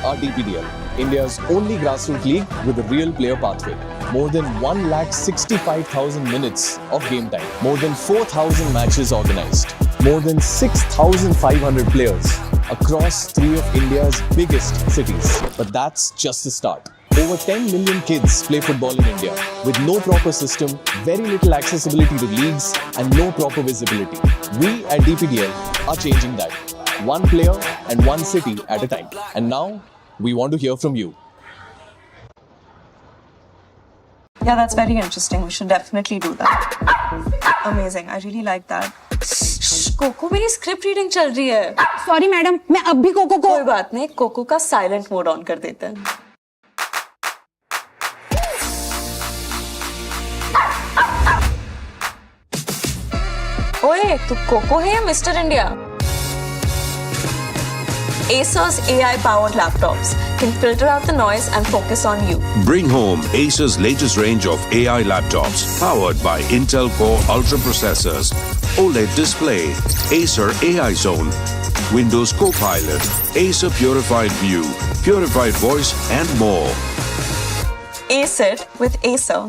are DPDL, India's only grassroots league with a real player pathway. More than 1,65,000 minutes of game time. More than 4,000 matches organized. More than 6,500 players across three of India's biggest cities. But that's just the start. Over 10 million kids play football in India with no proper system, very little accessibility to leagues and no proper visibility. We at DPDL are changing that. One player and one city at a time. And now, we want to hear from you. Yeah, that's very interesting. We should definitely do that. Amazing. I really like that. कोको मेरी script reading चल रही है. Sorry madam, मैं अब भी cocoa को. कोई बात नहीं, कोको का साइलेंट मोड ऑन कर देते हैं. ओए, तू कोको है या mister India? Acer's AI-powered laptops can filter out the noise and focus on you. Bring home Acer's latest range of AI laptops powered by Intel Core Ultra processors, OLED display, Acer AI Zone, Windows Copilot, Acer Purified View, Purified Voice, and more. Ace it with Acer.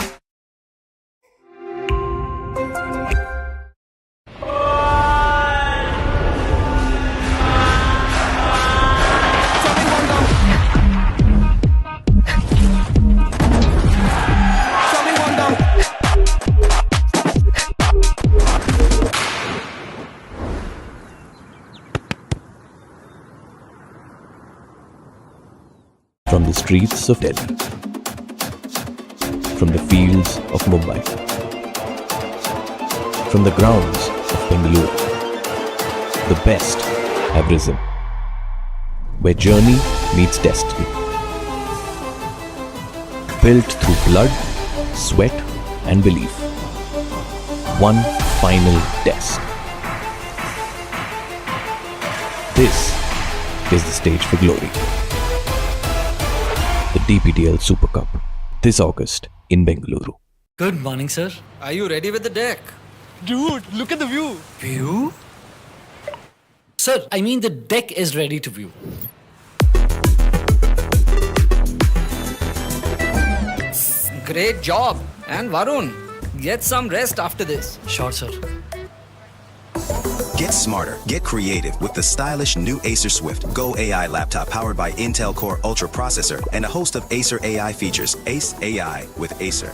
From the streets of Delhi, from the fields of Mumbai, from the grounds of Bengaluru, the best have risen, where journey meets destiny. Built through blood, sweat and belief. One final test. This is the stage for glory. The DPDL Super Cup, this August in Bengaluru. Good morning, sir. Are you ready with the deck? Dude, look at the view. View? Sir, I mean the deck is ready to view. Great job. And Varun, get some rest after this. Sure, sir. Get smarter, get creative with the stylish new Acer Swift Go AI laptop powered by Intel Core Ultra processor and a host of Acer AI features. Ace AI with Acer.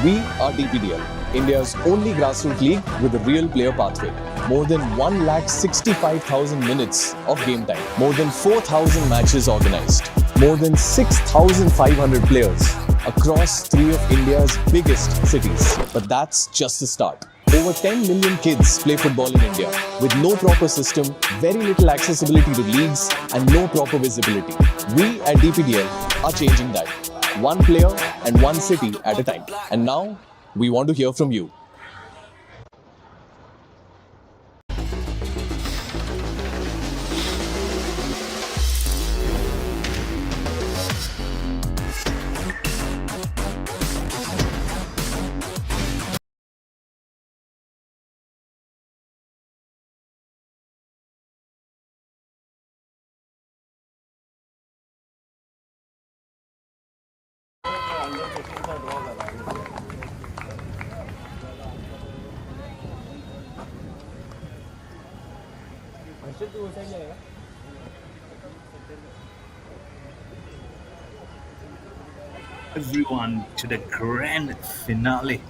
We are DPDL, India's only grassroots league with a real player pathway. More than 1,65,000 minutes of game time. More than 4,000 matches organized. More than 6,500 players across three of India's biggest cities. But that's just the start. Over 10 million kids play football in India with no proper system, very little accessibility to leagues and no proper visibility. We at DPDL are changing that. One player and one city at a time. And now, we want to hear from you. Everyone to the grand finale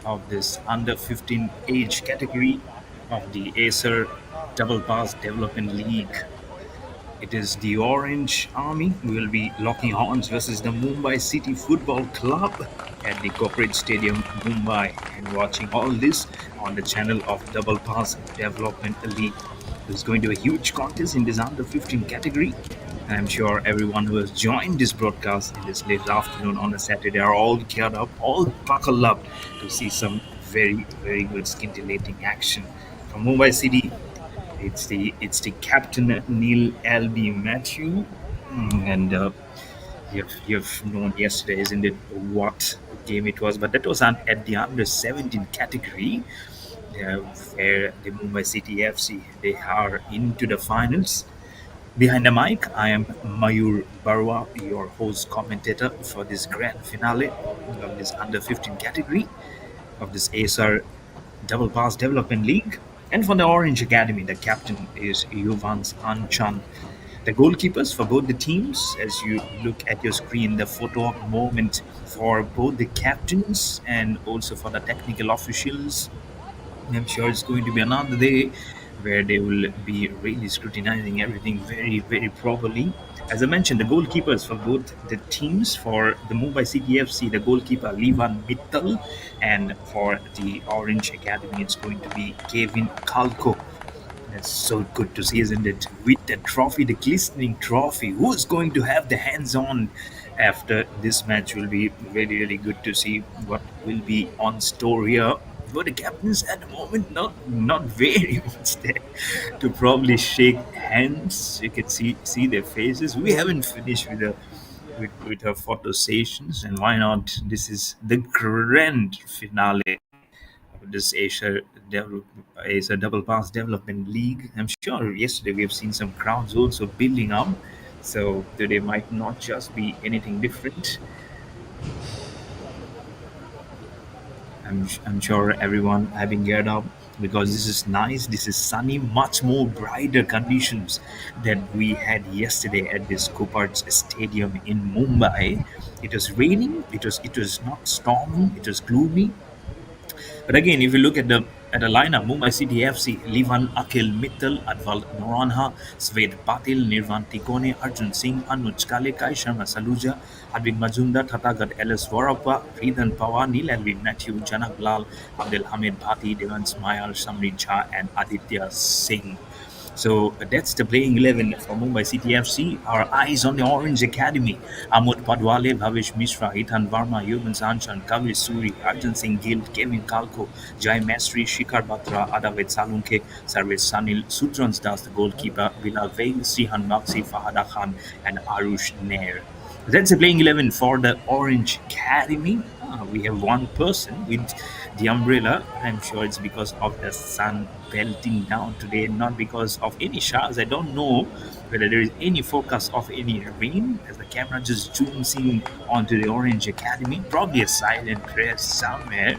of this under 15 age category of the Acer Double Pass Development League. It is the Orange Army who will be locking horns versus the Mumbai City Football Club at the Corporate Stadium, Mumbai, and watching all this on the channel of Double Pass Development League. There's going to be a huge contest in this under 15 category. And I'm sure everyone who has joined this broadcast in this late afternoon on a Saturday are all geared up, all buckled up to see some very, very good scintillating action from Mumbai City. It's the captain Neil L.B. Matthew, and you've known yesterday, isn't it, what game it was? But that was at the under 17 category, uh, where the Mumbai City FC they are into the finals. Behind the mic, I am Mayur Barwa, your host commentator for this grand finale of this under 15 category of this ASR Double Pass Development League. And for the Orange Academy, the captain is U15. The goalkeepers for both the teams, as you look at your screen, the photo op moment for both the captains and also for the technical officials. I'm sure it's going to be another day where they will be really scrutinizing everything very, very properly. As I mentioned, the goalkeepers for both the teams, for the Mumbai City FC, the goalkeeper Levan Mittal, and for the Orange Academy, it's going to be Kevin Kalko. That's so good to see, isn't it? With the trophy, the glistening trophy, who's going to have the hands on after this match will be really, really good to see what will be on store here. But the captains at the moment not very much there to probably shake hands. You can see their faces. We haven't finished with our photo sessions, and why not? This is the grand finale of this Asia Double Pass Development League. I'm sure yesterday we have seen some crowds also building up, so today might not just be anything different. I'm sure everyone having geared up because this is nice. This is sunny, much more brighter conditions than we had yesterday at this Koparts Stadium in Mumbai. It was raining. It was not stormy. It was gloomy. But again, if you look at the lineup, Mumbai City FC, Livan Akhil Mittal, Adval Noranha, Sved Patil, Nirvan Tikone, Arjun Singh, Anuj Kalekai, Sharma Saluja, Advik Majumdar, Tatagat Ellis Warapa, Ridan Pawar, Neil Elvin Matthew, Janak Lal, Abdul Hamid Bhati, Devan Smayal, Samri Jha, and Aditya Singh. So that's the playing 11 for Mumbai City FC. Our eyes on the Orange Academy. Amod Padwale, Bhavish Mishra, Ethan Varma, Yuvan Sanchan, Kavir Suri, Arjun Singh Gill, Kevin Kalko, Jai Mastri, Shikhar Batra, Adavet Salunke, Sarvesh Sanil, Sutrans Das, the goalkeeper, Bilal Veil, Srihan Maxi, Fahada Khan, and Arush Nair. That's the playing 11 for the Orange Academy. We have one person with the umbrella. I'm sure it's because of the sun belting down today, not because of any showers. I don't know whether there is any forecast of any rain as the camera just zooms in onto the Orange Academy. Probably a silent prayer somewhere.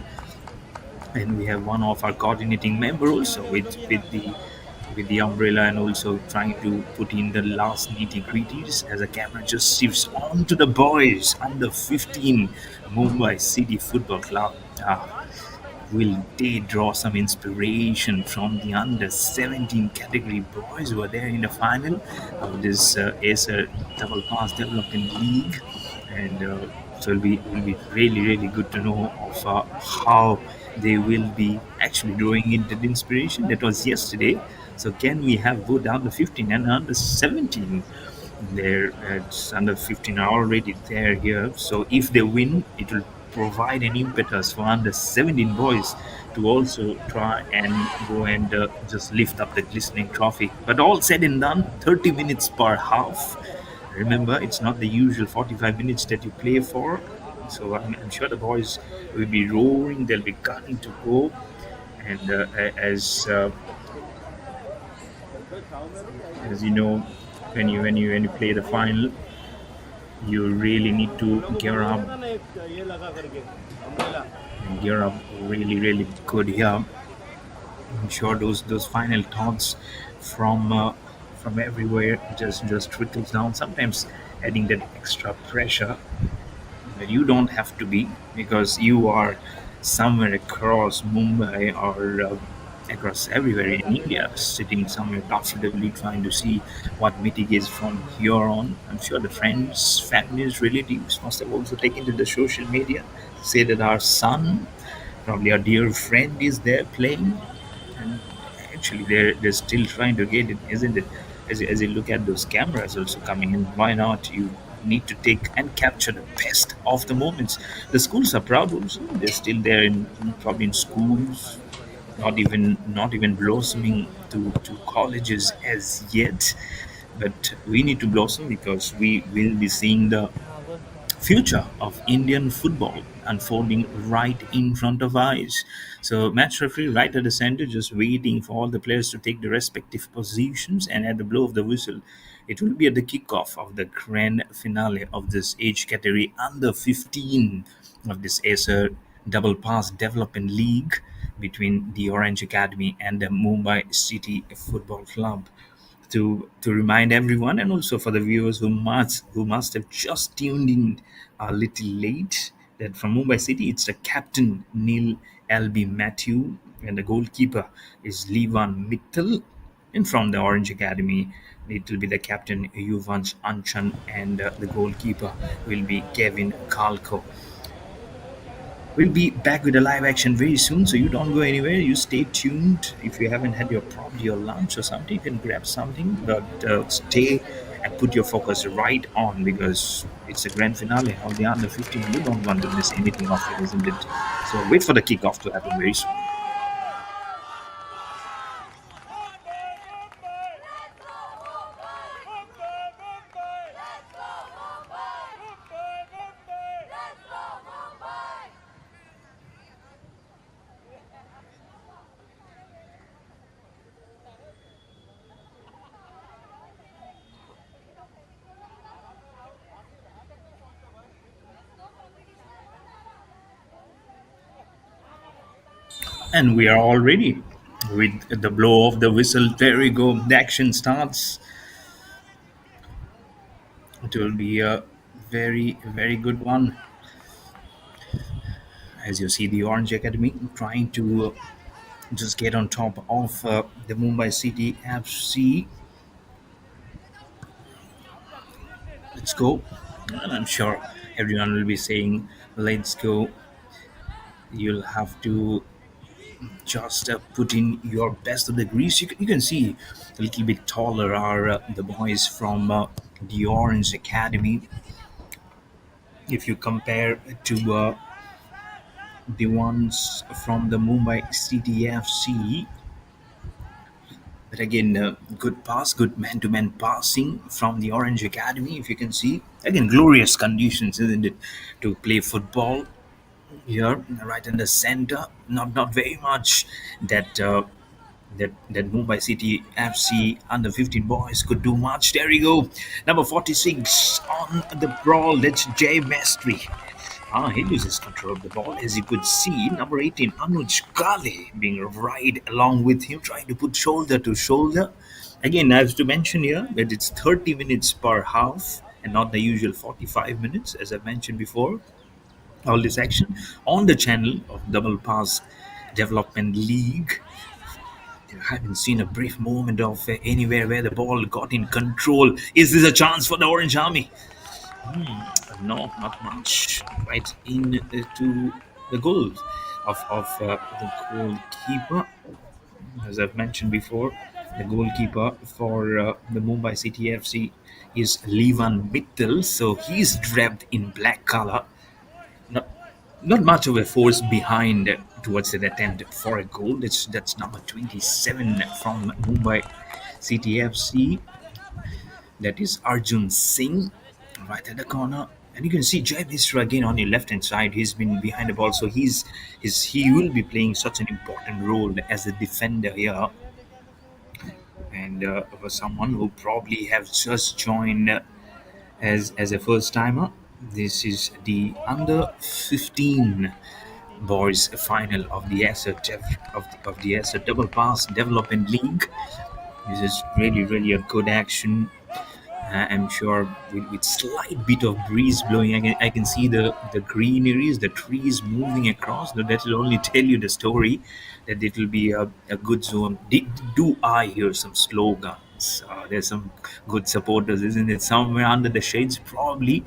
And we have one of our coordinating member also with the umbrella and also trying to put in the last nitty gritties as the camera just shifts on to the boys under 15 Mumbai City Football Club. Will they draw some inspiration from the under 17 category boys who are there in the final of this Acer Double Pass Development League? And so it'll be really, really good to know of how they will be actually drawing into the inspiration that was yesterday. So can we have both under 15 and under 17 there? It's under 15 are already there here. So if they win, it will provide an impetus for under 17 boys to also try and go and just lift up the glistening trophy. But all said and done, 30 minutes per half. Remember, it's not the usual 45 minutes that you play for. So I'm sure the boys will be roaring, they'll be gunning to go. And as you know, when you play the final, you really need to gear up really, really good here. I'm sure those final thoughts from everywhere just trickles down. Sometimes adding that extra pressure that you don't have to be because you are somewhere across Mumbai or across everywhere in India, sitting somewhere comfortably trying to see what mitigates from here on. I'm sure the friends, families, relatives must have also taken to the social media to say that our son, probably our dear friend, is there playing. And actually, they're still trying to get it, isn't it? as you look at those cameras also coming in, why not? You need to take and capture the best of the moments. The schools are proud also. They're still there in probably in schools, not even blossoming to colleges as yet. But we need to blossom because we will be seeing the future of Indian football unfolding right in front of eyes. So match referee right at the center, just waiting for all the players to take the respective positions, and at the blow of the whistle, it will be at the kickoff of the grand finale of this age category under 15 of this Acer Double Pass Development League between the Orange Academy and the Mumbai City Football Club. To remind everyone, and also for the viewers who must have just tuned in a little late, that from Mumbai City it's the captain Neil LB Matthew, and the goalkeeper is Levan Mittal, and from the Orange Academy it will be the captain Yuvansh Anchan, and the goalkeeper will be Kevin Kalko. We'll be back with a live action very soon, so you don't go anywhere. You stay tuned. If you haven't had your probably your lunch or something, you can grab something, but stay and put your focus right on, because it's a grand finale of the under 15. You don't want to miss anything of it, isn't it? So wait for the kickoff to happen very soon. And we are all ready with the blow of the whistle. There we go. The action starts. It will be a very, very good one. As you see, the Orange Academy trying to just get on top of the Mumbai City FC. Let's go. And I'm sure everyone will be saying, let's go. You'll have to just put in your best of the grease. You can see a little bit taller are the boys from the Orange Academy. If you compare to the ones from the Mumbai City FC, but again, good pass, good man-to-man passing from the Orange Academy. If you can see, again, glorious conditions, isn't it, to play football here, right in the center. Not very much that that Mumbai City FC under 15 boys could do much. There we go, number 46 on the brawl. That's Jay Mestri. He loses control of the ball, as you could see. Number 18, Anuj Kale, being right along with him, trying to put shoulder to shoulder. Again, I have to mention here that it's 30 minutes per half and not the usual 45 minutes, as I mentioned before. All this action on the channel of Double Pass Development League. I haven't seen a brief moment of anywhere where the ball got in control. Is this a chance for the Orange Army? No, not much. Right into the goal of the goalkeeper. As I've mentioned before, the goalkeeper for the Mumbai City FC is Levan Mittal. So he's draped in black color. Not, not much of a force behind towards that attempt for a goal. That's number 27 from Mumbai City FC. That is Arjun Singh right at the corner. And you can see Jai Misra again on the left hand side. He's been behind the ball, so he will be playing such an important role as a defender here. And for someone who probably have just joined as a first timer, this is the under 15 boys final of the of the Asset Double Pass Development League. This is really a good action. I'm sure with slight bit of breeze blowing, I can see the greeneries, the trees moving across. That will only tell you the story that it will be a good zone. Do I hear some slogans? There's some good supporters, isn't it? Somewhere under the shades, probably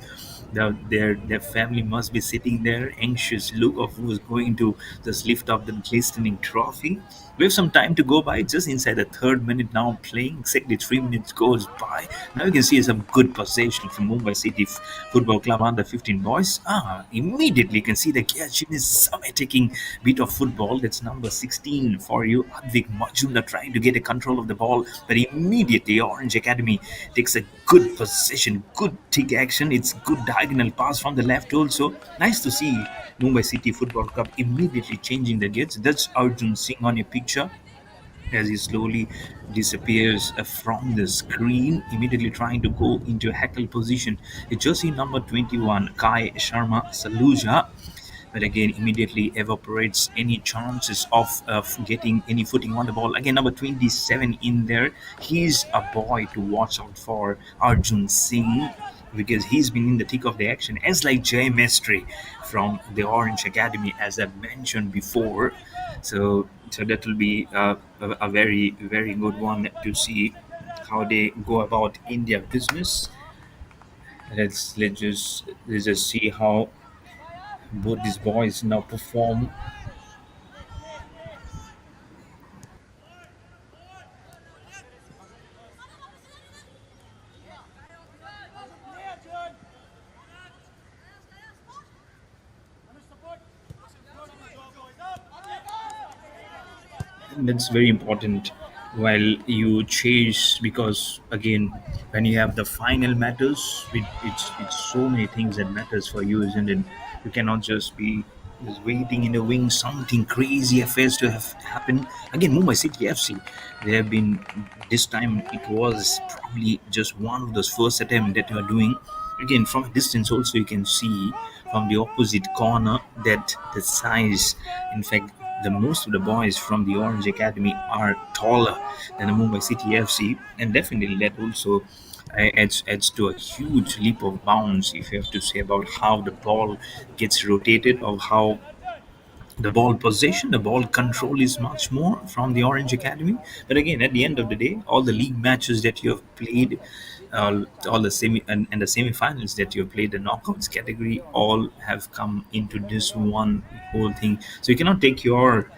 Their family must be sitting there, anxious look of who's going to just lift up the glistening trophy. We have some time to go by, just inside the third minute now playing. Exactly 3 minutes goes by. Now you can see some good possession from Mumbai City Football Club under 15 boys. Immediately you can see the Kiachin is some attacking bit of football. That's number 16 for you, Advik Majumdar, trying to get a control of the ball, but immediately Orange Academy takes a good possession, good tick action. It's good diagonal pass from the left also. Nice to see Mumbai City Football Club immediately changing the gates. That's Arjun Singh on your picture as he slowly disappears from the screen, immediately trying to go into a heckle position. It's jersey number 21, Kai Sharma Saluja, but again immediately evaporates any chances of getting any footing on the ball. Again, number 27 in there. He's a boy to watch out for, Arjun Singh, because he's been in the thick of the action, as like Jay Mestri from the Orange Academy, as I mentioned before. So that will be a very very good one to see how they go about in their business. Let's just see how both these boys now perform. That's very important while you chase, because again when you have the final matters, it's so many things that matters for you, isn't it? You cannot just be just waiting in the wings, something crazy affairs to have happen. Again, Mumbai City FC, they have been, this time it was probably just one of those first attempt that you are doing. Again, from a distance also you can see from the opposite corner that the size, in fact the most of the boys from the Orange Academy are taller than the Mumbai City FC, and definitely that also adds to a huge leap of bounds, if you have to say, about how the ball gets rotated, or how the ball possession, the ball control is much more from the Orange Academy. But again, at the end of the day, all the league matches that you have played, all the and the semi-finals that you have played, the knockouts category, all have come into this one whole thing. So you cannot take your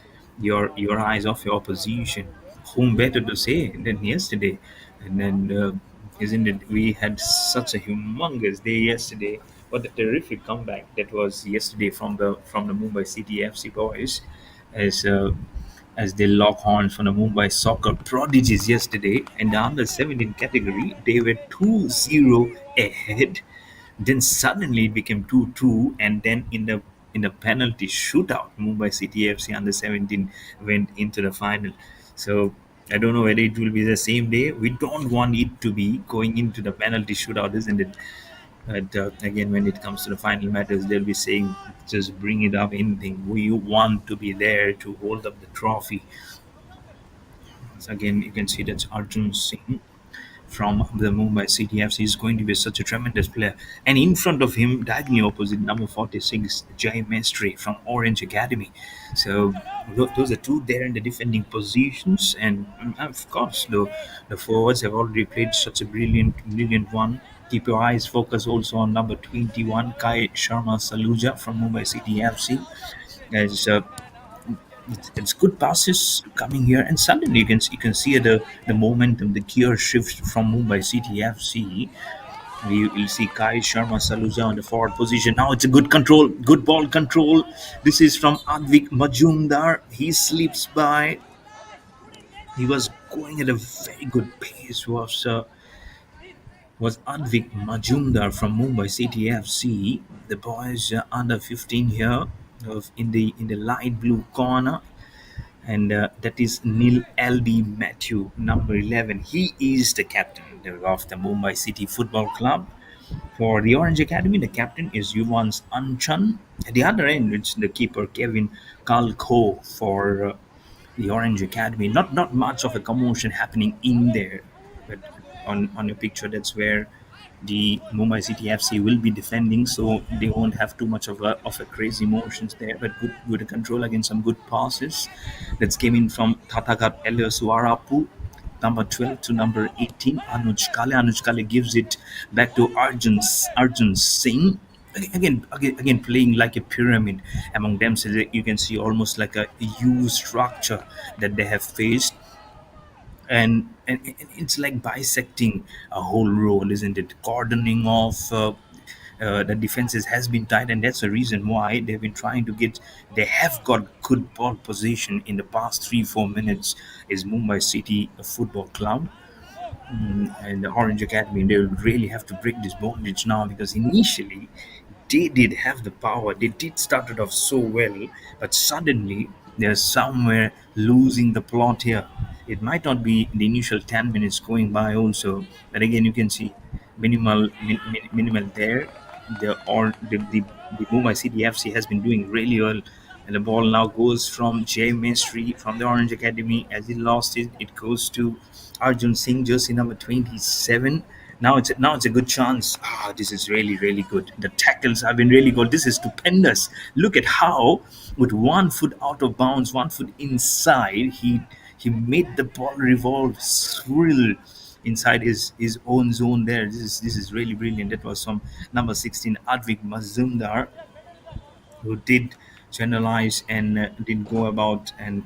eyes off your opposition. Whom better to say than yesterday? And then, isn't it? We had such a humongous day yesterday. What a terrific comeback that was yesterday from the Mumbai City FC boys, as as they lock horns from the Mumbai soccer prodigies yesterday. In the under 17 category, they were 2-0 ahead. Then suddenly it became 2-2, and then in the penalty shootout, Mumbai City FC under 17 went into the final. So I don't know whether it will be the same day. We don't want it to be going into the penalty shootout, isn't it? But again, when it comes to the final matters, they'll be saying, just bring it up anything. We want to be there to hold up the trophy. So again, you can see that's Arjun Singh from the Mumbai City FC is going to be such a tremendous player. And in front of him, diagonally opposite, number 46, Jay Mestri from Orange Academy. So those are two there in the defending positions. And of course, the forwards have already played such a brilliant one. Keep your eyes focused also on number 21, Kai Sharma Saluja from Mumbai City FC. As it's good passes coming here, and suddenly you can see the momentum, the gear shift from Mumbai City FC. We will see Kai Sharma Saluja on the forward position. Now it's a good control, good ball control. This is from Advik Majumdar. He slips by. He was going at a very good pace. Was Advik Majumdar from Mumbai City FC. The boys under 15 here, in the light blue corner, and that is Neil L.B. Matthew, number 11. He is the captain of the Mumbai City Football Club. For the Orange Academy, the captain is Yuvans Anchan. At the other end, it's the keeper, Kevin Kalko, for the Orange Academy. Not much of a commotion happening in there, but on your picture, that's where the Mumbai City FC will be defending, so they won't have too much of a crazy motions there, but good control against some good passes that came in from Tatagat Elias Warapu. number 12 to number 18, Anuj Kale. Anuj Kale gives it back to Arjun Singh. Again, playing like a pyramid among them. So that you can see almost like a U structure that they have faced, and it's like bisecting a whole road, isn't it? Cordoning off the defenses has been tight, and that's the reason why they've been trying to get. They have got good ball position in the past 3-4 minutes. Is Mumbai City Football Club and the Orange Academy? They will really have to break this bondage now, because initially they did have the power. They did start it off so well, but suddenly they're somewhere losing the plot here. It might not be the initial 10 minutes going by also, but again you can see minimal there. The Mumbai City FC has been doing really well, and the ball now goes from Jay Mistry from the Orange Academy. As he lost it, it goes to Arjun Singh, jersey number 27. Now it's a good chance. This is really good. The tackles have been really good. This is stupendous. Look at how, with 1 foot out of bounds, 1 foot inside, he made the ball revolve, swirl inside his own zone there. This is really brilliant. That was from number 16, Advik Mazumdar, who did generalize and did go about and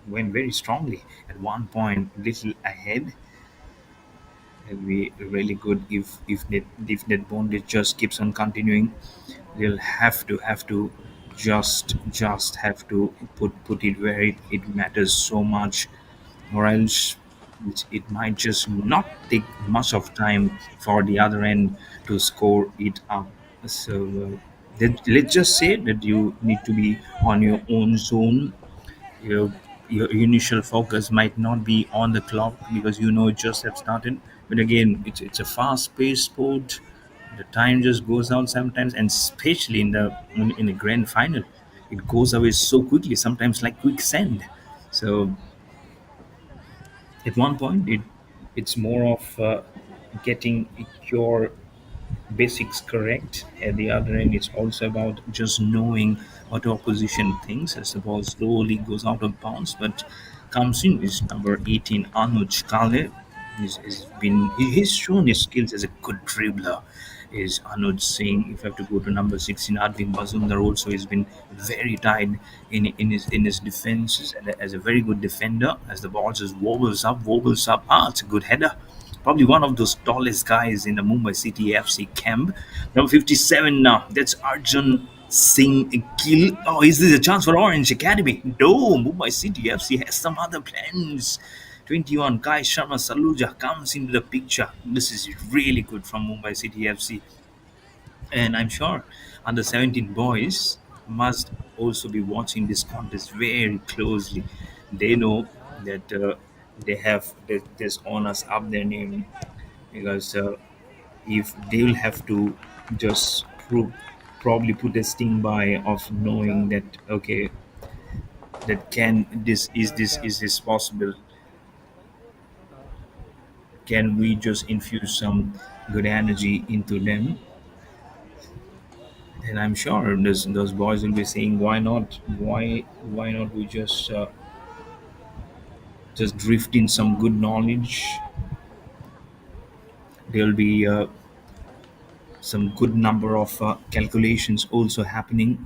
went very strongly at one point, little ahead. It'll be really good if that bondage just keeps on continuing. They'll have to just have to put it where it matters so much, or else it might just not take much of time for the other end to score it up. So let's just say that you need to be on your own zone. Your initial focus might not be on the clock, because it just have started. But again, it's a fast-paced sport. The time just goes out sometimes, and especially in the grand final, it goes away so quickly. Sometimes like quicksand. So at one point, it's more of getting your basics correct. At the other end, it's also about just knowing what opposition thinks as the ball slowly goes out of bounds. But comes in is number 18, Anuj Kale. He's shown his skills as a good dribbler. Is Anuj Singh? If I have to go to number 16, Advin Bazumdar also has been very tight in his defense as a very good defender. As the ball just wobbles up. It's a good header. Probably one of those tallest guys in the Mumbai City FC camp. Number 57 now. That's Arjun Singh Gill. Oh, is this a chance for Orange Academy? No, Mumbai City FC has some other plans. 21, Kai Sharma Saluja comes into the picture. This is really good from Mumbai City FC. And I'm sure under 17 boys must also be watching this contest very closely. They know that they have this honors up their name, because if they will have to just probably put a sting by of knowing that, okay, that can this possible, can we just infuse some good energy into them. And I'm sure those boys will be saying, why not? Why not we just drift in some good knowledge? There'll be some good number of calculations also happening.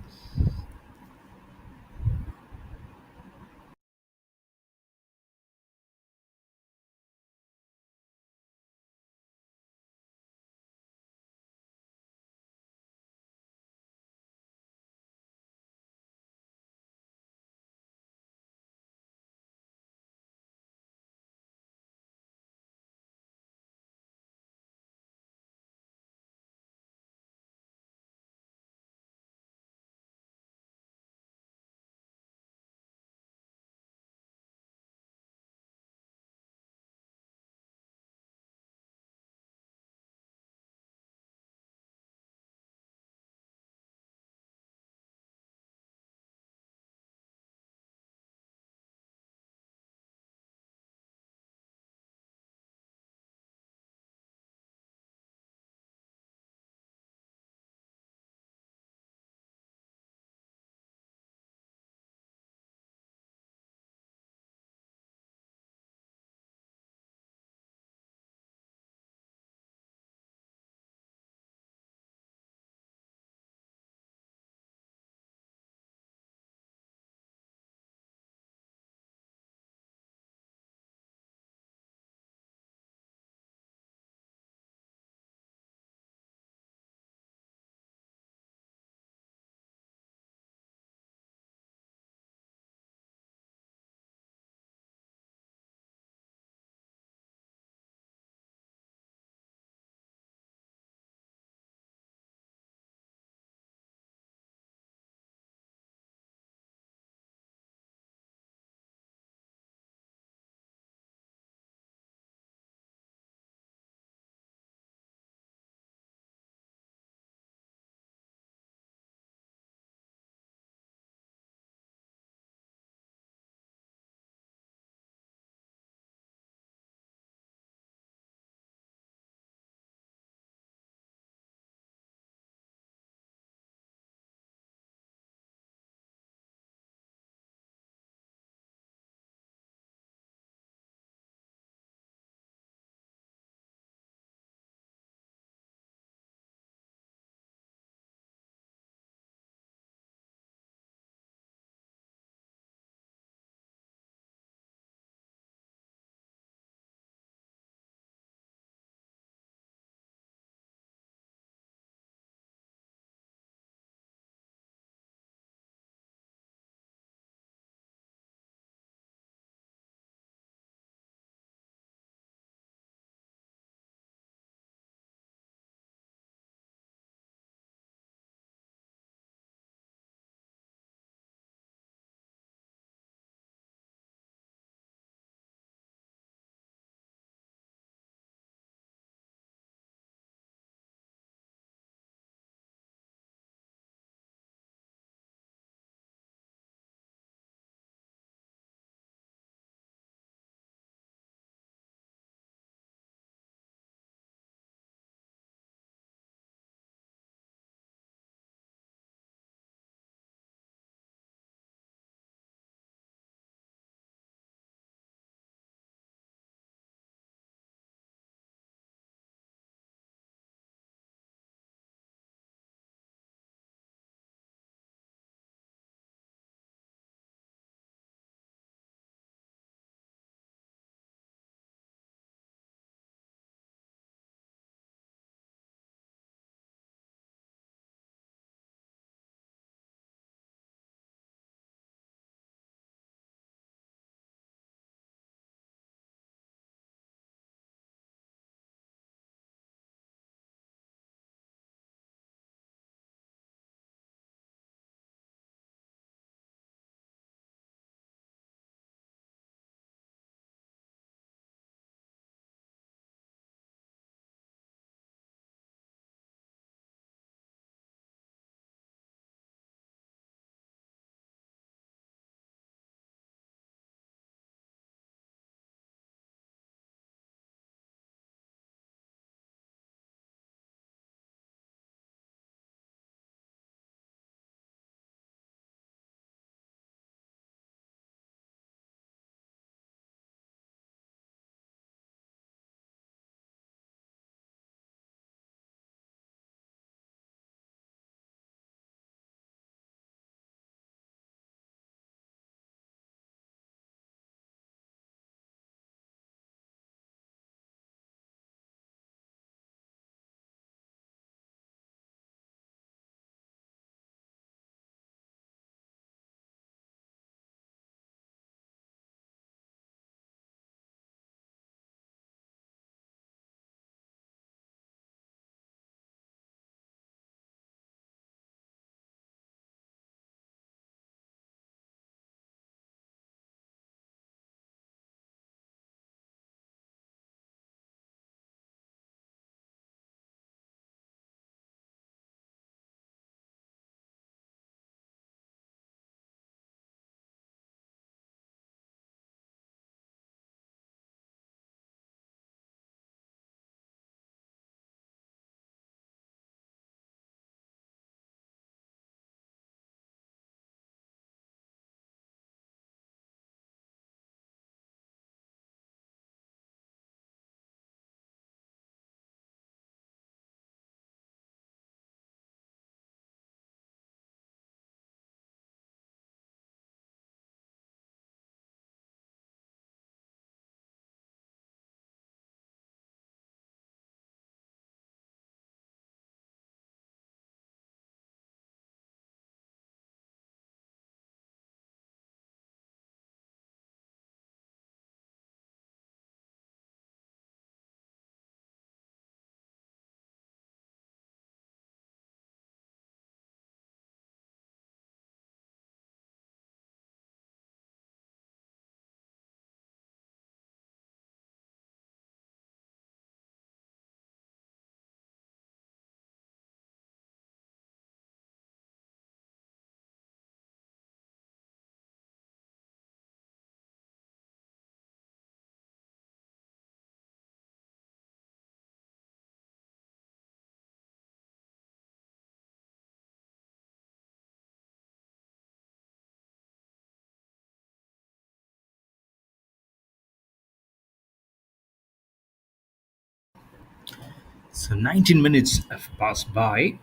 So 19 minutes have passed by.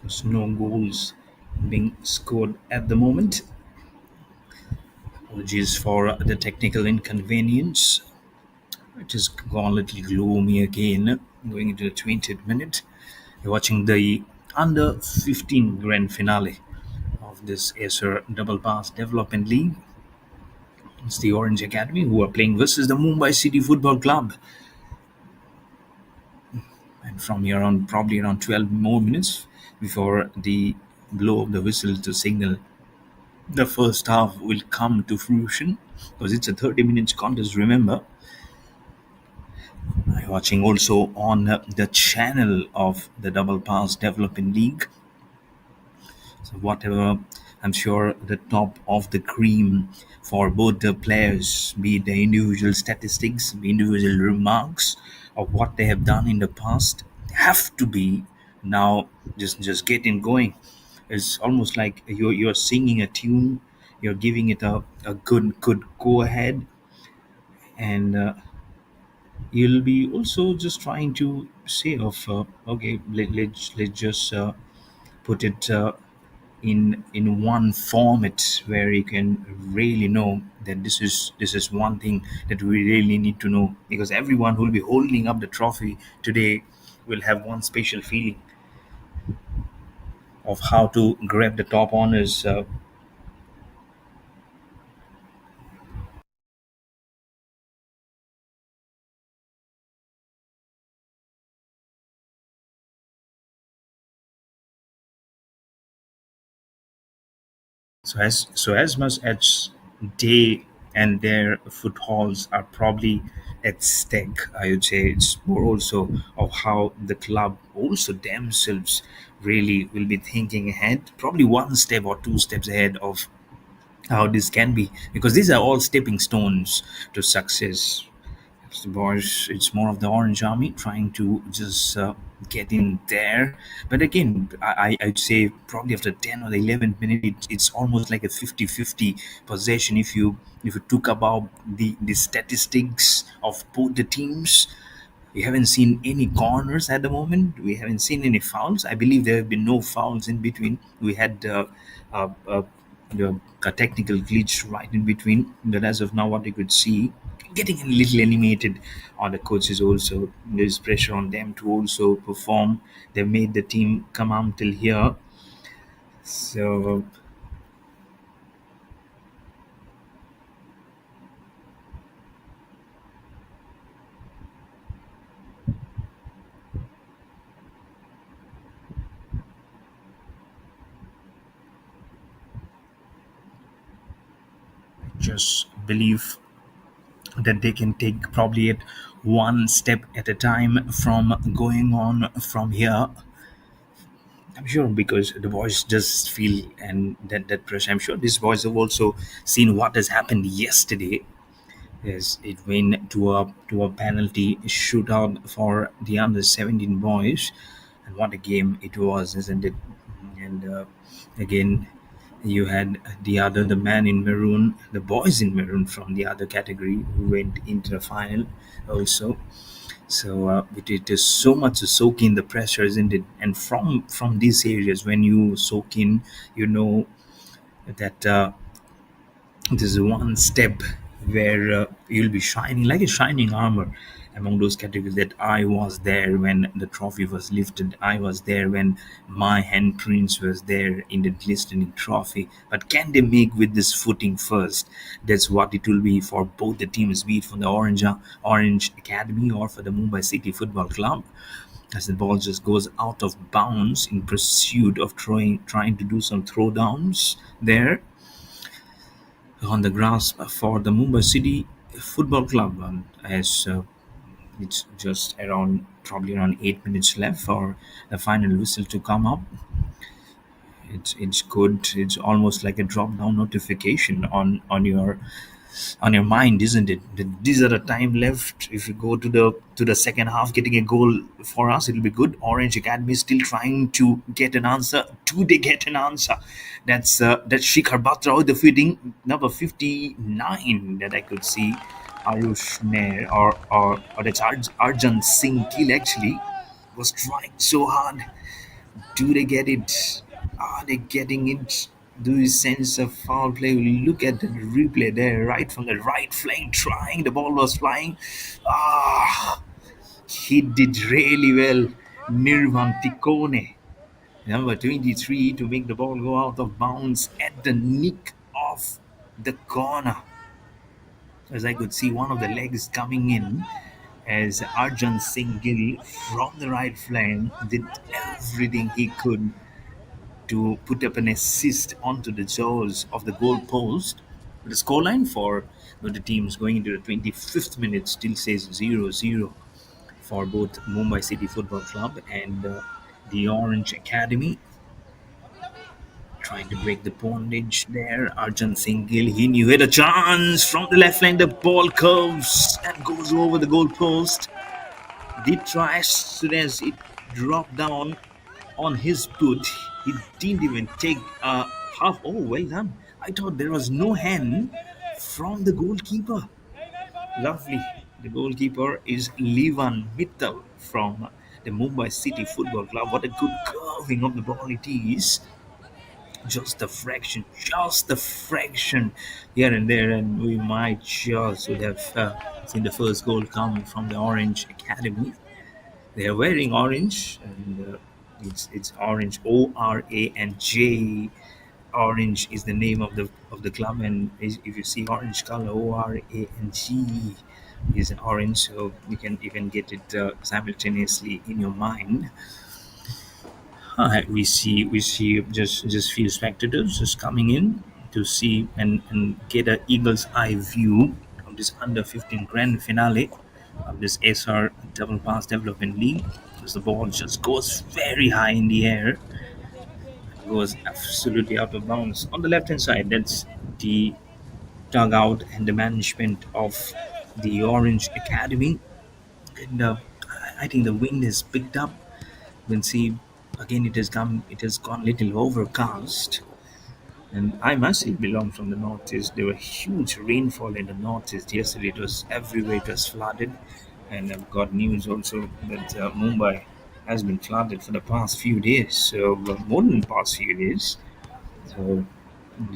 There's no goals being scored at the moment. Apologies for the technical inconvenience. It has gone a little gloomy again, going into the 20th minute. You're watching the under 15 grand finale of this Acer Double Pass Development League. It's the Orange Academy who are playing versus the Mumbai City Football Club. And from here on, probably around 12 more minutes before the blow of the whistle to signal the first half will come to fruition, because it's a 30 minutes contest, remember. I'm watching also on the channel of the Double Pass Development League. So whatever, I'm sure the top of the cream for both the players, be it the individual statistics, the individual remarks of what they have done in the past, have to be now just getting going. It's almost like you're singing a tune, you're giving it a good go ahead, and you'll be also just trying to say of okay, let's just put it in one format where you can really know that this is one thing that we really need to know, because everyone who will be holding up the trophy today will have one special feeling of how to grab the top honors. So as much as they and their footholds are probably at stake, I would say it's more also of how the club also themselves really will be thinking ahead, probably one step or two steps ahead of how this can be, because these are all stepping stones to success. Boys, it's more of the Orange Army trying to just get in there. But again, I'd say probably after 10 or the 11th minute, it's almost like a 50-50 possession. If you took about the statistics of both the teams, we haven't seen any corners at the moment. We haven't seen any fouls. I believe there have been no fouls in between. We had uh, uh, a technical glitch right in between, but as of now, what you could see, getting a little animated on the coaches also. There's pressure on them to also perform. They made the team come out till here. So just believe that they can take probably it one step at a time from going on from here. I'm sure, because the boys just feel and that pressure. I'm sure these boys have also seen what has happened yesterday. Yes, it went to a penalty shootout for the under 17 boys, and what a game it was, isn't it? And again, you had the man in maroon, the boys in maroon from the other category who went into the final also. So it is so much to soak in the pressure, isn't it? And from these areas, when you soak in, you know that this is one step where you'll be shining like a shining armor among those categories. That I was there when the trophy was lifted. I was there when my handprints was there in the glistening trophy. But can they make with this footing first? That's what it will be for both the teams, be it from the Orange Academy or for the Mumbai City Football Club, as the ball just goes out of bounds in pursuit of trying to do some throwdowns there on the grass for the Mumbai City Football Club. As it's just around probably around 8 minutes left for the final whistle to come up. It's good. It's almost like a drop down notification on your mind, isn't it? These are the time left. If you go to the second half, getting a goal for us, it'll be good. Orange Academy is still trying to get an answer. Do they get an answer? That's Shikhar Batra with the fitting number 59 that I could see Arushner or that's Arjan Singh Gill actually was trying so hard. Do they get it? Are they getting it? Do you sense a foul play? Look at the replay there, right from the right flank, trying. The ball was flying. Ah, he did really well. Nirvan Tikone, number 23, to make the ball go out of bounds at the nick of the corner. As I could see one of the legs coming in, as Arjan Singh Gill from the right flank did everything he could to put up an assist onto the jaws of the goal post. The scoreline for the teams going into the 25th minute still says 0-0 for both Mumbai City Football Club and the Orange Academy. Trying to break the bondage there. Arjan Singh Gill, he knew he had a chance from the left lane. The ball curves and goes over the goal post. Did try as soon as it dropped down on his foot. He didn't even take a half. Oh, well done. I thought there was no hand from the goalkeeper. Lovely. The goalkeeper is Levan Mittal from the Mumbai City Football Club. What a good curving of the ball it is. Just a fraction here and there, and we might just would have seen the first goal come from the Orange Academy. They are wearing orange, and it's orange, ORANJE. Orange is the name of the club, and if you see orange color, ORANG is an orange, so you can get it simultaneously in your mind. We see just few spectators just coming in to see and get an eagle's eye view of this under 15 grand finale of this SR Double Pass Development League. Because the ball just goes very high in the air, goes absolutely out of bounds. On the left hand side, that's the dugout and the management of the Orange Academy. And I think the wind is picked up. You can see again it has gone little overcast, and I myself belong from the northeast. There were huge rainfall in the northeast yesterday. It was everywhere, it was flooded, and I've got news also that Mumbai has been flooded for the past few days, so more than the past few days. So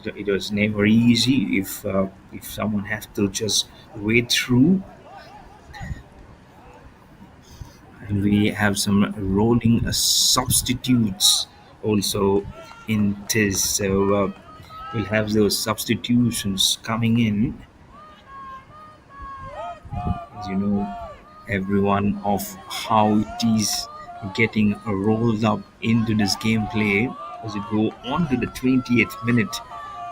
it was never easy if someone has to just wade through. And we have some rolling substitutes also in this. So we'll have those substitutions coming in. As you know, everyone of how it is getting rolled up into this gameplay as we go on to the 20th minute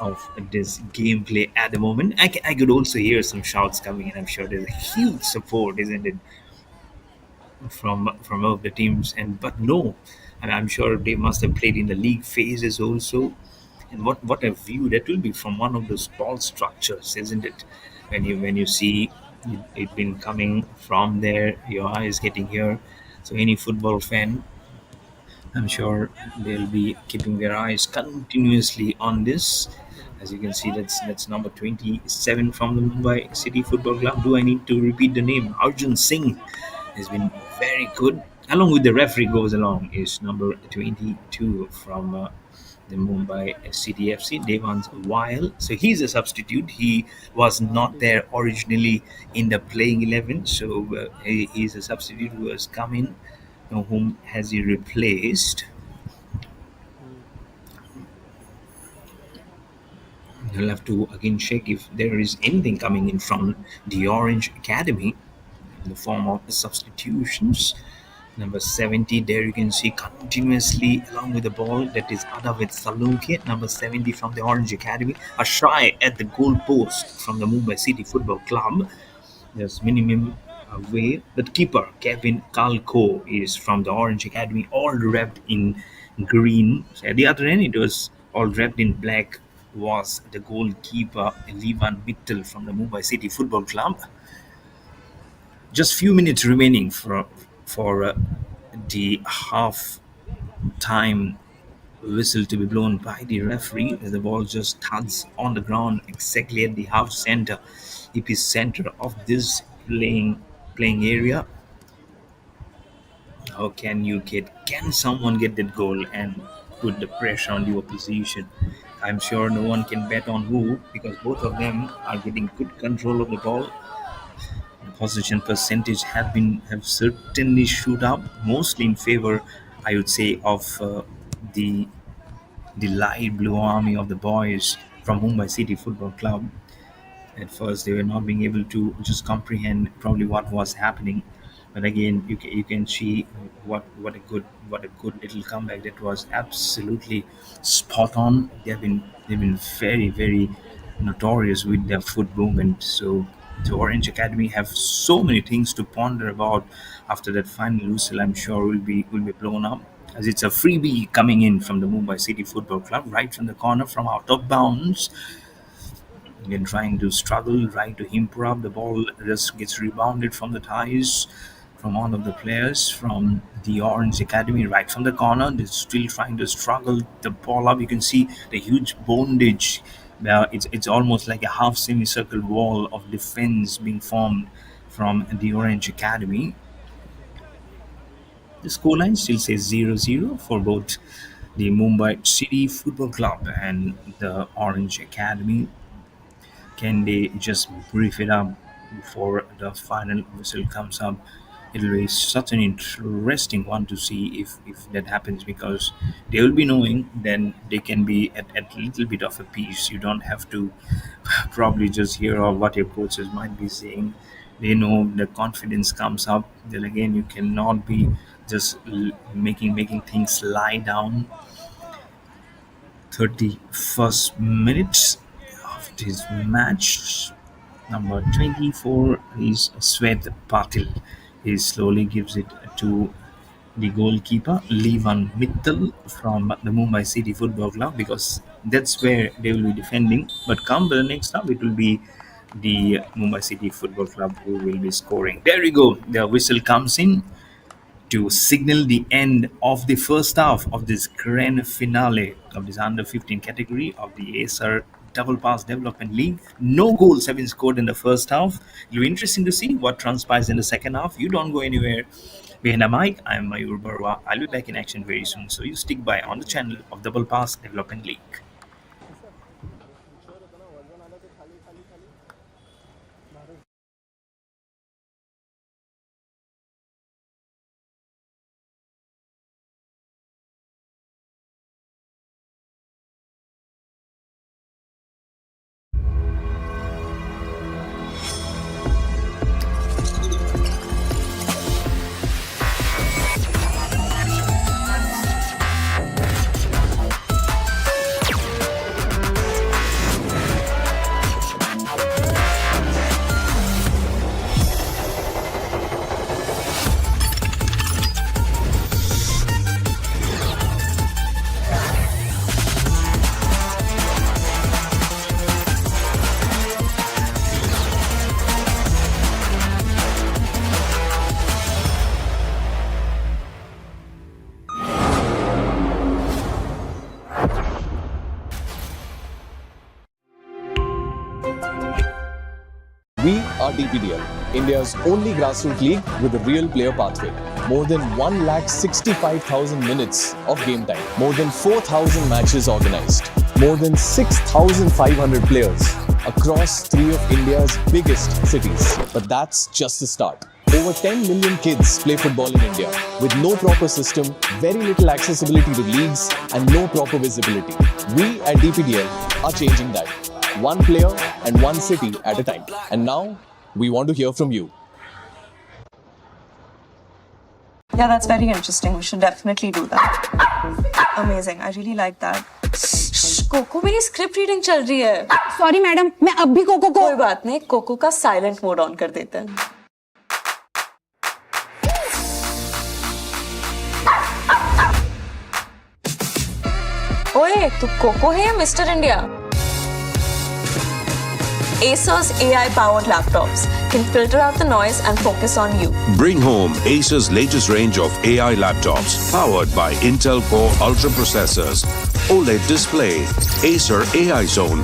of this gameplay at the moment. I could also hear some shouts coming in. I'm sure there's a huge support, isn't it, from all the teams. And but no, and I'm sure they must have played in the league phases also. And what a view that will be from one of those tall structures, isn't it? When you see it been coming from there, your eyes getting here. So any football fan, I'm sure they'll be keeping their eyes continuously on this. As you can see, that's number 27 from the Mumbai City Football Club. Do I need to repeat the name? Arjun Singh has been very good. Along with the referee goes along is number 22 from the Mumbai City FC, Devans Weil. So he's a substitute. He was not there originally in the playing 11. So he's a substitute who has come in. Now, whom has he replaced? You'll have to again check if there is anything coming in from the Orange Academy in the form of substitutions. Number 70, there you can see continuously along with the ball, that is Adavid Salunke, number 70 from the Orange Academy. A try at the goal post from the Mumbai City Football Club. There's minimum away. The keeper, Kevin Kalko, is from the Orange Academy, all wrapped in green. So at the other end, it was all wrapped in black, was the goalkeeper, Levan Mittal from the Mumbai City Football Club. Just few minutes remaining for the half time whistle to be blown by the referee as the ball just thuds on the ground exactly at the half center, epicenter of this playing area. How can someone get that goal and put the pressure on the opposition? I'm sure no one can bet on who because both of them are getting good control of the ball. Possession percentage have certainly shoot up, mostly in favor, I would say, of the the light blue army of the boys from Mumbai City Football Club. At first, they were not being able to just comprehend probably what was happening, but again, you can see what a good little comeback that was. Absolutely spot on. They've been very notorious with their foot movement. So the Orange Academy have so many things to ponder about after that final whistle. I'm sure will be blown up as it's a freebie coming in from the Mumbai City Football Club right from the corner from out of bounds. Again, trying to struggle, trying to improv. The ball just gets rebounded from the ties from one of the players from the Orange Academy right from the corner. They're still trying to struggle the ball up. You can see the huge bondage. It's almost like a half semicircle wall of defense being formed from the Orange Academy. The scoreline still says 0-0 for both the Mumbai City Football Club and the Orange Academy. Can they just brief it up before the final whistle comes up? It'll be such an interesting one to see if that happens because they will be knowing then they can be at a little bit of a peace. You don't have to probably just hear of what your coaches might be saying. They know the confidence comes up. Then again, you cannot be just making things lie down. 31st minutes of this match. Number 24 is Swed Patil. He slowly gives it to the goalkeeper, Levan Mittal from the Mumbai City Football Club because that's where they will be defending. But come the next up, it will be the Mumbai City Football Club who will be scoring. There we go. The whistle comes in to signal the end of the first half of this grand finale of this under 15 category of the Acer Double Pass Development League. No goals have been scored in the first half. It'll be interesting to see what transpires in the second half. You don't go anywhere. Behind the mic, I'm Mayur Barwa. I'll be back in action very soon. So you stick by on the channel of Double Pass Development League. We are DPDL, India's only grassroots league with a real player pathway. More than 165,000 minutes of game time. More than 4,000 matches organized. More than 6,500 players across 3 of India's biggest cities. But that's just the start. Over 10 million kids play football in India with no proper system, very little accessibility to leagues, and no proper visibility. We at DPDL are changing that. One player and one city at a time. And now, we want to hear from you. Yeah, that's very interesting. We should definitely do that. Amazing. I really like that. कोको मेरी script reading चल रही है. Sorry madam, मैं अब भी cocoa को. कोई बात नहीं, कोको का साइलेंट मोड ऑन कर देते हैं. ओए, तू कोको है या mister India? Acer's AI-powered laptops can filter out the noise and focus on you. Bring home Acer's latest range of AI laptops powered by Intel Core Ultra processors, OLED display, Acer AI Zone,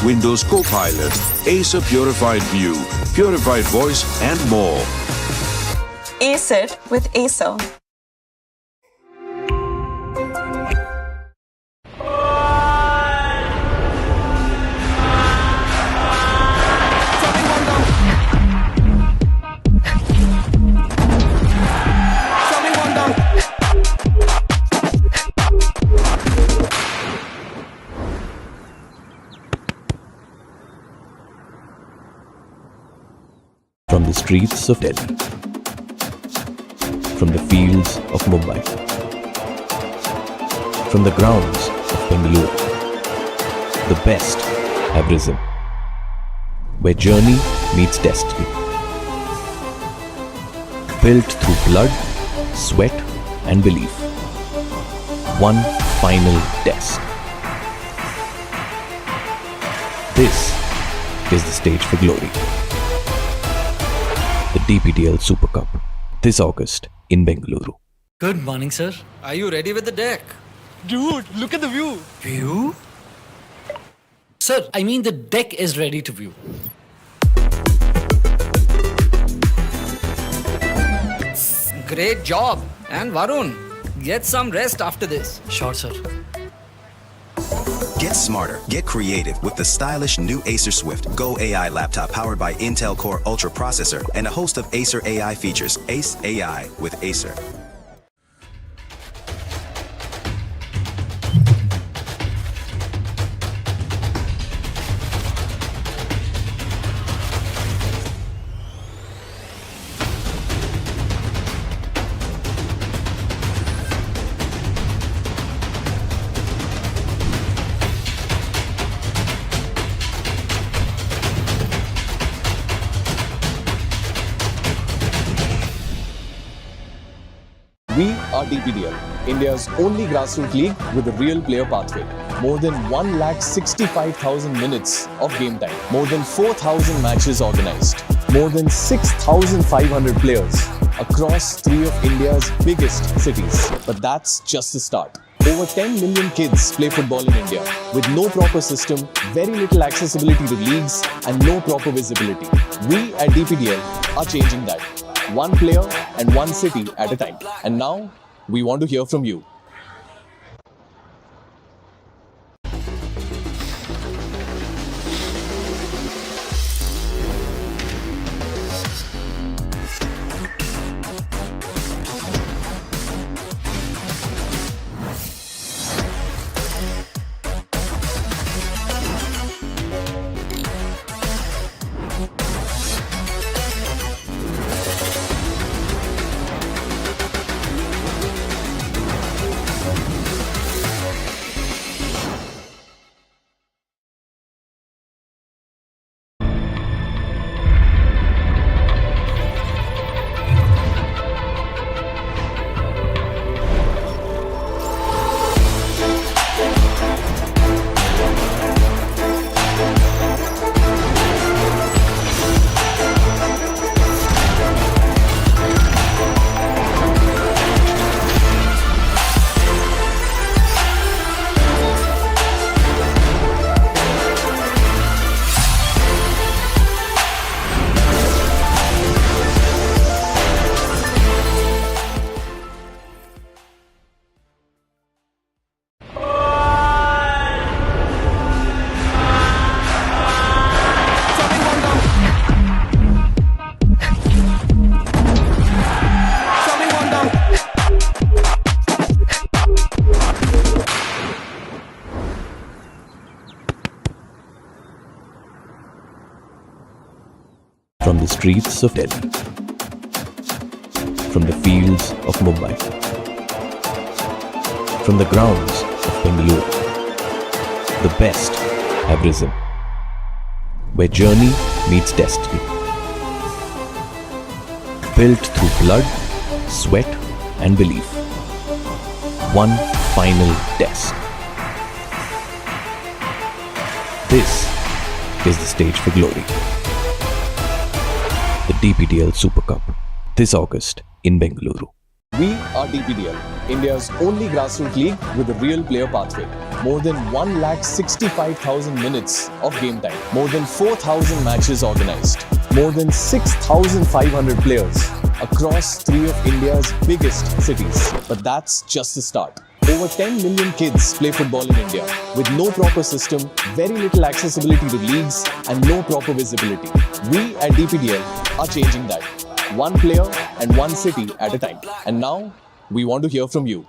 Windows Copilot, Acer Purified View, Purified Voice, and more. Ace it with Acer. From the streets of Delhi, from the fields of Mumbai, from the grounds of Bengaluru, the best have risen, where journey meets destiny. Built through blood, sweat and belief. One final test. This is the stage for glory. The DPDL Super Cup, this August in Bengaluru. Good morning, sir. Are you ready with the deck? Dude, look at the view. View? Sir, I mean the deck is ready to view. Great job. And Varun, get some rest after this. Sure, sir. Get smarter, get creative with the stylish new Acer Swift Go AI laptop powered by Intel Core Ultra processor and a host of Acer AI features. Ace AI with Acer. We are DPDL, India's only grassroots league with a real player pathway. More than 1,65,000 minutes of game time. More than 4,000 matches organized. More than 6,500 players across 3 of India's biggest cities. But that's just the start. Over 10 million kids play football in India with no proper system, very little accessibility to leagues and no proper visibility. We at DPDL are changing that. One player and one city at a time. And now, we want to hear from you. From the streets of Delhi, from the fields of Mumbai, from the grounds of Bengaluru, the best have risen, where journey meets destiny. Built through blood, sweat and belief. One final test. This is the stage for glory. The DPDL Super Cup, this August in Bengaluru. We are DPDL, India's only grassroots league with a real player pathway. More than 165,000 minutes of game time. More than 4,000 matches organized. More than 6,500 players across 3 of India's biggest cities. But that's just the start. Over 10 million kids play football in India with no proper system, very little accessibility to leagues, and no proper visibility. We at DPDL are changing that. One player and one city at a time. And now, we want to hear from you.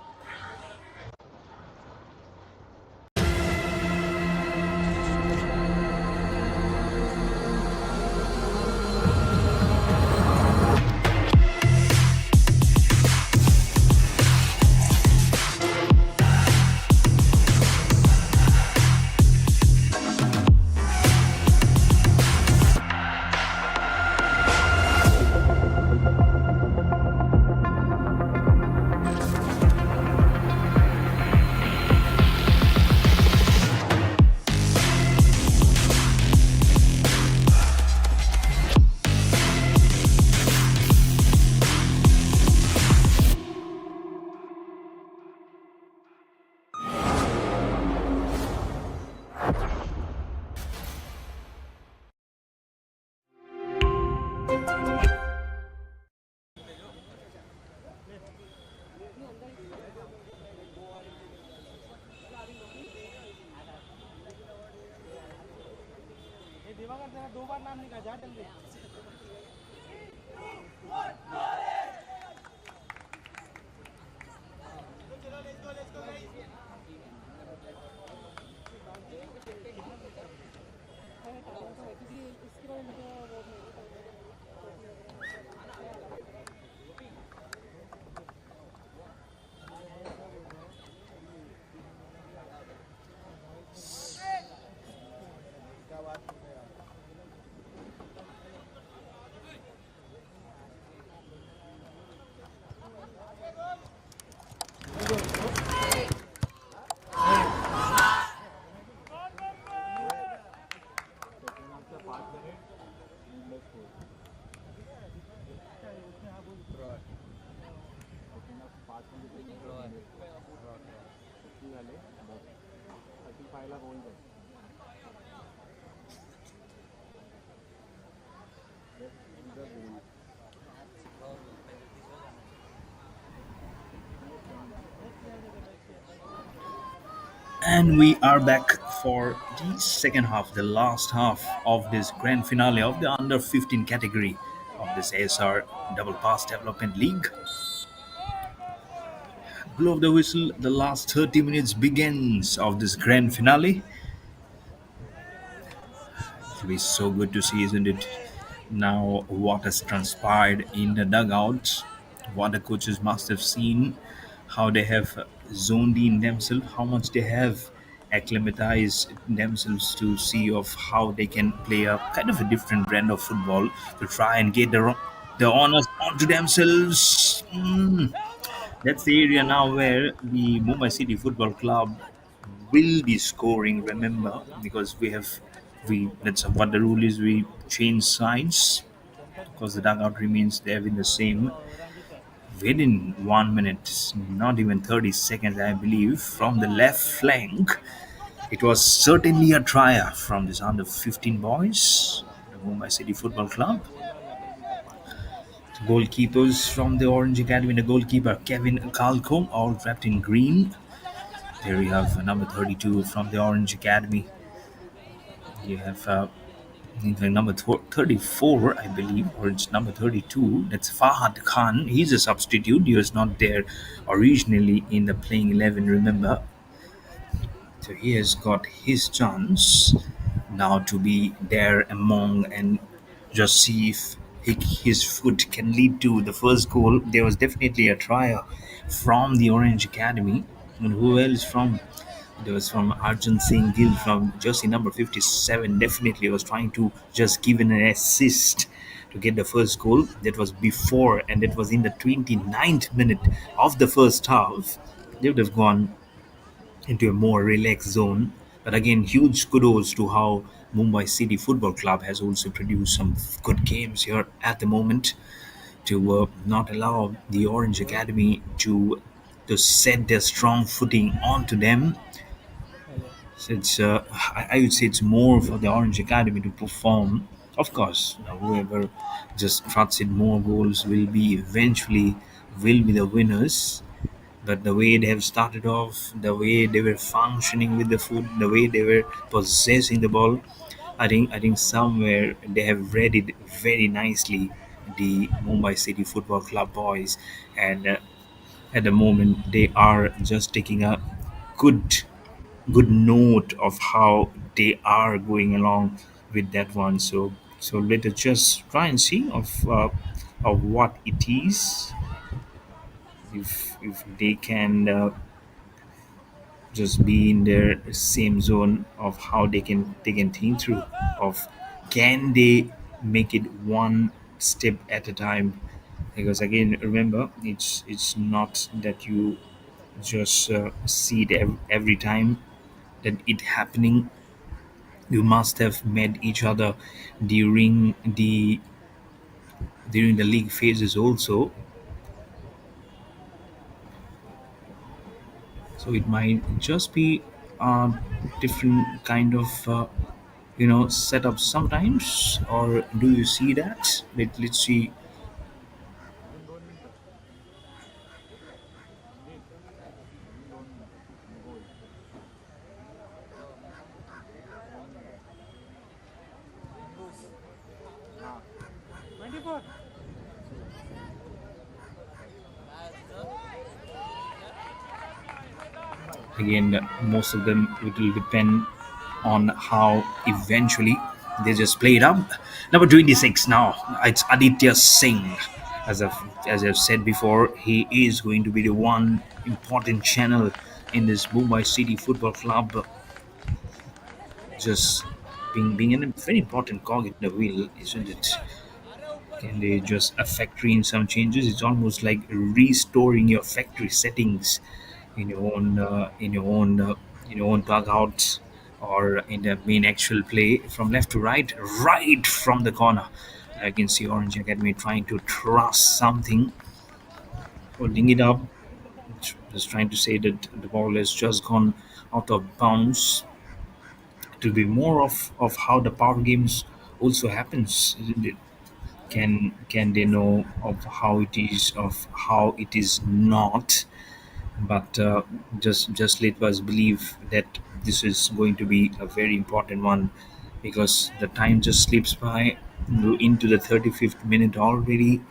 And we are back for the second half, the last half of this grand finale of the under 15 category of this ASR Double Pass Development League. Blow the whistle, the last 30 minutes begins of this grand finale. It'll be so good to see, isn't it? Now, what has transpired in the dugout, what the coaches must have seen, how they have zoned in themselves, how much they have acclimatized themselves to see of how they can play a kind of a different brand of football to try and get the honors onto themselves. That's the area now where the Mumbai City Football Club will be scoring. Remember, because we that's what the rule is. We change sides because the dugout remains there in the same. Within 1 minute, not even 30 seconds, I believe, from the left flank, it was certainly a trier from this under 15 boys, the Mumbai City Football Club. The goalkeepers from the Orange Academy, the goalkeeper Kevin Kalko, all wrapped in green. There we have number 32 from the Orange Academy. You have in fact, number 34, I believe, or it's number 32. That's Fahad Khan. He's a substitute. He was not there originally in the playing 11, remember. So he has got his chance now to be there among and just see if his foot can lead to the first goal. There was definitely a trier from the Orange Academy. And who else from? There was from Arjun Singh Gill from jersey number 57. Definitely was trying to just give an assist to get the first goal. That was before, and that was in the 29th minute of the first half. They would have gone into a more relaxed zone. But again, huge kudos to how Mumbai City Football Club has also produced some good games here at the moment to not allow the Orange Academy to set their strong footing onto them. So I would say it's more for the Orange Academy to perform. Of course, whoever just trots in more goals will be eventually will be the winners. But the way they have started off, the way they were functioning with the foot, the way they were possessing the ball, I think somewhere they have read it very nicely. The Mumbai City Football Club boys, and at the moment they are just taking a good good note of how they are going along with that one. So let us just try and see of what it is, if they can just be in their same zone of how they can think through of can they make it one step at a time, because again remember it's not that you just see it every time that it happening. You must have met each other during the league phases also. So it might just be a different kind of setup sometimes, or do you see that? Let's see. Again, most of them it will depend on how eventually they just play it up. Number 26 now, it's Aditya Singh. As I've said before, he is going to be the one important channel in this Mumbai City Football Club, just being a very important cog in the wheel, isn't it? Can they just factory in some changes? It's almost like restoring your factory settings in your own dugout, or in the main actual play from left to right, right from the corner. I can see Orange Academy trying to trust something, holding it up, just trying to say that the ball has just gone out of bounds. To be more of how the power games also happens, isn't it? Can they know of how it is, of how it is not, but just let us believe that this is going to be a very important one, because the time just slips by. We're into the 35th minute already.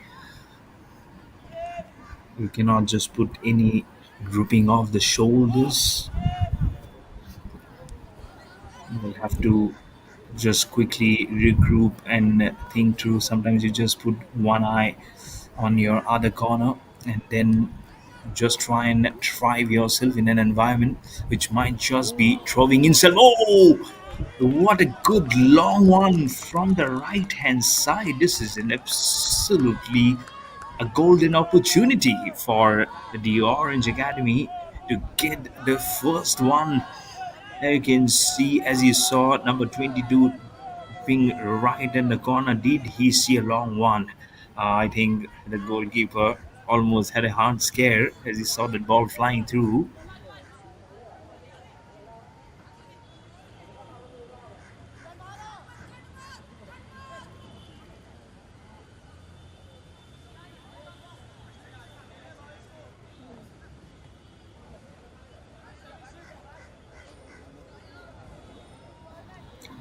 We cannot just put any drooping off the shoulders. We'll have to just quickly regroup and think through. Sometimes you just put one eye on your other corner, and then just try and thrive yourself in an environment which might just be throwing insult. Oh, what a good long one from the right hand side. This is an absolutely a golden opportunity for the Orange Academy to get the first one. Now you can see, as you saw, number 22 being right in the corner. Did he see a long one? I think the goalkeeper almost had a hard scare as he saw the ball flying through.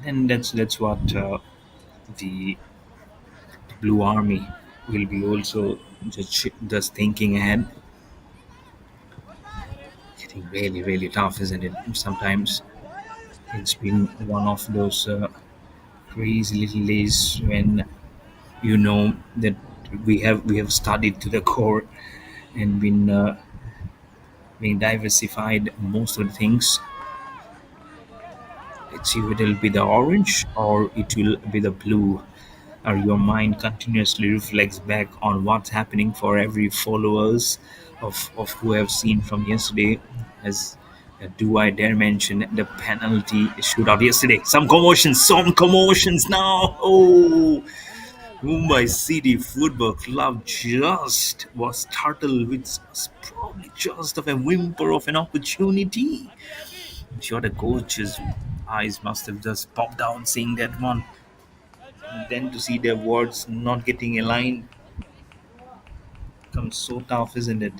And that's what the Blue Army will be also just thinking ahead. Getting really, really tough, isn't it? Sometimes it's been one of those crazy little days when you know that we have studied to the core and been diversified most of the things. Let's see if it'll be the orange or it will be the blue. Or your mind continuously reflects back on what's happening for every followers of who have seen from yesterday, as Do I dare mention the penalty shootout yesterday? Some commotions now. Oh, Mumbai City Football Club just was startled with probably just of a whimper of an opportunity. I'm sure the coach's eyes must have just popped out seeing that one. And then to see their words not getting aligned comes so tough, isn't it?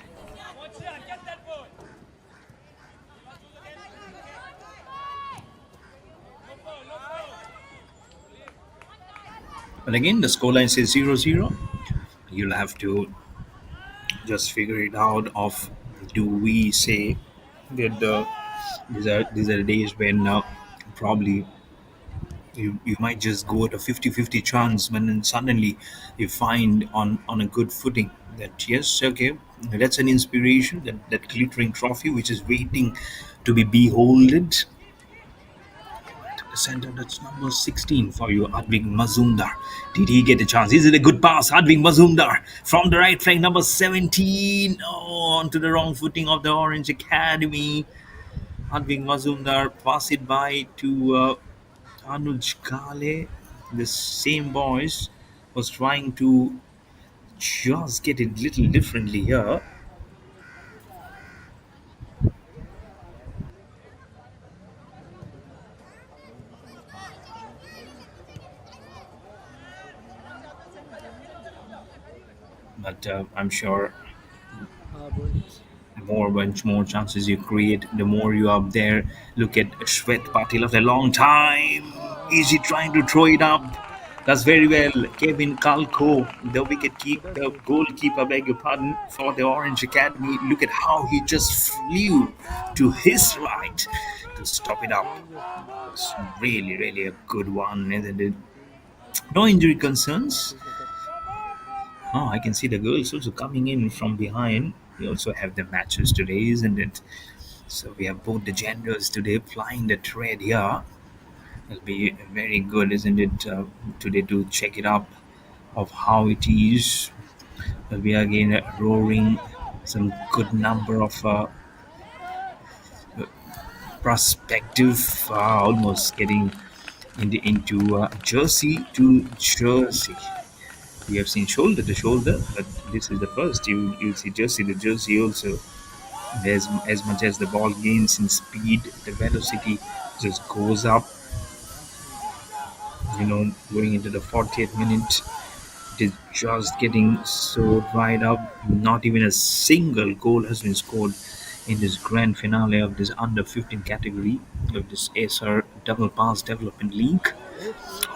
But again, the scoreline says 0-0. You'll have to just figure it out of, do we say that these are the days when probably you might just go at a 50-50 chance, when then suddenly you find on a good footing that yes, okay, that's an inspiration, that glittering trophy which is waiting to be beholded. The center, that's number 16 for you, Advik Mazumdar. Did he get a chance? Is it a good pass? Advik Mazumdar from the right flank, number 17. Oh, onto the wrong footing of the Orange Academy. Advik Mazumdar pass it by to Anuj Kale. The same boys was trying to just get it little differently here. But I'm sure much more chances you create, the more you are up there. Look at Shwet Patil after a long time. Is he trying to throw it up? That's very well. Kevin Kalko, the goalkeeper, beg your pardon, for the Orange Academy. Look at how he just flew to his right to stop it up. It's really, really a good one, isn't it? No injury concerns. Oh, I can see the girls also coming in from behind. We also have the matches today, isn't it? So we have both the genders today plying the thread here. It'll be very good, isn't it, today to check it up of how it is. We are again roaring some good number of prospective, almost getting into jersey to jersey. We have seen shoulder to shoulder, but this is the first. You see jersey to jersey also. As much as the ball gains in speed, the velocity just goes up. Going into the 40th minute, it is just getting so dried up. Not even a single goal has been scored in this grand finale of this under 15 category of this ASR Double Pass Development League.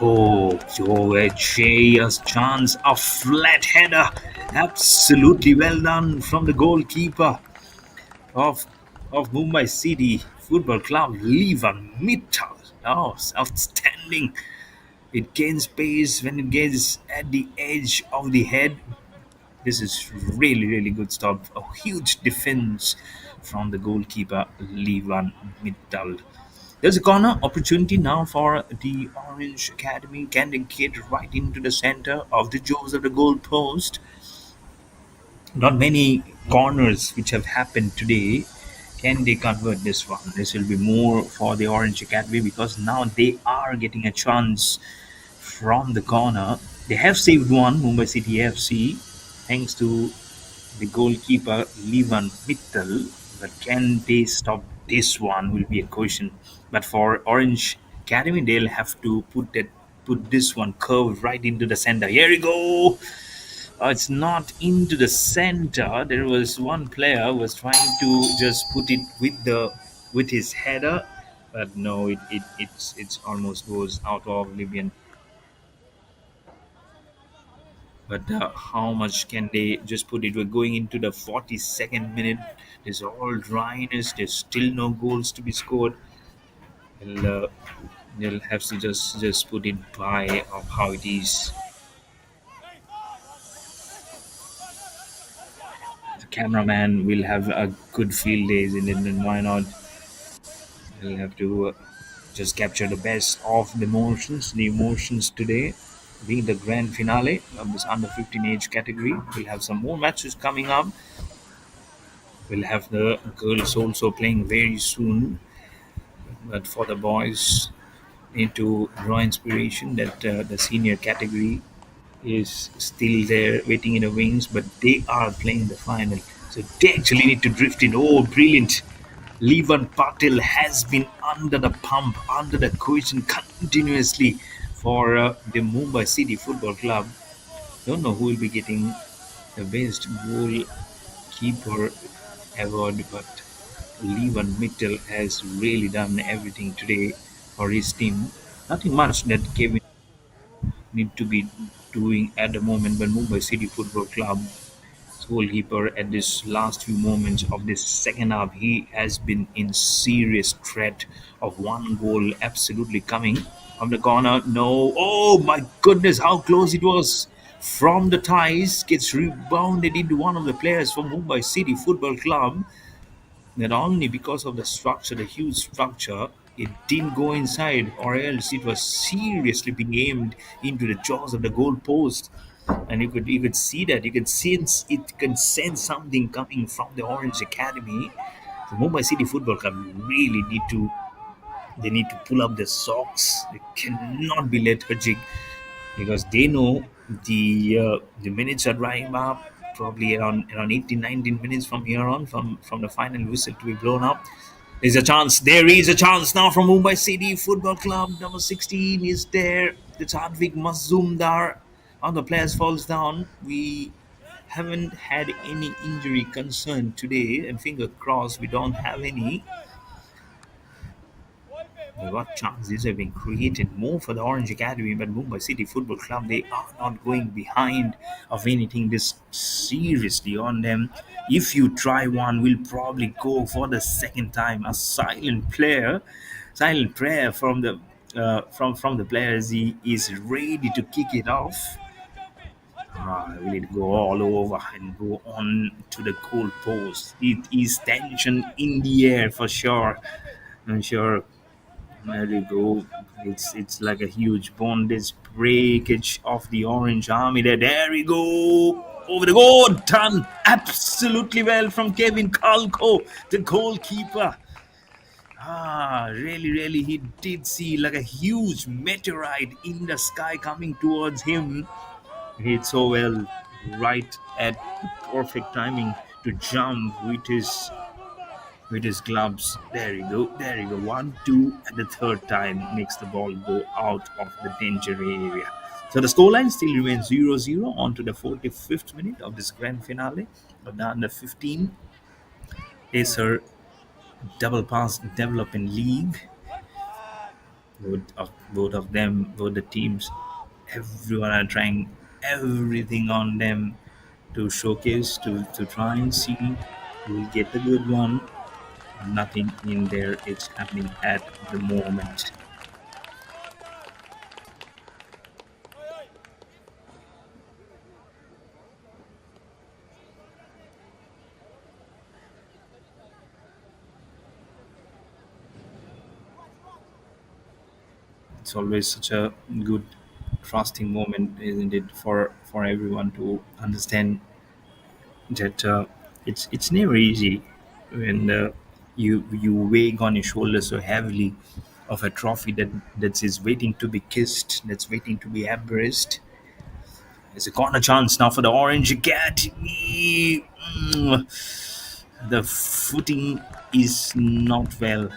Oh, Joe Jay's chance, a flat header. Absolutely well done from the goalkeeper of Mumbai City Football Club, Levan Mittal. Oh, outstanding. It gains pace when it gets at the edge of the head. This is really, really good stop. A huge defense from the goalkeeper, Levan Mittal. There's a corner opportunity now for the Orange Academy. Can they get right into the center of the jaws of the goal post? Not many corners which have happened today. Can they convert this one? This will be more for the Orange Academy because now they are getting a chance from the corner. They have saved one, Mumbai City FC, thanks to the goalkeeper Levan Mittal. But can they stop this one will be a question. But for Orange Academy, they'll have to put this one curved right into the center. Here we go. It's not into the center. There was one player who was trying to just put it with his header, but no, it's almost goes out of Libyan. But how much can they just put it? We're going into the 42nd minute. There's all dryness. There's still no goals to be scored. They'll have to just put it by of how it is. The cameraman will have a good field days in it, and why not? He'll have to just capture the best of the emotions. The emotions today being the grand finale of this under 15 age category. We'll have some more matches coming up. We'll have the girls also playing very soon. But for the boys, need to draw inspiration that the senior category is still there waiting in the wings, but they are playing the final. So they actually need to drift in. Oh, brilliant. Levan Patil has been under the pump, under the cushion continuously for the Mumbai City Football Club. Don't know who will be getting the best goalkeeper award, but Levan Mitchell has really done everything today for his team. Nothing much that Kevin need to be doing at the moment, but Mumbai City Football Club goalkeeper at this last few moments of this second half, he has been in serious threat of one goal absolutely coming from the corner. No, oh my goodness, how close it was from the ties. Gets rebounded into one of the players from Mumbai City Football Club. Not only because of the structure, the huge structure, it didn't go inside, or else it was seriously being aimed into the jaws of the goal post. And you could see that you can sense something coming from the Orange Academy. The Mumbai City Football Club really need to pull up their socks. They cannot be lethargic because they know the minutes are drying up. Probably around 18, 19 minutes from here on, from the final whistle to be blown up. There's a chance. There is a chance now from Mumbai City Football Club. Number 16 is there. It's Advik Mazumdar. On the players falls down. We haven't had any injury concern today, and finger crossed we don't have any. What chances have been created more for the Orange Academy, but Mumbai City Football Club, they are not going behind of anything this seriously on them. If you try one, we'll probably go for the second time. A silent prayer from the players. He is ready to kick it off. We need to go all over and go on to the goal post. It is tension in the air for sure. I'm sure. There you go. It's like a huge bondage breakage of the Orange Army. There we go. Over the goal. Done absolutely well from Kevin Kalko, the goalkeeper. Really, really, he did see like a huge meteorite in the sky coming towards him. He hit so well, right at the perfect timing to jump with his gloves. There you go. There you go. 1-2, and the third time makes the ball go out of the danger area. So the scoreline still remains 0-0 on to the 45th minute of this grand finale of the under 15 Acer Double Pass Development League. Both of them, both the teams, everyone are trying everything on them to showcase, to try and see who will get the good one. Nothing in there is happening at the moment. It's always such a good trusting moment, isn't it, for everyone to understand that it's never easy when you weigh on your shoulders so heavily of a trophy that is waiting to be kissed, that's waiting to be embraced. It's a corner chance now for the Orange Academy. The footing is not well.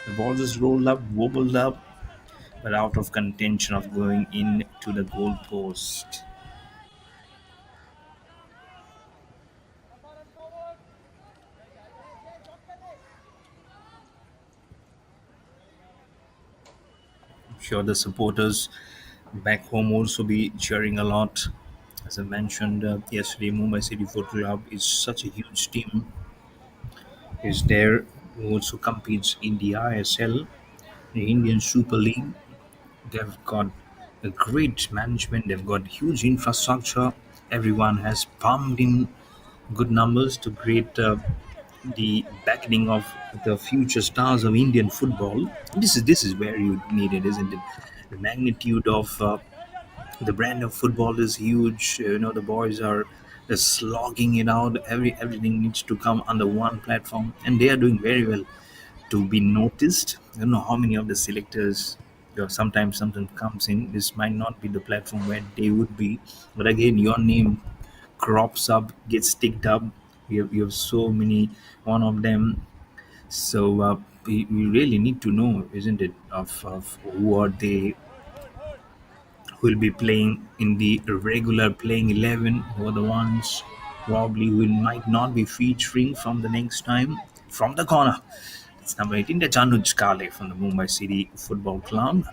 The ball just rolled up, wobbled up, but out of contention of going into the goal post. I'm sure the supporters back home also be cheering a lot. As I mentioned yesterday, Mumbai City Football Club is such a huge team. Is there who also competes in the ISL, the Indian Super League. They've got a great management. They've got huge infrastructure. Everyone has pumped in good numbers to create the backing of the future stars of Indian football. This is where you need it, isn't it? The magnitude of the brand of football is huge. The boys are They're slogging it out. Everything needs to come under one platform, and they are doing very well to be noticed. I don't know how many of the selectors, sometimes something comes in. This might not be the platform where they would be, but again, your name crops up, gets ticked up. You have so many, one of them. So we really need to know, isn't it, of who are they, who will be playing in the regular playing 11, who are the ones probably who might not be featuring from the next time. From the corner, it's number 18, the Januj Kale from the Mumbai City Football Club.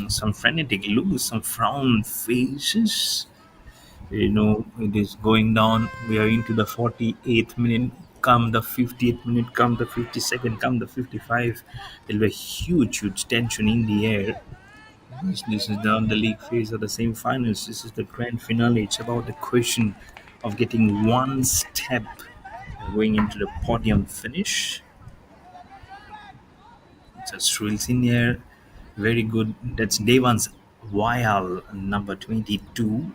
Some frenetic looks, some frown faces. It is going down. We are into the 48th minute. Come the 50th minute, come the 52nd, come the 55. There'll be a huge tension in the air. This is the league phase of the semi-finals. This is the grand finale. It's about the question of getting one step going into the podium finish. It's a thrills in there. Very good. That's Devan's Vial, number 22.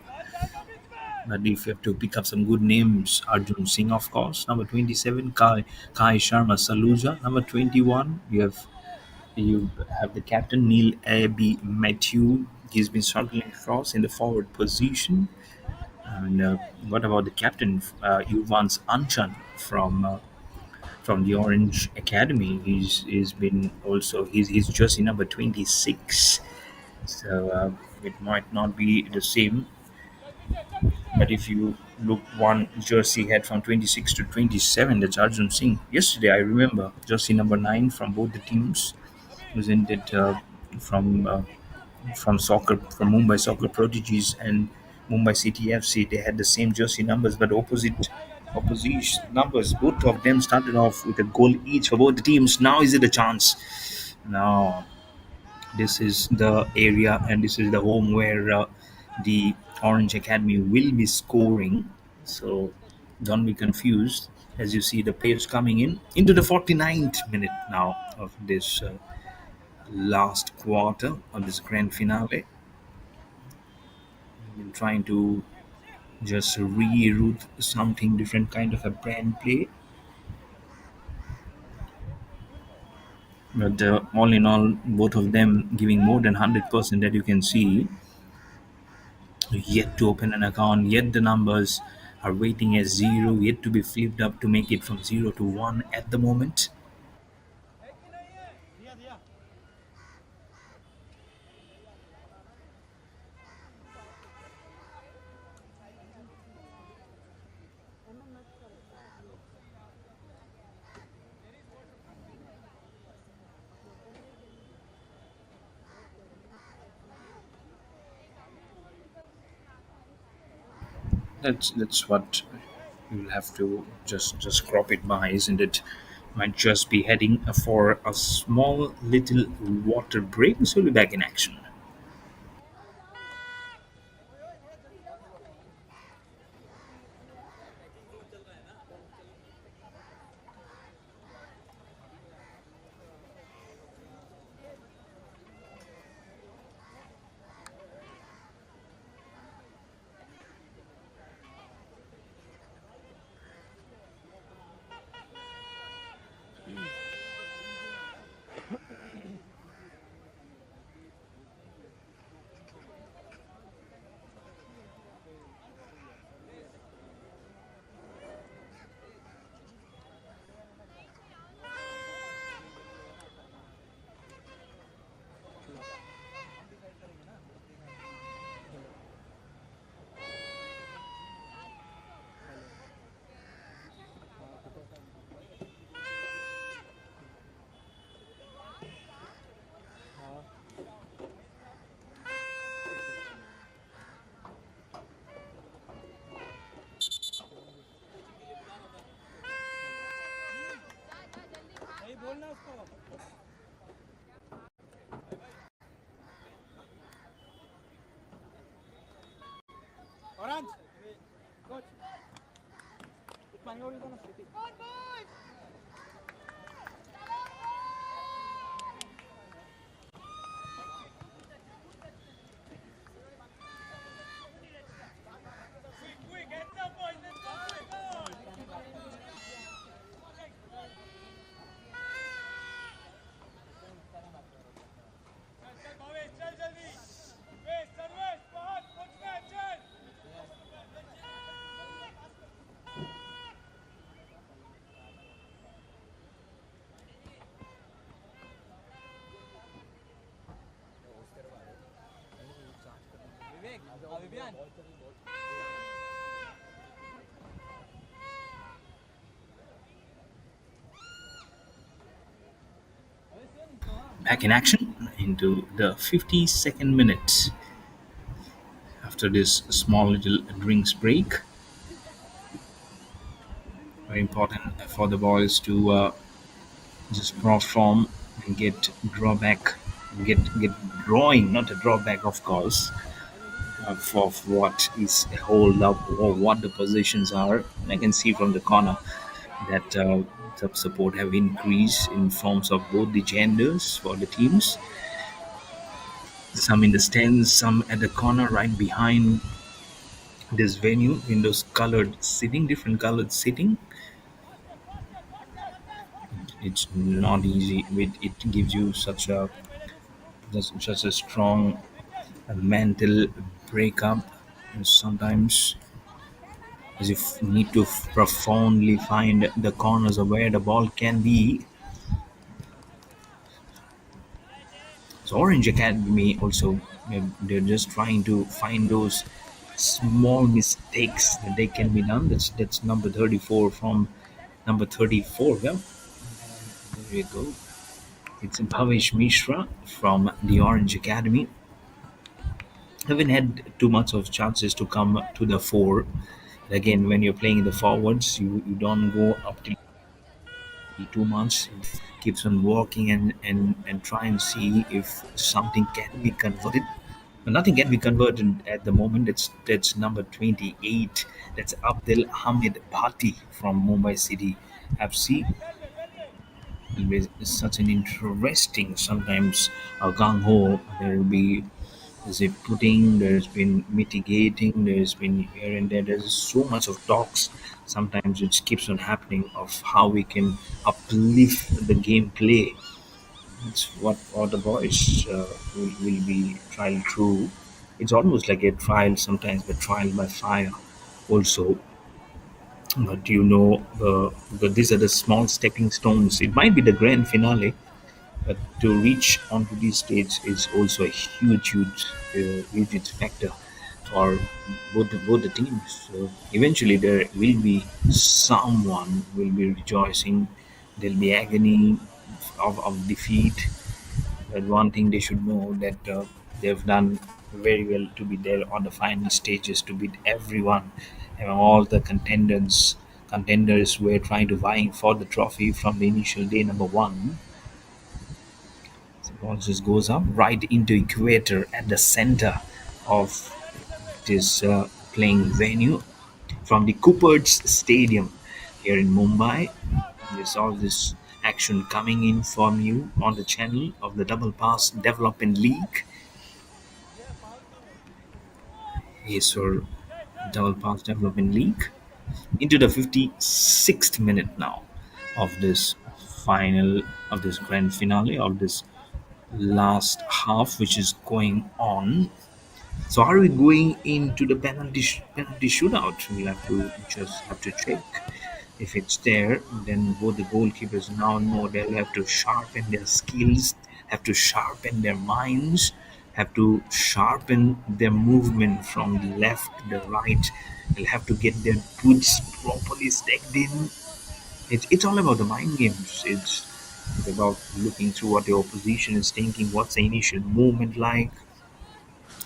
But if you have to pick up some good names, Arjun Singh, of course. Number 27, Kai Sharma Saluja. Number 21, you have the captain Neil Abbey Matthew. He's been struggling across in the forward position. And what about the captain, Yuvans Anchan from the Orange Academy? He's been also he's jersey number 26. So it might not be the same. But if you look one jersey head from 26 to 27, that's Arjun Singh. Yesterday, I remember jersey number 9 from both the teams, wasn't it? From from Mumbai Soccer Prodigies and Mumbai City FC. They had the same jersey numbers, but opposition numbers. Both of them started off with a goal each for both the teams. Now is it a chance? Now this is the area and this is the home where the Orange Academy will be scoring. So don't be confused as you see the players coming in into the 49th minute now of this last quarter of this grand finale. Been trying to just reroute something different kind of a brand play. But all in all, both of them giving more than 100% that you can see. Yet to open an account, yet the numbers are waiting as zero, yet to be flipped up to make it from 0 to 1 at the moment. That's what you'll have to just crop it by, isn't it? Might just be heading for a small little water break, so we'll be back in action. Back in action into the 52nd minute after this small little drinks break. Very important for the boys to just perform and get drawback, get drawing, not a drawback, of course, of what is a hold up or what the positions are. I can see from the corner that the support have increased in forms of both the genders for the teams. Some in the stands, some at the corner right behind this venue in those colored seating, different colored seating. It's not easy. It gives you such a strong mental breakup, and sometimes as if you need to profoundly find the corners of where the ball can be. So Orange Academy also, they're just trying to find those small mistakes that they can be done. That's number 34 from number 34. Well, there you go. It's Bhavesh Mishra from the Orange Academy. Haven't had too much of chances to come to the fore. Again, when you're playing in the forwards, you don't go up till too much. Keeps on walking and try and see if something can be converted. But nothing can be converted at the moment. That's number 28. That's Abdel Hamid Bhatti from Mumbai City FC. It's such an interesting, sometimes a gung ho. There will be there's a putting, there's been mitigating, there's been here and there. There's so much of talks sometimes which keeps on happening of how we can uplift the gameplay. It's what all the boys will be trial through. It's almost like a trial sometimes, but trial by fire also. But these are the small stepping stones. It might be the grand finale, but to reach onto this stage is also a huge factor for both the teams. So eventually, there will be someone will be rejoicing. There'll be agony of defeat. But one thing they should know that they've done very well to be there on the final stages to beat everyone and all the contenders were trying to vying for the trophy from the initial day number one. The ball just goes up right into equator at the center of this playing venue from the Cooper's Stadium here in Mumbai. There's all this action coming in from you on the channel of the Double Pass Development League. Yes, sir. Double Pass Development League into the 56th minute now of this final of this grand finale of this last half which is going on. So are we going into the penalty shootout? We'll have to check. If it's there, then both the goalkeepers now know they'll have to sharpen their skills, have to sharpen their minds, have to sharpen their movement from the left to the right. They'll have to get their boots properly stacked in. It's all about the mind games. It's about looking through what the opposition is thinking, what's the initial movement like,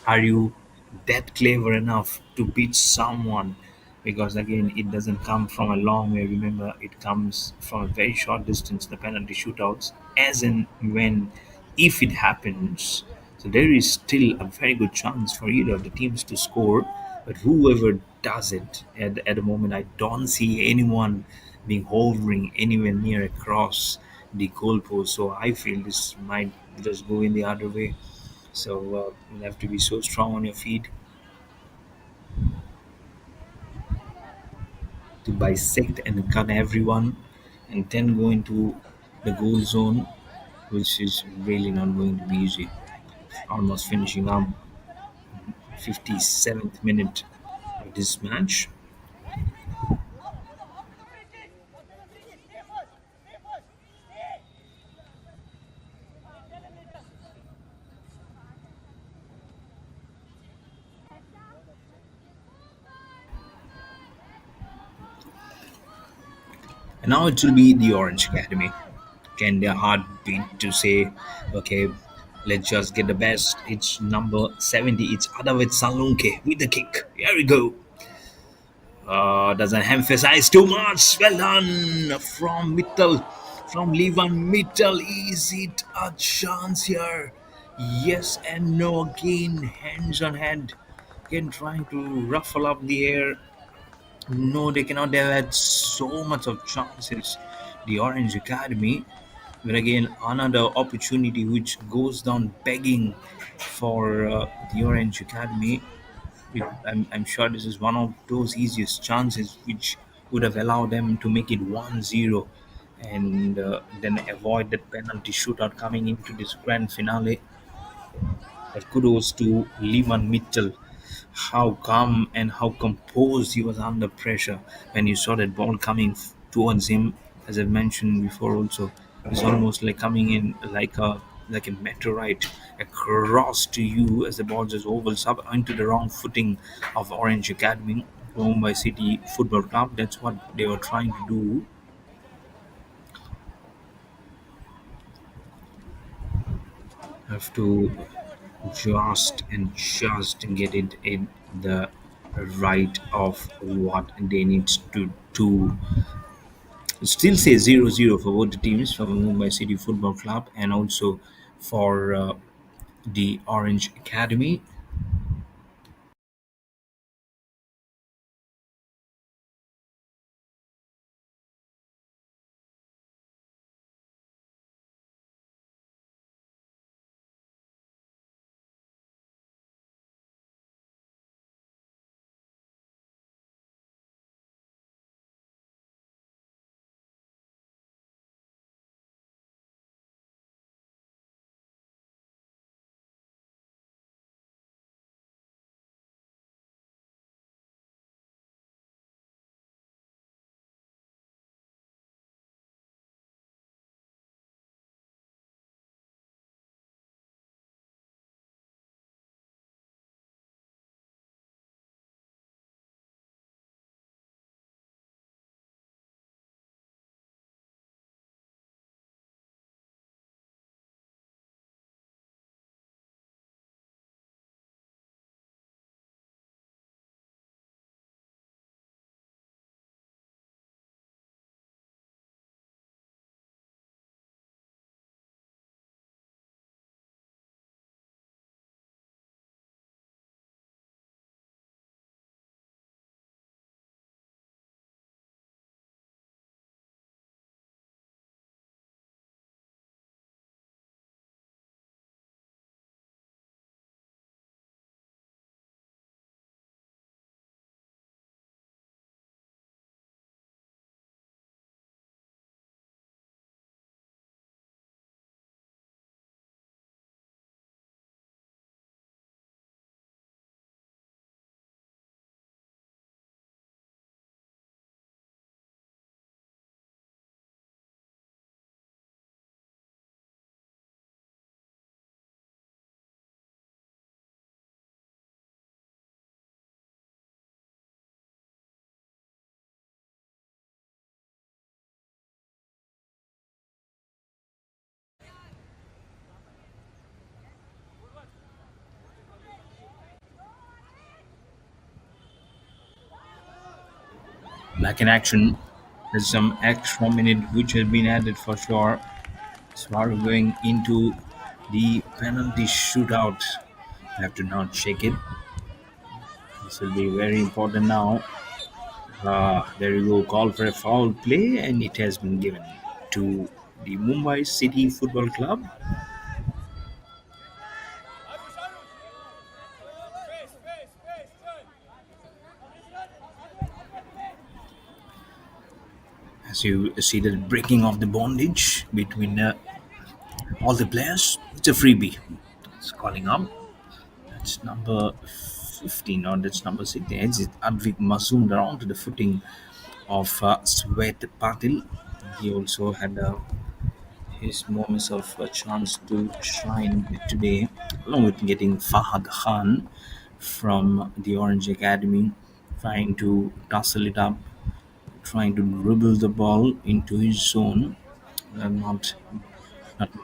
are you that clever enough to beat someone? Because again, it doesn't come from a long way. Remember, it comes from a very short distance, the penalty shootouts, as and when, if it happens. So there is still a very good chance for either of the teams to score. But whoever does it at the moment, I don't see anyone being hovering anywhere near across the goalpost. So I feel this might just go in the other way. So you'll have to be so strong on your feet to bisect and cut everyone and then go into the goal zone, which is really not going to be easy. Almost finishing up 57th minute of this match. And now it will be the Orange Academy. Can their heart beat to say, okay, let's just get the best? It's number 70. It's Adavit Salunke with the kick. Here we go. Doesn't emphasize too much. Well done from Mittal, from Levan Mittal. Is it a chance here? Yes and no. Again, hands on head. Again, trying to ruffle up the air. No, they cannot. They have had so much of chances. The Orange Academy, but again, another opportunity which goes down begging for the Orange Academy. I'm sure this is one of those easiest chances which would have allowed them to make it 1-0 and then avoid that penalty shootout coming into this grand finale. But kudos to Levan Mitchell. How calm and how composed he was under pressure when you saw that ball coming towards him. As I mentioned before, also it's almost like coming in like a meteorite across to you as the ball just ovals up into the wrong footing of Orange Academy, Mumbai City Football Club. That's what they were trying to do. Have to just get it in the right of what they need to do. Still say 0-0 for both the teams from Mumbai City Football Club and also for the Orange Academy. Back in action. There's some extra minute which has been added for sure. So we're going into the penalty shootout. I have to not check it. This will be very important now. There you go, call for a foul play, and it has been given to the Mumbai City Football Club. As you see the breaking of the bondage between all the players, it's a freebie. It's calling up. That's number 15 or that's number 16. It's Advik Masoom around to the footing of Swet Patil. He also had his moments of a chance to shine today, along with getting Fahad Khan from the Orange Academy, trying to tussle it up trying to dribble the ball into his zone. Not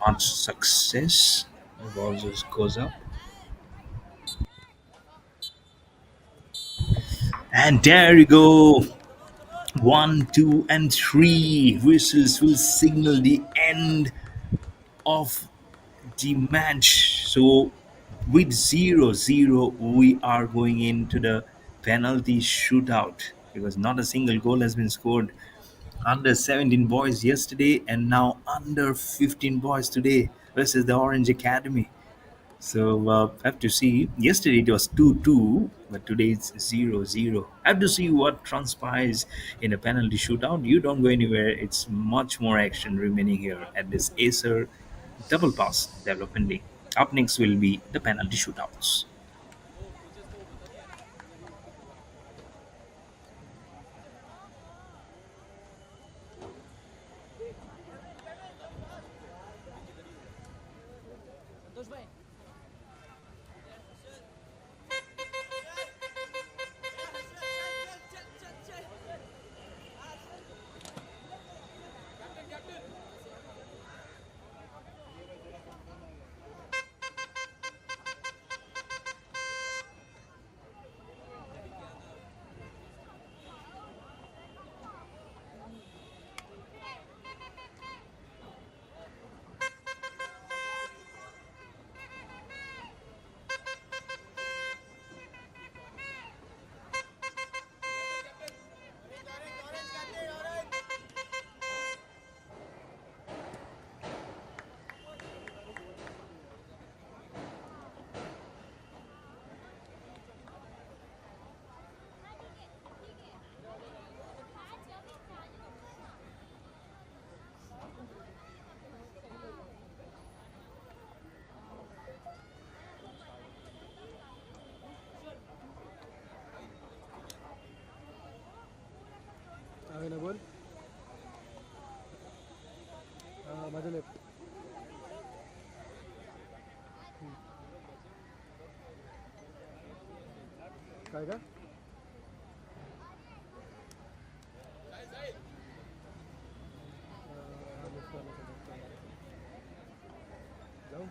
much success. The ball just goes up. And there you go. One, two, and three whistles will signal the end of the match. So with 0-0, we are going into the penalty shootout because not a single goal has been scored. Under 17 boys yesterday, and now under 15 boys today versus the Orange Academy. So I have to see. Yesterday it was 2-2, but today it's 0-0. I have to see what transpires in a penalty shootout. You don't go anywhere. It's much more action remaining here at this Acer Double Pass Development League. Up next will be the penalty shootouts. Available. माझ्या left. काय का? जाऊ.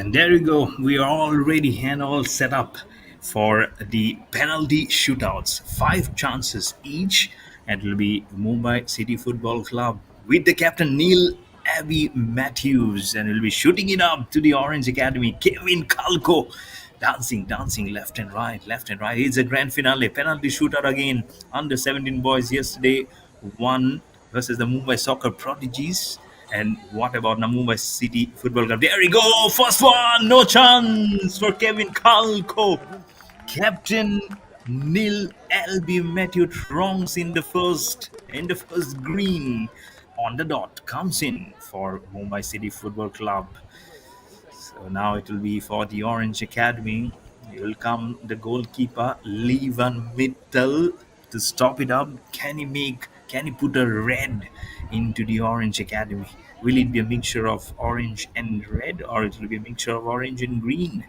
And there you go. We are all ready and all set up for the penalty shootouts. Five chances each. And it will be Mumbai City Football Club with the captain Neil Abbey Matthews. And he'll be shooting it up to the Orange Academy. Kevin Kalko dancing left and right, left and right. It's a grand finale. Penalty shootout again. Under 17 boys yesterday won versus the Mumbai Soccer Prodigies. And what about the Mumbai City Football Club? There we go. First one. No chance for Kevin Kalko. Captain Neil Albi Matthew Trongs in the first green on the dot comes in for Mumbai City Football Club. So now it will be for the Orange Academy. It will come the goalkeeper Levan Mittal to stop it up. Can he put a red into the Orange Academy? Will it be a mixture of orange and red, or it will be a mixture of orange and green?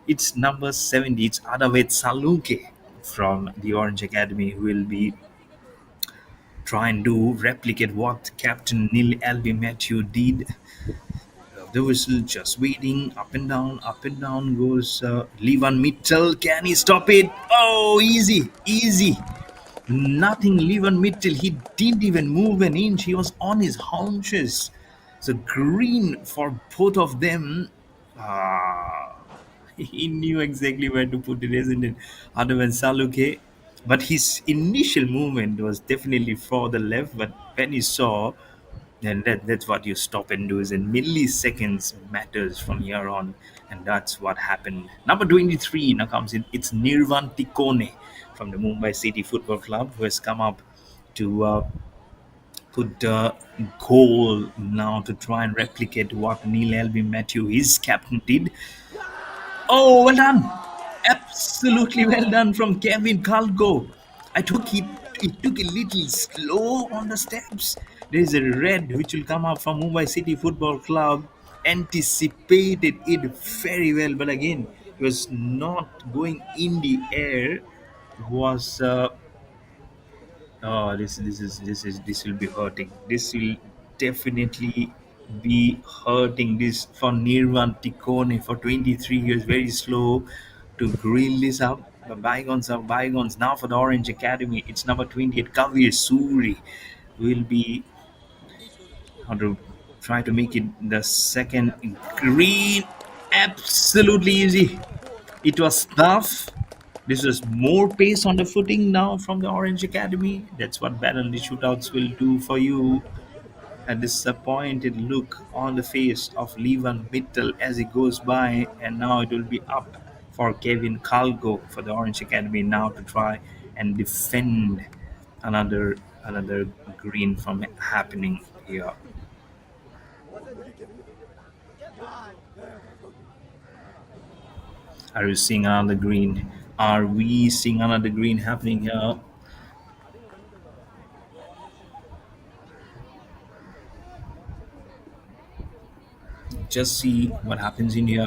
It's number 70. It's Adavet Saluke from the Orange Academy who will be trying to replicate what Captain Neil Albi Matthew did. The whistle just waiting, up and down goes Levan Mittal. Can he stop it? Oh, easy. Nothing, Levan Mittal. He didn't even move an inch. He was on his haunches. So green for both of them. He knew exactly where to put it, isn't it? Other than Saluke. But his initial movement was definitely for the left. But when he saw, then that's what you stop and do, is in milliseconds matters from here on. And that's what happened. Number 23 now comes in. It's Nirvan Tikone from the Mumbai City Football Club who has come up to put the goal now to try and replicate what Neil Albi Matthew, his captain, did. Oh, well done. Absolutely well done from Kevin Kalko. It took a little slow on the steps. There's a red which will come up from Mumbai City Football Club. Anticipated it very well, but again, it was not going in the air. It was this will be hurting. This will definitely be hurting. This for Nirvan Tikone for 23 years, very slow to grill this up. But bygones are bygones. Now for the Orange Academy, it's number 28, Kavir Suri, will be how to try to make it the second green. Absolutely easy. It was tough. This was more pace on the footing now from the Orange Academy. That's what penalty shootouts will do for you. A disappointed look on the face of Levan Mittal as he goes by, and now it will be up for Kevin Kalgo for the Orange Academy now to try and defend another green from happening here. Are you seeing another green? Are we seeing another green happening here? Just see what happens in here.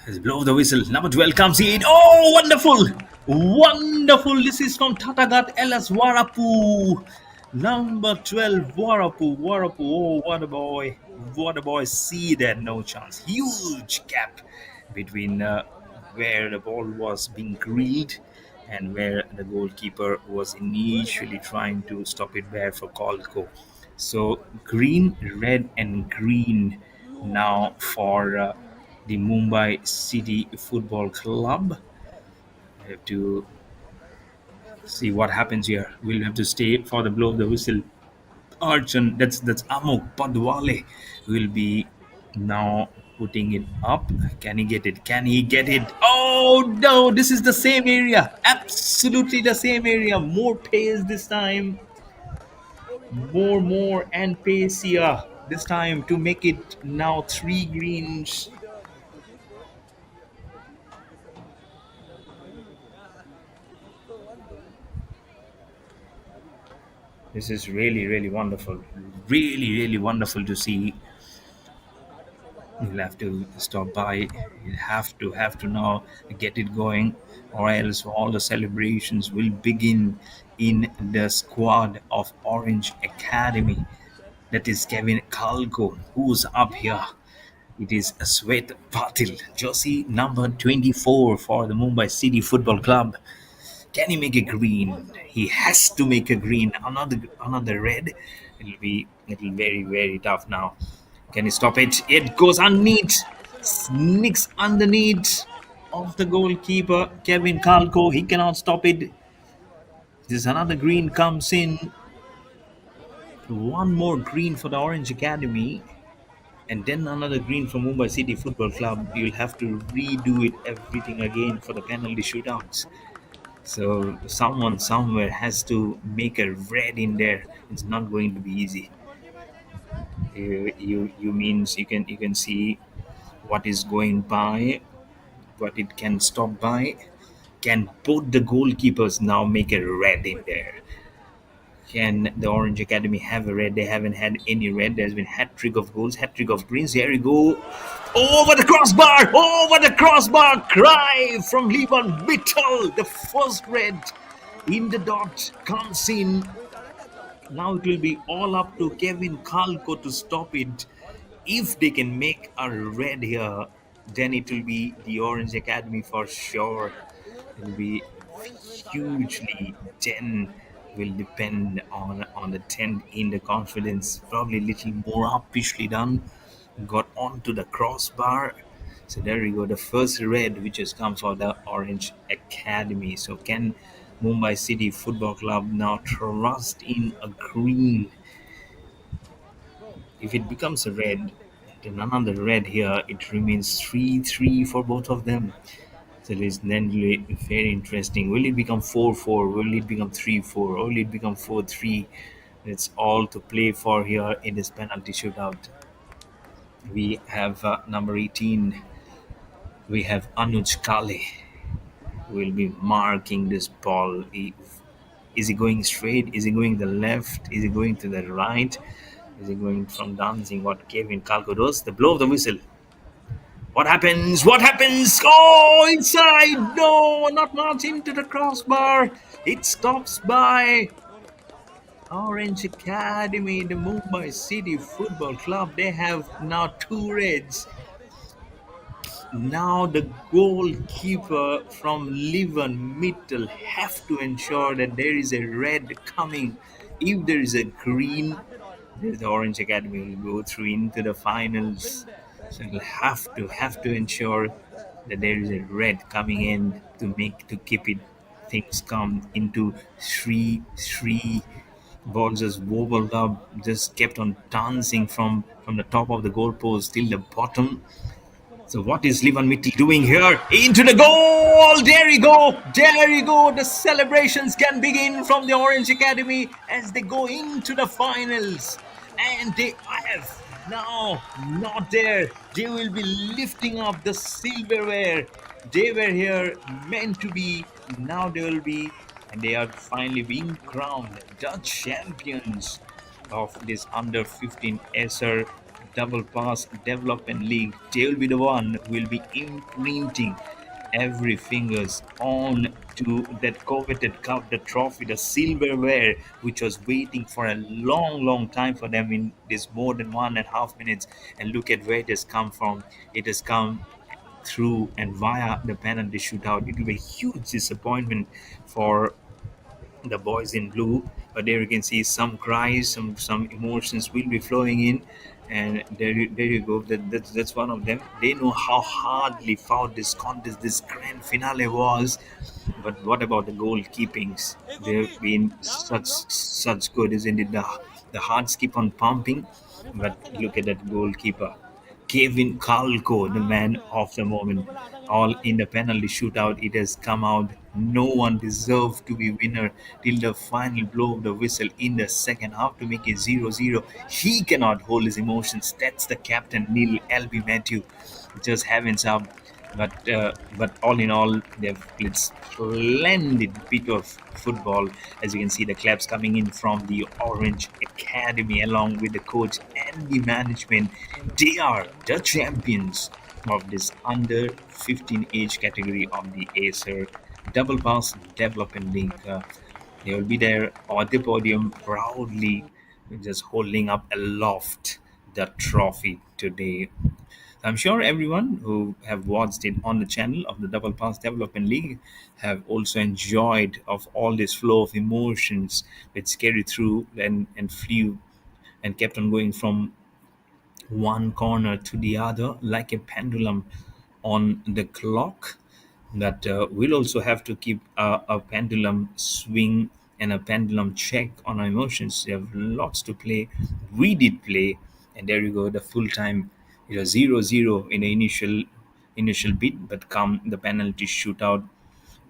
Let's blow the whistle. Number 12 comes in. Oh, wonderful! Wonderful! This is from Tatagat LS Warapu. Number 12, Warapu. Oh, what a boy. What a boy. See that, no chance. Huge gap between where the ball was being grilled and where the goalkeeper was initially trying to stop it there for Kolko. So green, red, and green now for the Mumbai City Football Club. We have to see what happens here. We'll have to stay for the blow of the whistle. Archon, that's Amok Padwale will be now putting it up. Can he get it? Can he get it? Oh no, this is the same area. Absolutely the same area. More pace this time. More and pace here this time to make it now 3 greens. This is really wonderful. Really wonderful to see. You'll have to stop by. You'll have to now get it going, or else all the celebrations will begin in the squad of Orange Academy. That is Kevin Kalko, who's up here It is Swet Patil, jersey number 24 for the Mumbai City Football Club. Can he make a green? He has to make a green. Another red. It'll very tough now. Can he stop it? It goes underneath. Sneaks underneath of the goalkeeper Kevin Kalko. He cannot stop it. There's another green comes in. One more green for the Orange Academy. And then another green from Mumbai City Football Club. You'll have to redo it everything again for the penalty shootouts. So someone somewhere has to make a red in there. It's not going to be easy. You means you can see what is going by, what it can stop by. Can both the goalkeepers now make a red in there? Can the Orange Academy have a red? They haven't had any red. There's been hat trick of goals, hat trick of greens. Here we go. Over the crossbar! Over the crossbar! Cry from Levan Mitchell. The first red in the dot comes in. Now it will be all up to Kevin Kalko to stop it. If they can make a red here, then it will be the Orange Academy for sure. It will be hugely 10 will depend on the 10 in the confidence. Probably a little more uppishly done. Got onto the crossbar. So there we go. The first red which has come for the Orange Academy. So can Mumbai City Football Club now trust in a green? If it becomes a red, then another red here, it remains 3-3 for both of them. So it is then very interesting. Will it become 4-4? Will it become 3-4? Or will it become 4-3? It's all to play for here in this penalty shootout. We have number 18. We have Anuj Kale, who will be marking this ball. Is he going straight? Is he going to the left? Is he going to the right? Is he going from dancing? What Kevin Kalko does? The blow of the whistle. What happens? What happens? Oh, inside! No, not much into the crossbar. It stops by Orange Academy, the Mumbai City Football Club. They have now 2 reds. Now the goalkeeper from Levan Mitchell have to ensure that there is a red coming. If there is a green, the Orange Academy will go through into the finals. So you'll have to ensure that there is a red coming in to keep it things come into 3-3. Ball just wobbled up, just kept on dancing from the top of the goalpost till the bottom. So what is Levan Mitchell doing here? Into the goal! There you go! There you go! The celebrations can begin from the Orange Academy as they go into the finals. And they have now not there. They will be lifting up the silverware. They were here meant to be. Now they will be. And they are finally being crowned Dutch champions of this under 15 Acer Double Pass Development League. They will be the one who will be imprinting every fingers on to that coveted cup, the trophy, the silverware, which was waiting for a long time for them in this more than 1.5 minutes. And look at where it has come from. It has come through and via the penalty shootout. It will be a huge disappointment for the boys in blue, but there you can see some cries, some emotions will be flowing in, and there you go. That's one of them. They know how hardly fought this contest, this grand finale was. But what about the goalkeepings? They've been such good, isn't it? The hearts keep on pumping, but look at that goalkeeper. Kevin Kalko, the man of the moment. All in the penalty shootout, it has come out. No one deserved to be winner till the final blow of the whistle in the second half to make it 0-0. He cannot hold his emotions. That's the captain, Neil L.B. Matthew. Just heavens up. But all in all, they've played splendid bit of football. As you can see, the claps coming in from the Orange Academy along with the coach and the management. They are the champions of this under 15 age category of the Acer Double Pass Development League. They will be there on the podium proudly just holding up aloft the trophy today. I'm sure everyone who have watched it on the channel of the Double Pass Development League have also enjoyed of all this flow of emotions which carried through and flew and kept on going from one corner to the other like a pendulum on the clock. That we'll also have to keep a pendulum swing and a pendulum check on our emotions. We have lots to play. We did play, and there you go, the full time, 0-0 in the initial bit, but come the penalty shootout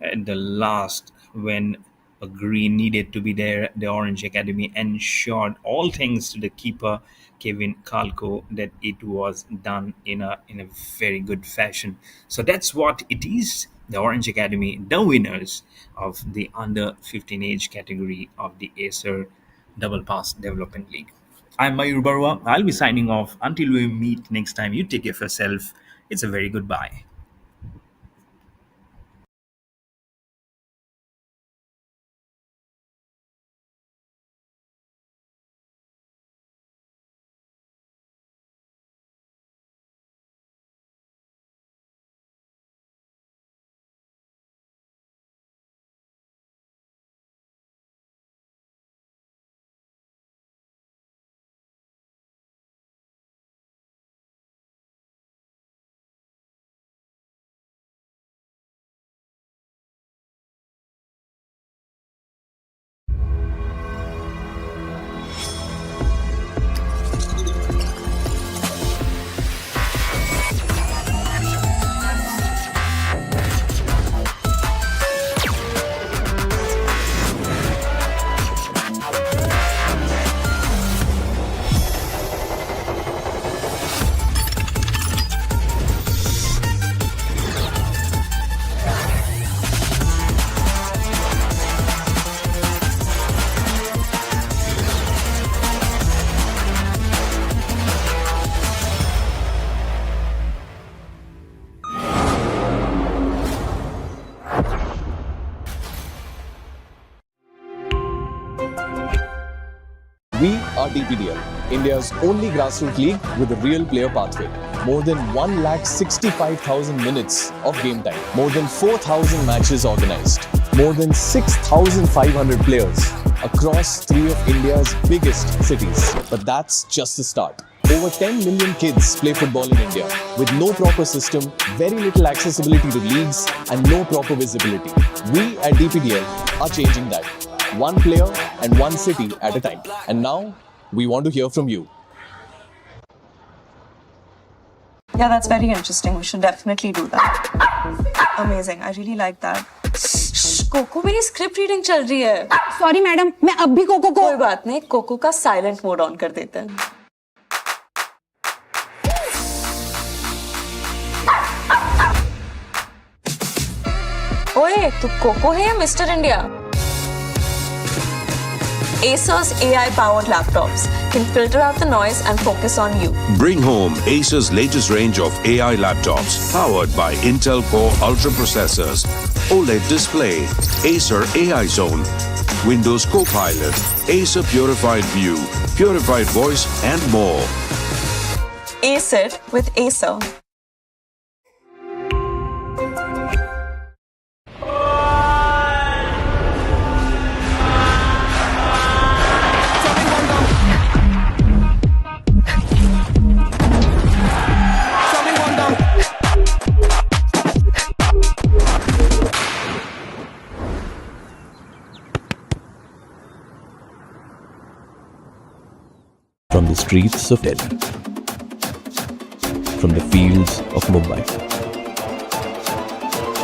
at the last when a green needed to be there, the Orange Academy ensured, all thanks to the keeper Kevin Kalko, that it was done in a very good fashion. So that's what it is. The Orange Academy, the winners of the under 15 age category of the Acer Double Pass Development League. I'm Mayur Barwa. I'll be signing off. Until we meet next time, you take care of yourself. It's a very goodbye. We are DPDL, India's only grassroots league with a real player pathway. More than 165,000 minutes of game time. More than 4,000 matches organized. More than 6,500 players across 3 of India's biggest cities. But that's just the start. Over 10 million kids play football in India with no proper system, very little accessibility to leagues, and no proper visibility. We at DPDL are changing that. One player and one city at a time. And now, we want to hear from you. Yeah, that's very interesting. We should definitely do that. Amazing. I really like that. कोको मेरी script reading चल रही है. Sorry madam, मैं अब भी cocoa को. कोई बात नहीं, कोको का साइलेंट मोड ऑन कर देते हैं. ओए, तू कोको है या mister India? Acer's AI-powered laptops can filter out the noise and focus on you. Bring home Acer's latest range of AI laptops powered by Intel Core Ultra processors, OLED display, Acer AI Zone, Windows Copilot, Acer Purified View, Purified Voice, and more. Ace it with Acer. From the streets of Delhi, from the fields of Mumbai,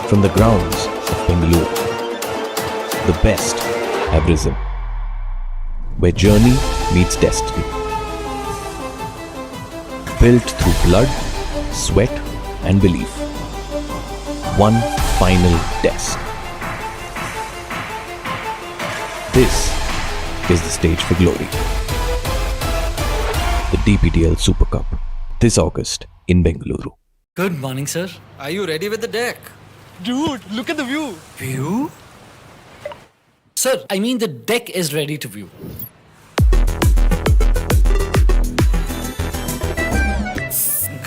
from the grounds of Bengaluru, the best have risen, where journey meets destiny. Built through blood, sweat and belief. One final test. This is the stage for glory. The DPDL Super Cup, this August in Bengaluru. Good morning, sir. Are you ready with the deck? Dude, look at the view. View? Sir, I mean the deck is ready to view.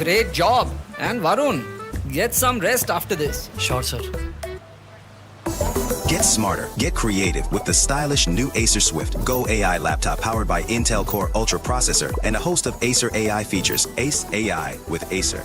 Great job. And Varun, get some rest after this. Sure, sir. Get smarter, get creative with the stylish new Acer Swift Go AI laptop powered by Intel Core Ultra processor and a host of Acer AI features. Ace AI with Acer.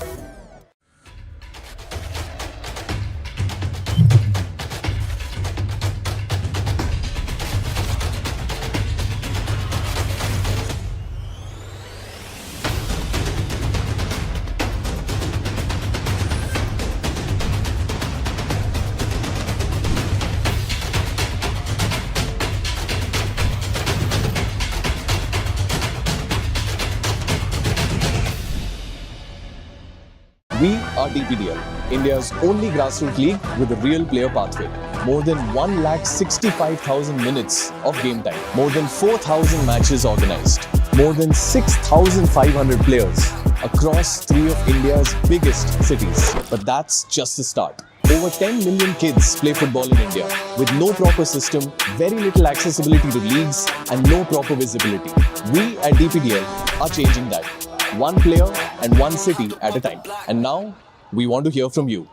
We are DPDL, India's only grassroots league with a real player pathway. More than 1,65,000 minutes of game time. More than 4,000 matches organized. More than 6,500 players across 3 of India's biggest cities. But that's just the start. Over 10 million kids play football in India with no proper system, very little accessibility to leagues, and no proper visibility. We at DPDL are changing that. One player and one city at a time. And now, we want to hear from you.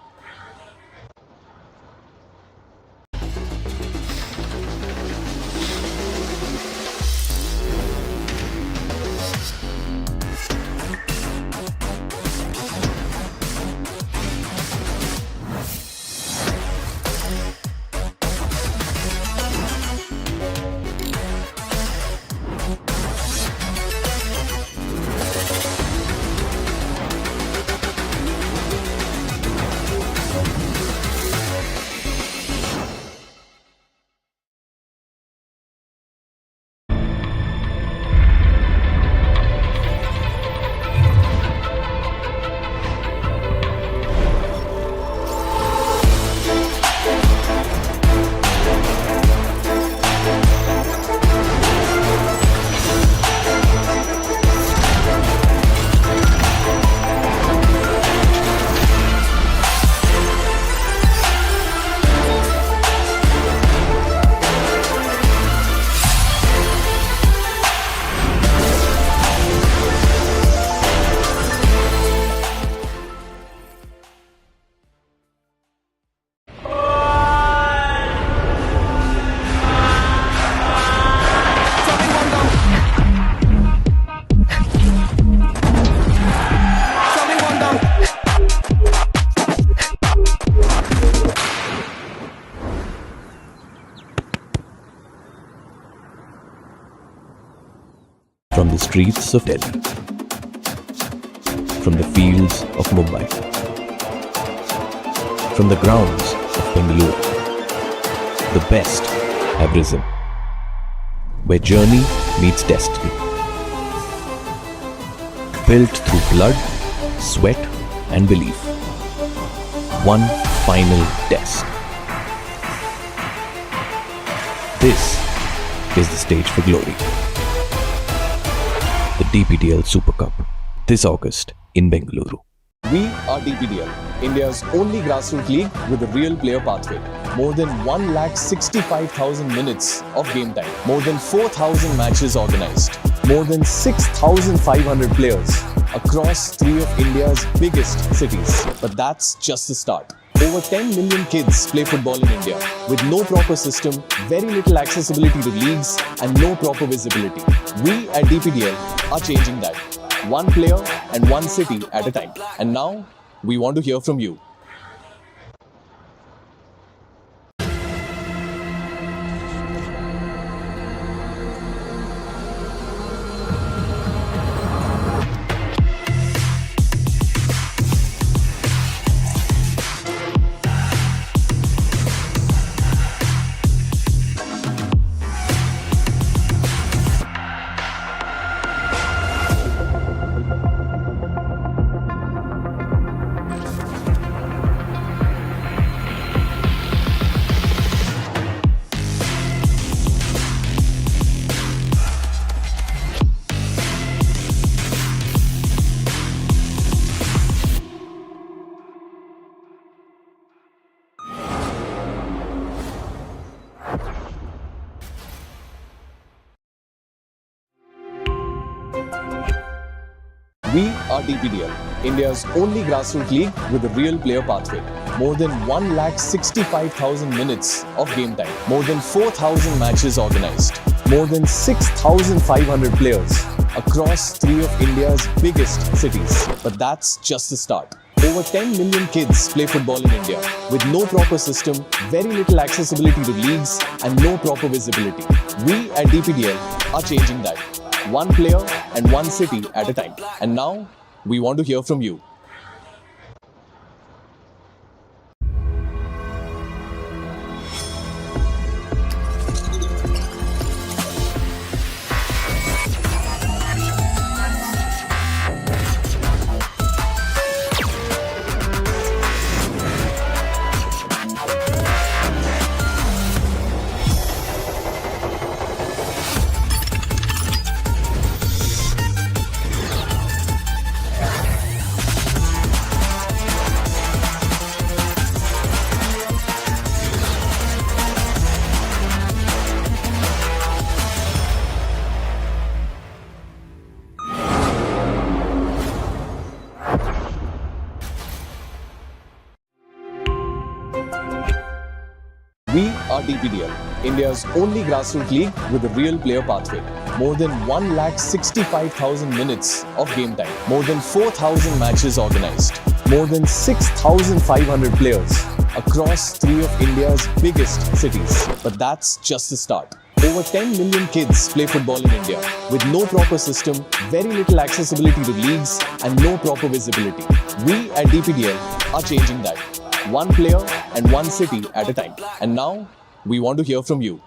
From the streets of Delhi, from the fields of Mumbai, from the grounds of Bengaluru, the best have risen, where journey meets destiny. Built through blood, sweat and belief. One final test. This is the stage for glory. The DPDL Super Cup, this August in Bengaluru. We are DPDL, India's only grassroots league with a real player pathway. More than 1,65,000 minutes of game time. More than 4,000 matches organized. More than 6,500 players across 3 of India's biggest cities. But that's just the start. Over 10 million kids play football in India with no proper system, very little accessibility to leagues, and no proper visibility. We at DPDL are changing that. One player and one city at a time. And now, we want to hear from you. We are DPDL, India's only grassroots league with a real player pathway. More than 1,65,000 minutes of game time. More than 4,000 matches organized. More than 6,500 players across 3 of India's biggest cities. But that's just the start. Over 10 million kids play football in India with no proper system, very little accessibility to leagues, and no proper visibility. We at DPDL are changing that. One player and one city at a time. And now, we want to hear from you. We are DPDL, India's only grassroots league with a real player pathway. More than 1,65,000 minutes of game time. More than 4,000 matches organized. More than 6,500 players across 3 of India's biggest cities. But that's just the start. Over 10 million kids play football in India with no proper system, very little accessibility to leagues, and no proper visibility. We at DPDL are changing that. One player and one city at a time. And now, we want to hear from you.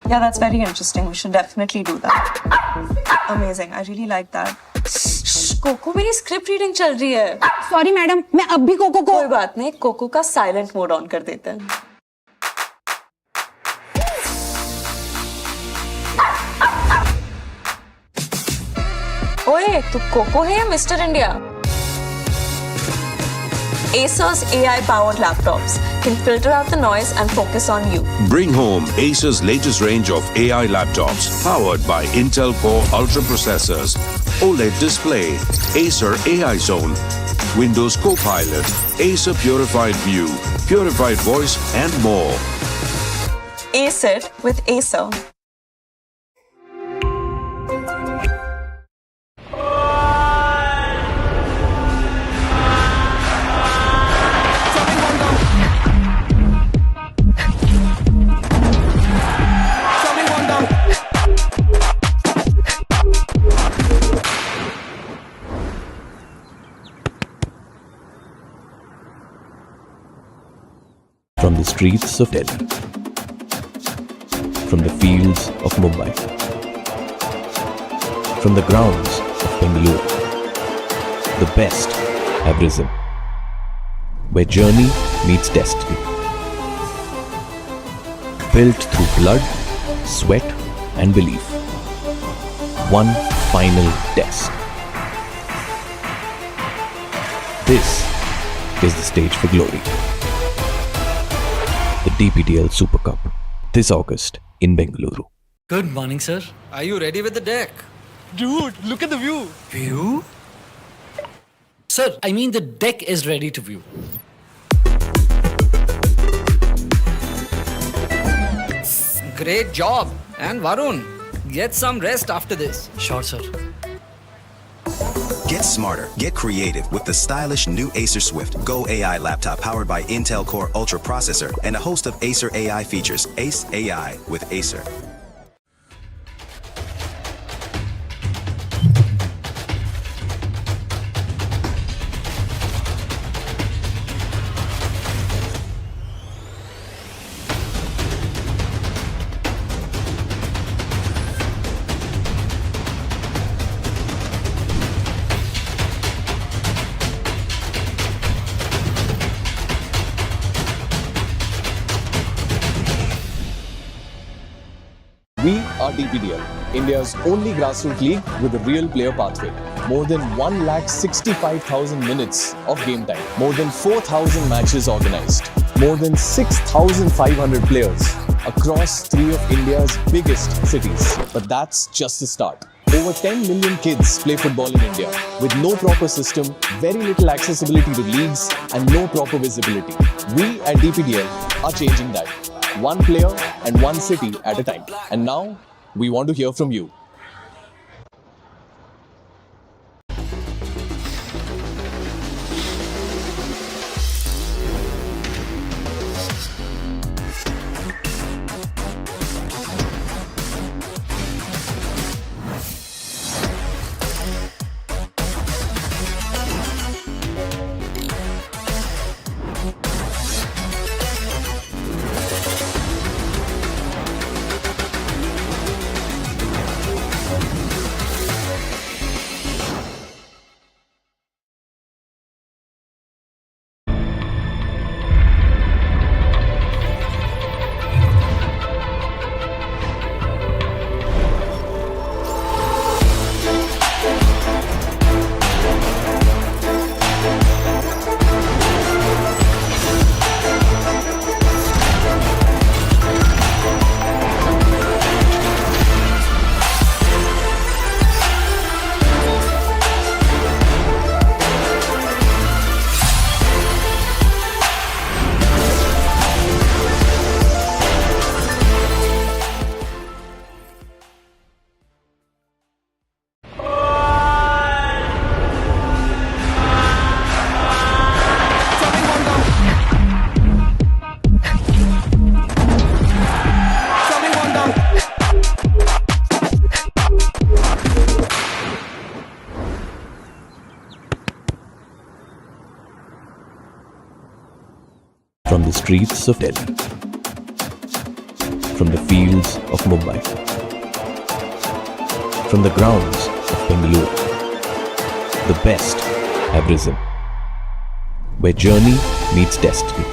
Yeah, that's very interesting. We should definitely do that. Amazing. I really like that. कोको मेरी script reading चल रही है. Sorry madam, मैं अब भी cocoa को. कोई बात नहीं, कोको का साइलेंट मोड ऑन कर देते हैं. ओए, तू कोको है या mister India? Acer's AI-powered laptops can filter out the noise and focus on you. Bring home Acer's latest range of AI laptops powered by Intel Core Ultra processors, OLED display, Acer AI Zone, Windows Copilot, Acer Purified View, Purified Voice, and more. Ace it with Acer. From the streets of Delhi, from the fields of Mumbai, from the grounds of Bengaluru, the best have risen, where journey meets destiny. Built through blood, sweat and belief. One final test. This is the stage for glory. The DPDL Super Cup, this August in Bengaluru. Good morning, sir. Are you ready with the deck? Dude, look at the view. View? Sir, I mean the deck is ready to view. Great job. And Varun, get some rest after this. Sure, sir. Get smarter, get creative with the stylish new Acer Swift Go AI laptop powered by Intel Core Ultra processor and a host of Acer AI features. Ace AI with Acer. We are DPDL, India's only grassroots league with a real player pathway. More than 1,65,000 minutes of game time. More than 4,000 matches organized. More than 6,500 players across 3 of India's biggest cities. But that's just the start. Over 10 million kids play football in India with no proper system, very little accessibility to leagues, and no proper visibility. We at DPDL are changing that. One player and one city at a time. And now, we want to hear from you. From the streets of Delhi, from the fields of Mumbai, from the grounds of Bengaluru, the best have risen, where journey meets destiny.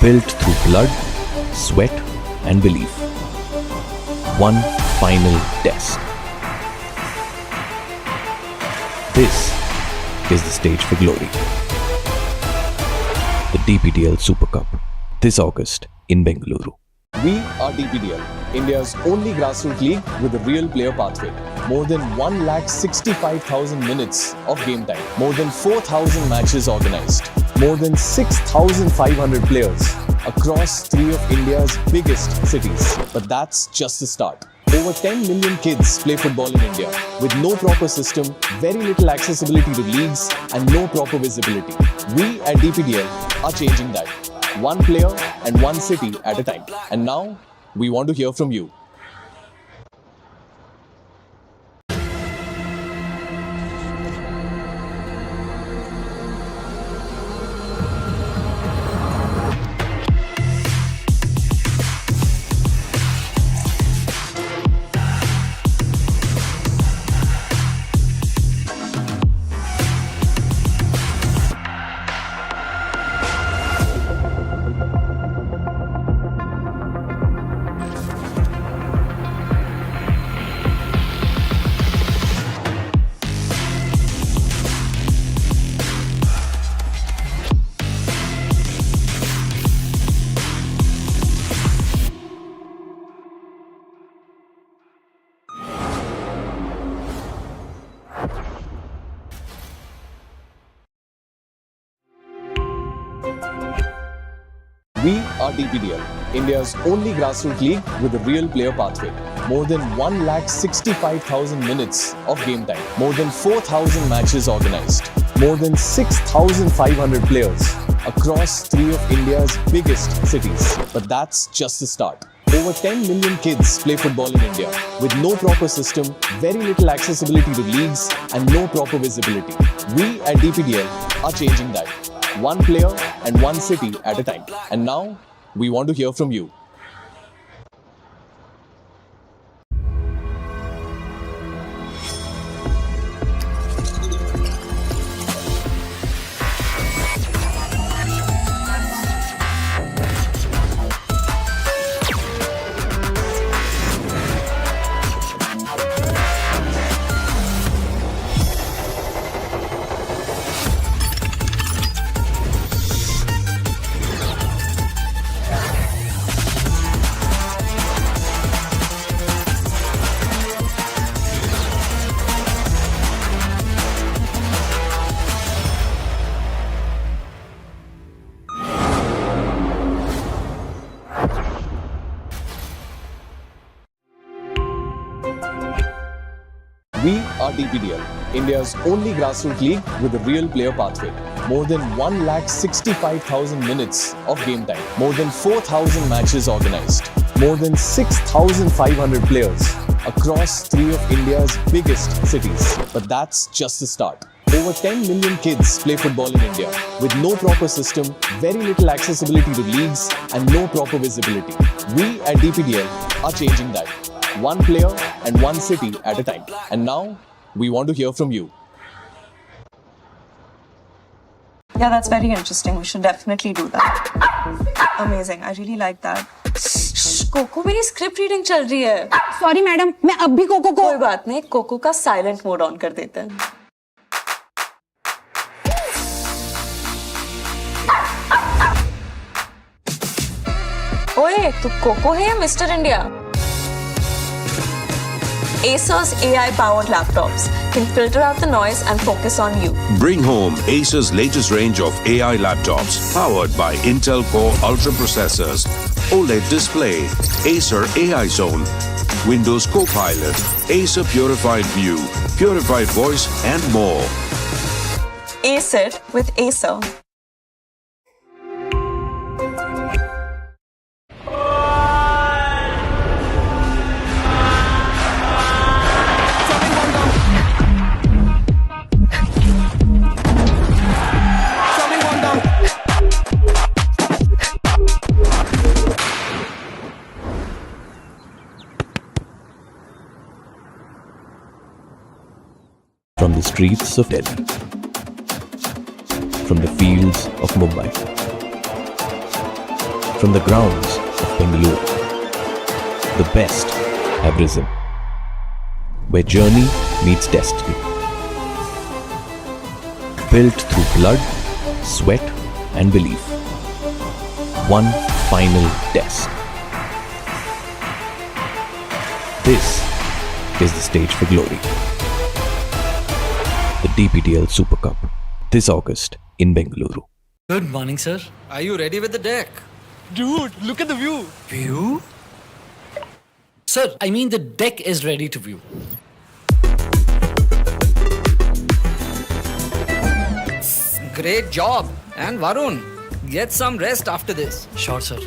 Built through blood, sweat and belief. One final test. This is the stage for glory. The DPDL Super Cup, this August in Bengaluru. We are DPDL, India's only grassroots league with a real player pathway. More than 1,65,000 minutes of game time. More than 4,000 matches organized. More than 6,500 players across 3 of India's biggest cities. But that's just the start. Over 10 million kids play football in India with no proper system, very little accessibility to leagues, and no proper visibility. We at DPDL are changing that. One player and one city at a time. And now, we want to hear from you. We are DPDL, India's only grassroots league with a real player pathway. More than 1,65,000 minutes of game time. More than 4,000 matches organized. More than 6,500 players across 3 of India's biggest cities. But that's just the start. Over 10 million kids play football in India with no proper system, very little accessibility to leagues, and no proper visibility. We at DPDL are changing that. One player and one city at a time. And now, we want to hear from you. We are DPDL, India's only grassroots league with a real player pathway. More than 1,65,000 minutes of game time. More than 4,000 matches organized. More than 6,500 players across 3 of India's biggest cities. But that's just the start. Over 10 million kids play football in India with no proper system, very little accessibility to leagues, and no proper visibility. We at DPDL are changing that. One player and one city at a time. And now, we want to hear from you. Yeah, that's very interesting. We should definitely do that. Amazing. I really like that. कोको मेरी script reading चल रही है. Sorry madam, मैं अब भी cocoa को कोई बात नहीं, कोको का साइलेंट मोड ऑन कर देते हैं. ओए, तू कोको है या mister India? Acer's AI-powered laptops can filter out the noise and focus on you. Bring home Acer's latest range of AI laptops powered by Intel Core Ultra processors, OLED display, Acer AI Zone, Windows Copilot, Acer Purified View, Purified Voice, and more. Ace it with Acer. From the streets of Delhi, from the fields of Mumbai, from the grounds of Bengaluru, the best have risen, where journey meets destiny. Built through blood, sweat and belief. One final test. This is the stage for glory. The DPDL Super Cup, this August in Bengaluru. Good morning, sir. Are you ready with the deck? Dude, look at the view. View? Sir, I mean the deck is ready to view. Great job. And Varun, get some rest after this. Sure, sir.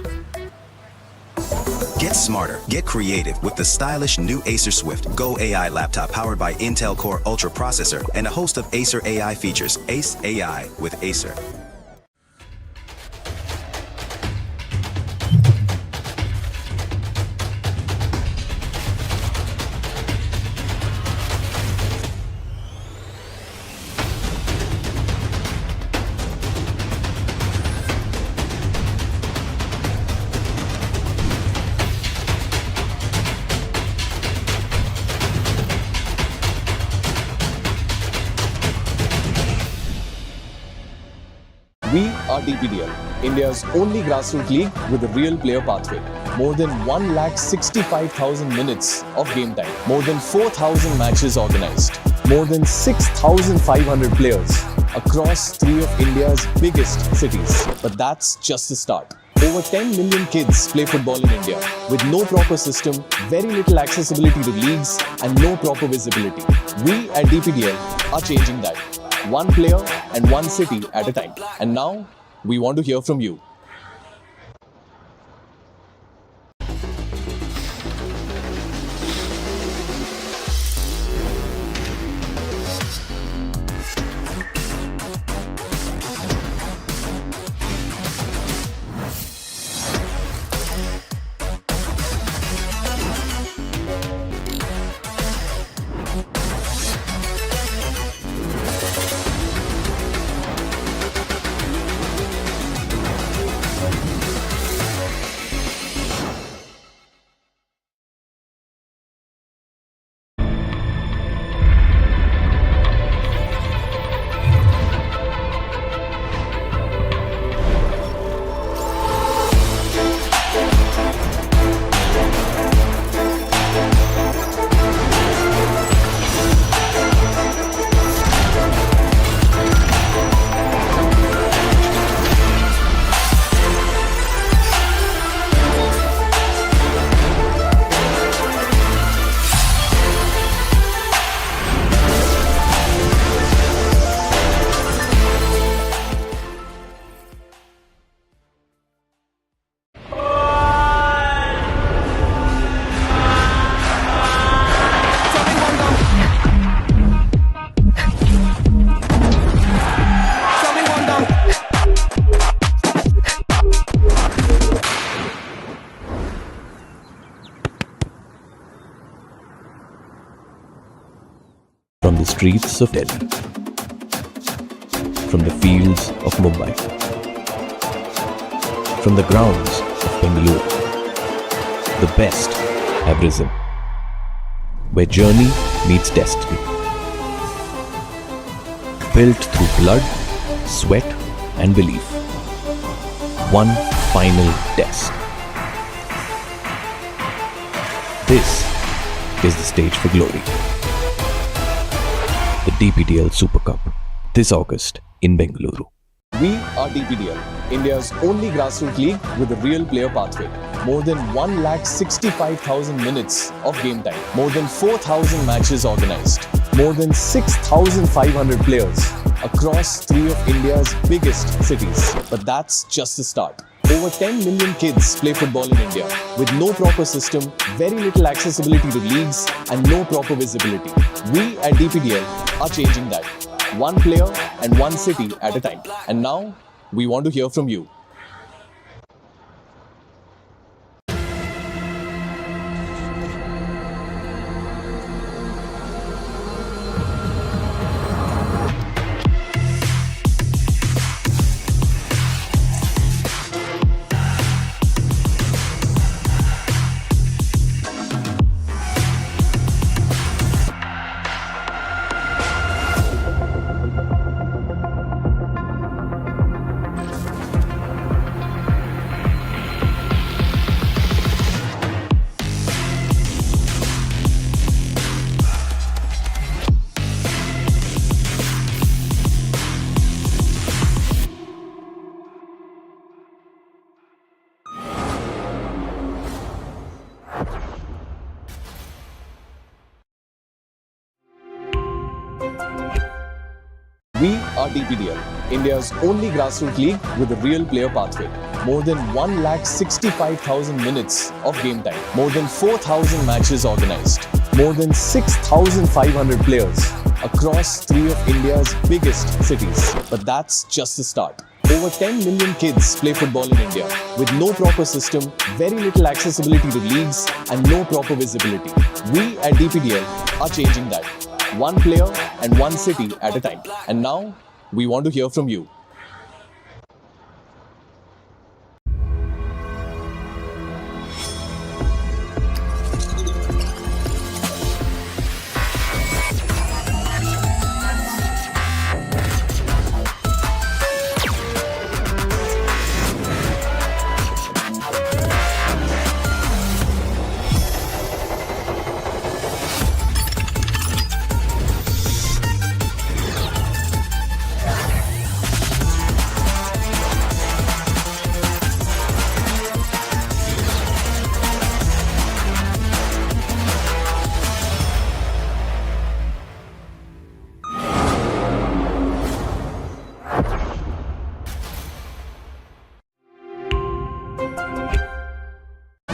Get smarter, get creative with the stylish new Acer Swift Go AI laptop powered by Intel Core Ultra processor and a host of Acer AI features. Ace AI with Acer. We are DPDL, India's only grassroots league with a real player pathway. More than 1,65,000 minutes of game time. More than 4,000 matches organized. More than 6,500 players across 3 of India's biggest cities. But that's just the start. Over 10 million kids play football in India with no proper system, very little accessibility to leagues, and no proper visibility. We at DPDL are changing that. One player and one city at a time. And now, we want to hear from you. streets of Delhi, from the fields of Mumbai, from the grounds of Bengaluru, the best have risen, where journey meets destiny. Built through blood, sweat and belief. One final test. This is the stage for glory. The DPDL Super Cup, this August in Bengaluru. We are DPDL, India's only grassroots league with a real player pathway. More than 1,65,000 minutes of game time. More than 4,000 matches organized. More than 6,500 players across 3 of India's biggest cities. But that's just the start. Over 10 million kids play football in India with no proper system, very little accessibility to leagues and no proper visibility. We at DPDL are changing that. One player and one city at a time. And now, we want to hear from you. We are DPDL, India's only grassroots league with a real player pathway. More than 1,65,000 minutes of game time. More than 4,000 matches organized. More than 6,500 players across 3 of India's biggest cities. But that's just the start. Over 10 million kids play football in India with no proper system, very little accessibility to leagues and no proper visibility. We at DPDL are changing that. One player and one city at a time. And now, we want to hear from you.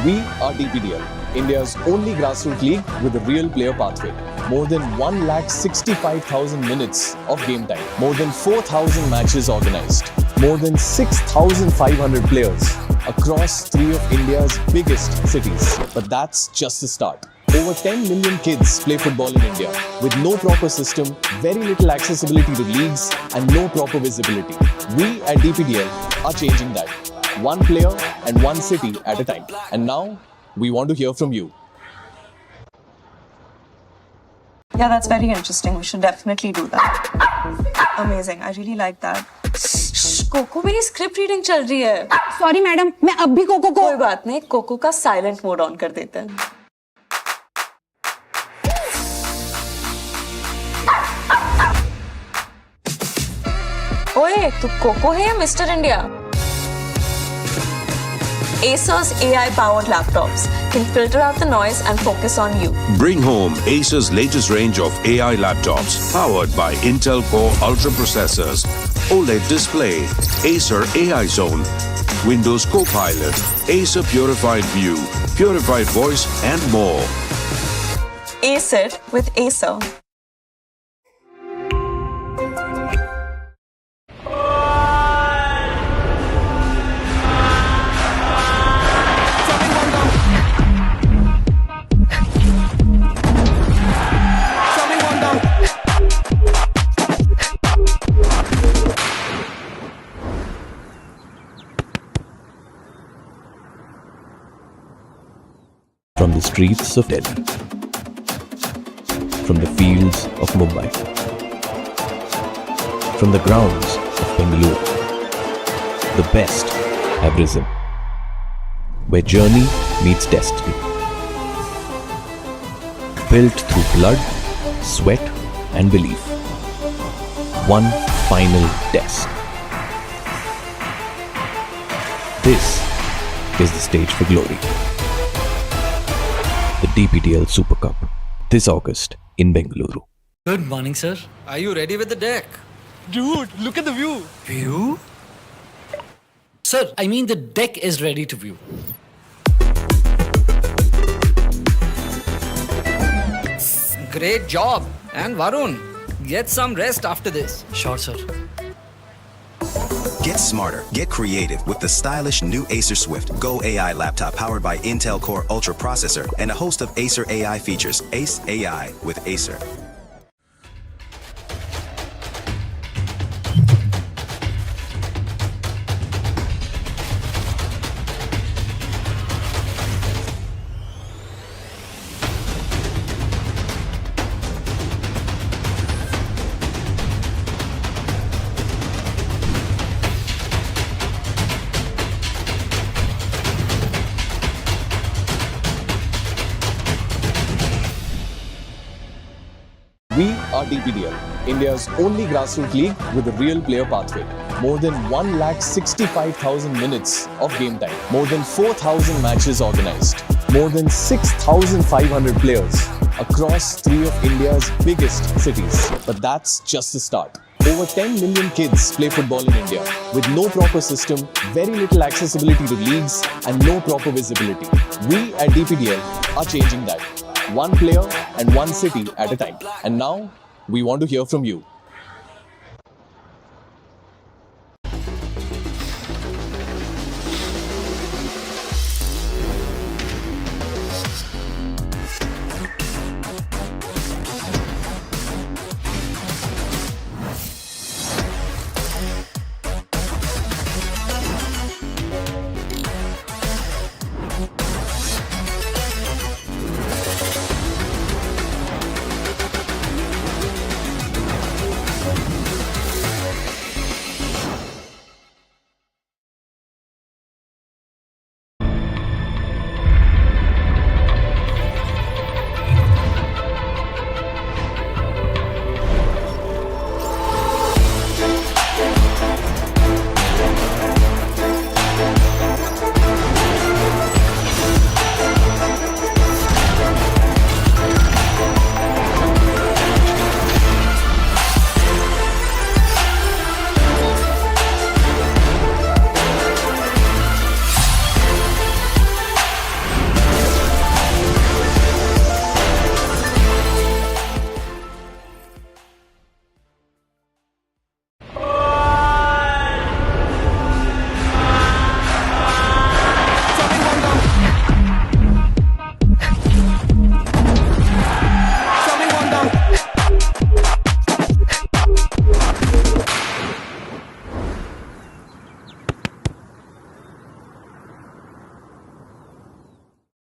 We are DPDL, India's only grassroots league with a real player pathway. More than 1,65,000 minutes of game time. More than 4,000 matches organized. More than 6,500 players across 3 of India's biggest cities. But that's just the start. Over 10 million kids play football in India with no proper system, very little accessibility to leagues and no proper visibility. We at DPDL are changing that. One player and one city at a time. And now, we want to hear from you. Yeah, that's very interesting. We should definitely do that. Amazing. I really like that. कोको मेरी script reading चल रही है. Sorry madam, मैं अब भी cocoa को. कोई बात नहीं, कोको का साइलेंट मोड ऑन कर देते हैं. ओए, तू कोको है या mister India? Acer's AI-powered laptops can filter out the noise and focus on you. Bring home Acer's latest range of AI laptops powered by Intel Core Ultra processors, OLED display, Acer AI Zone, Windows Copilot, Acer Purified View, Purified Voice and more. Ace it with Acer. From the streets of Delhi, from the fields of Mumbai, from the grounds of Bengaluru, the best have risen, where journey meets destiny. Built through blood, sweat and belief. One final test. This is the stage for glory. The DPDL Super Cup, this August in Bengaluru. Good morning, sir. Are you ready with the deck? Dude, look at the view. View? Sir, I mean the deck is ready to view. Great job. And Varun, get some rest after this. Sure, sir. Get smarter, get creative with the stylish new Acer Swift Go AI laptop powered by Intel Core Ultra processor and a host of Acer AI features. Ace AI with Acer. We are DPDL, India's only grassroots league with a real player pathway. More than 1,65,000 minutes of game time. More than 4,000 matches organized. More than 6,500 players across 3 of India's biggest cities. But that's just the start. Over 10 million kids play football in India with no proper system, very little accessibility to leagues and no proper visibility. We at DPDL are changing that. One player and one city at a time. And now, we want to hear from you.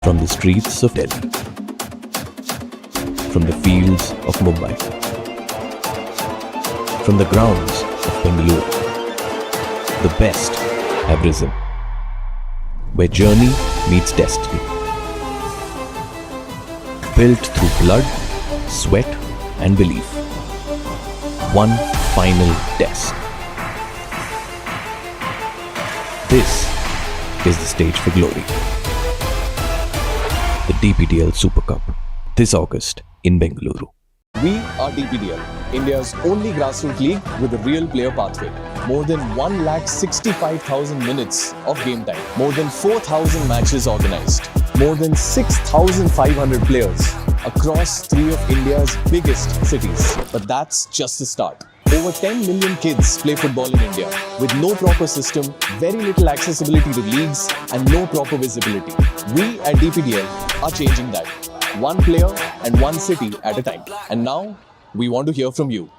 From the streets of Delhi, from the fields of Mumbai, from the grounds of Bengaluru, the best have risen, where journey meets destiny. Built through blood, sweat and belief. One final test. This is the stage for glory. The DPDL Super Cup, this August in Bengaluru. We are DPDL, India's only grassroots league with a real player pathway. More than 1,65,000 minutes of game time. More than 4,000 matches organized. More than 6,500 players across 3 of India's biggest cities. But that's just the start. Over 10 million kids play football in India with no proper system, very little accessibility to leagues and no proper visibility. We at DPDL are changing that. One player and one city at a time. And now, we want to hear from you.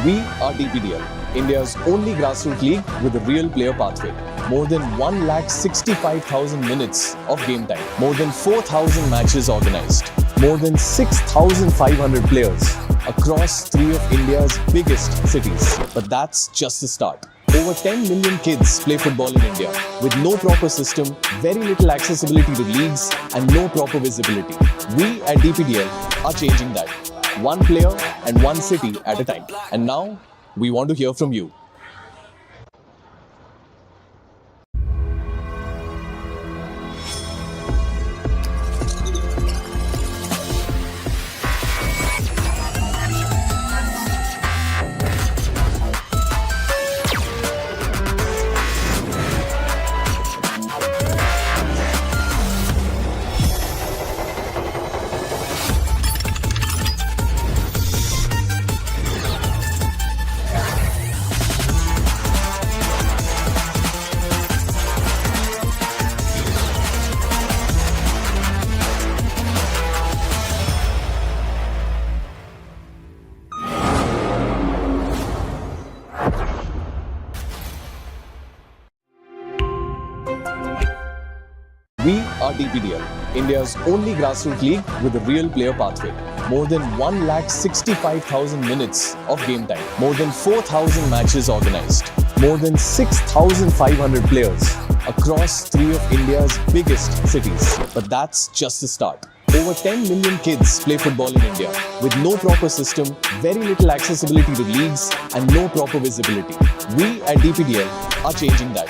We are DPDL, India's only grassroots league with a real player pathway. More than 1,65,000 minutes of game time. More than 4,000 matches organized. More than 6,500 players across 3 of India's biggest cities. But that's just the start. Over 10 million kids play football in India with no proper system, very little accessibility to leagues, and no proper visibility. We at DPDL are changing that. One player and one city at a time. And now, we want to hear from you. We are DPDL, India's only grassroots league with a real player pathway. More than 1,65,000 minutes of game time. More than 4,000 matches organized. More than 6,500 players across 3 of India's biggest cities. But that's just the start. Over 10 million kids play football in India with no proper system, very little accessibility to leagues, and no proper visibility. We at DPDL are changing that.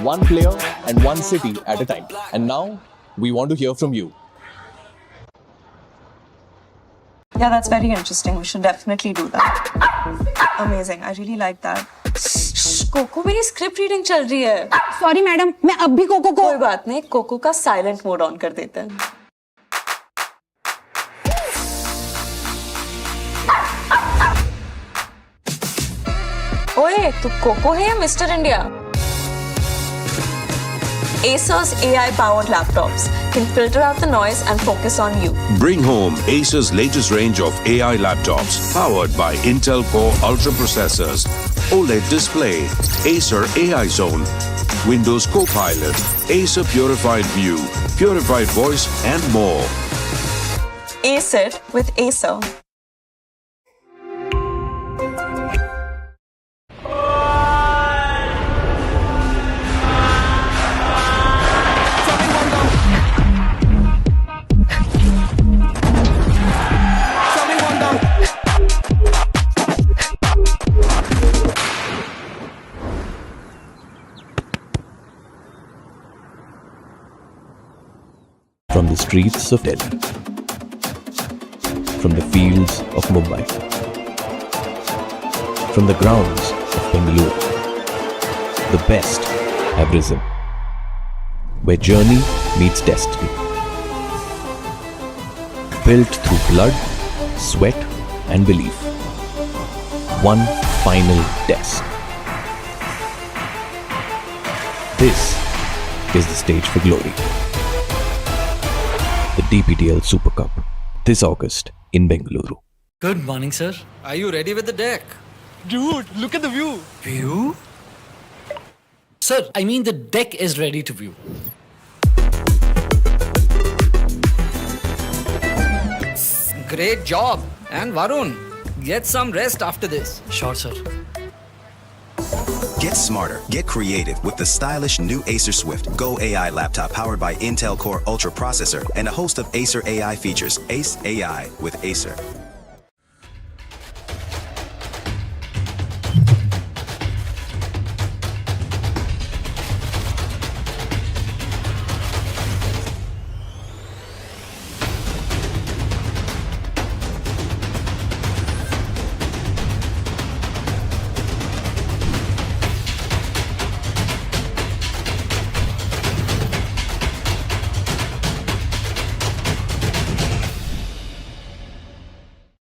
One player and one city at a time. And now, we want to hear from you. Yeah, that's very interesting. We should definitely do that. Amazing. I really like that. कोको मेरी script reading चल रही है. Sorry madam, मैं अब भी cocoa को. कोई बात नहीं, कोको का साइलेंट मोड ऑन कर देते हैं. ओए, तू कोको है या mister India? Acer's AI-powered laptops can filter out the noise and focus on you. Bring home Acer's latest range of AI laptops powered by Intel Core Ultra processors, OLED display, Acer AI Zone, Windows Copilot, Acer Purified View, Purified Voice, and more. Ace it with Acer. From the streets of Delhi, from the fields of Mumbai, from the grounds of Bengaluru, the best have risen, where journey meets destiny. Built through blood, sweat and belief. One final test. This is the stage for glory. The DPDL Super Cup, this August in Bengaluru. Good morning, sir. Are you ready with the deck? Dude, look at the view. View? Sir, I mean the deck is ready to view. Great job. And Varun, get some rest after this. Sure, sir. Get smarter, get creative with the stylish new Acer Swift Go AI laptop powered by Intel Core Ultra processor and a host of Acer AI features. Ace AI with Acer.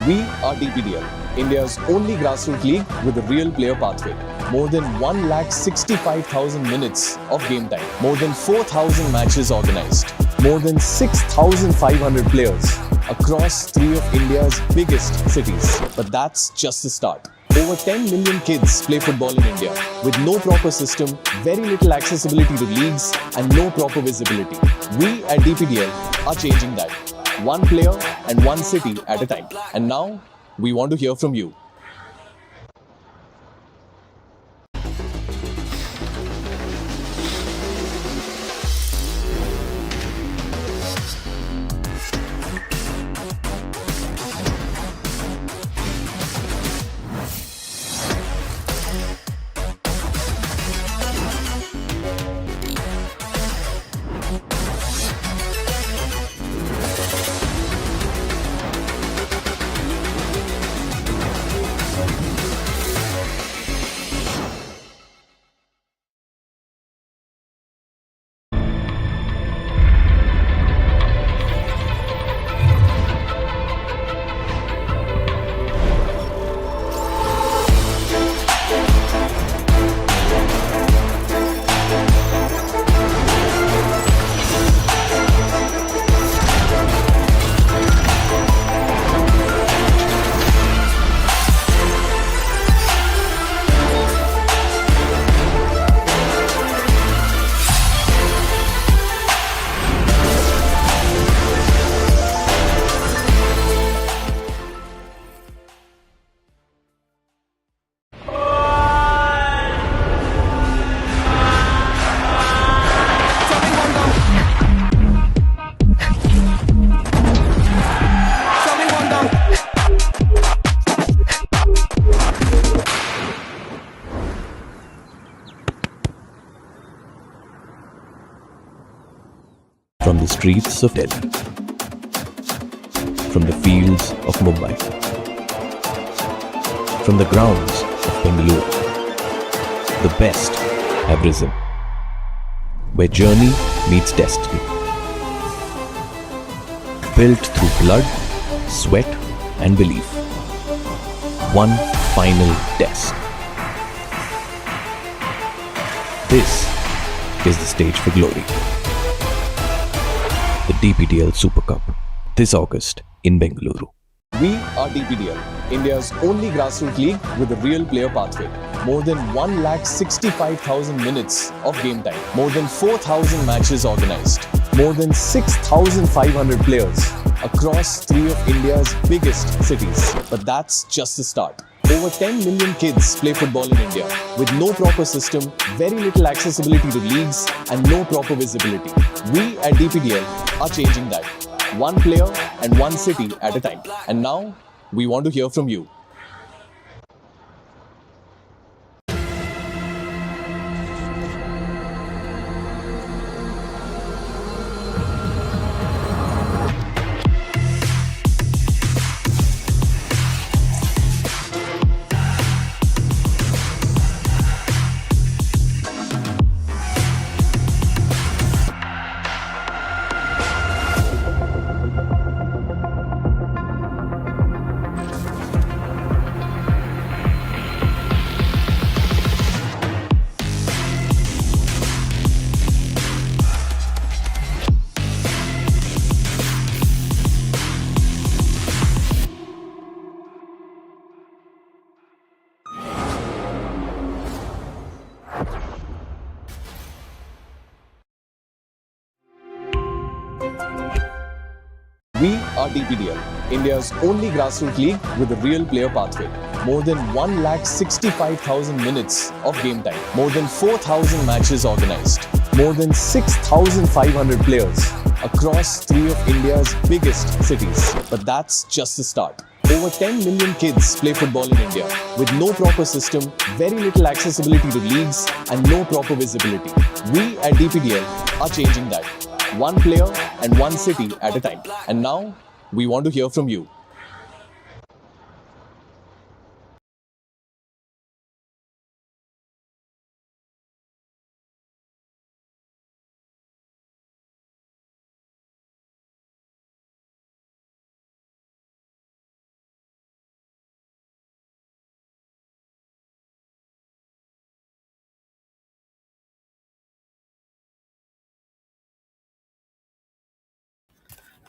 We are DPDL, India's only grassroots league with a real player pathway. More than 1,65,000 minutes of game time. More than 4,000 matches organized. More than 6,500 players across 3 of India's biggest cities. But that's just the start. Over 10 million kids play football in India with no proper system, very little accessibility to leagues, and no proper visibility. We at DPDL are changing that. One player and one city at a time. And now, we want to hear from you. From the streets of Delhi, from the fields of Mumbai, from the grounds of Bengaluru, the best have risen, where journey meets destiny. Built through blood, sweat and belief. One final test. This is the stage for glory. The DPDL Super Cup, this August in Bengaluru. We are DPDL, India's only grassroots league with a real player pathway. More than 1,65,000 minutes of game time. More than 4,000 matches organized. More than 6,500 players across 3 of India's biggest cities. But that's just the start. Over 10 million kids play football in India with no proper system, very little accessibility to leagues, and no proper visibility. We at DPDL are changing that. One player and one city at a time. And now, we want to hear from you. We are DPDL, India's only grassroots league with a real player pathway. More than 1,65,000 minutes of game time. More than 4,000 matches organized. More than 6,500 players across 3 of India's biggest cities. But that's just the start. Over 10 million kids play football in India with no proper system, very little accessibility to leagues, and no proper visibility. We at DPDL are changing that. One player and one city at a time. And now, we want to hear from you.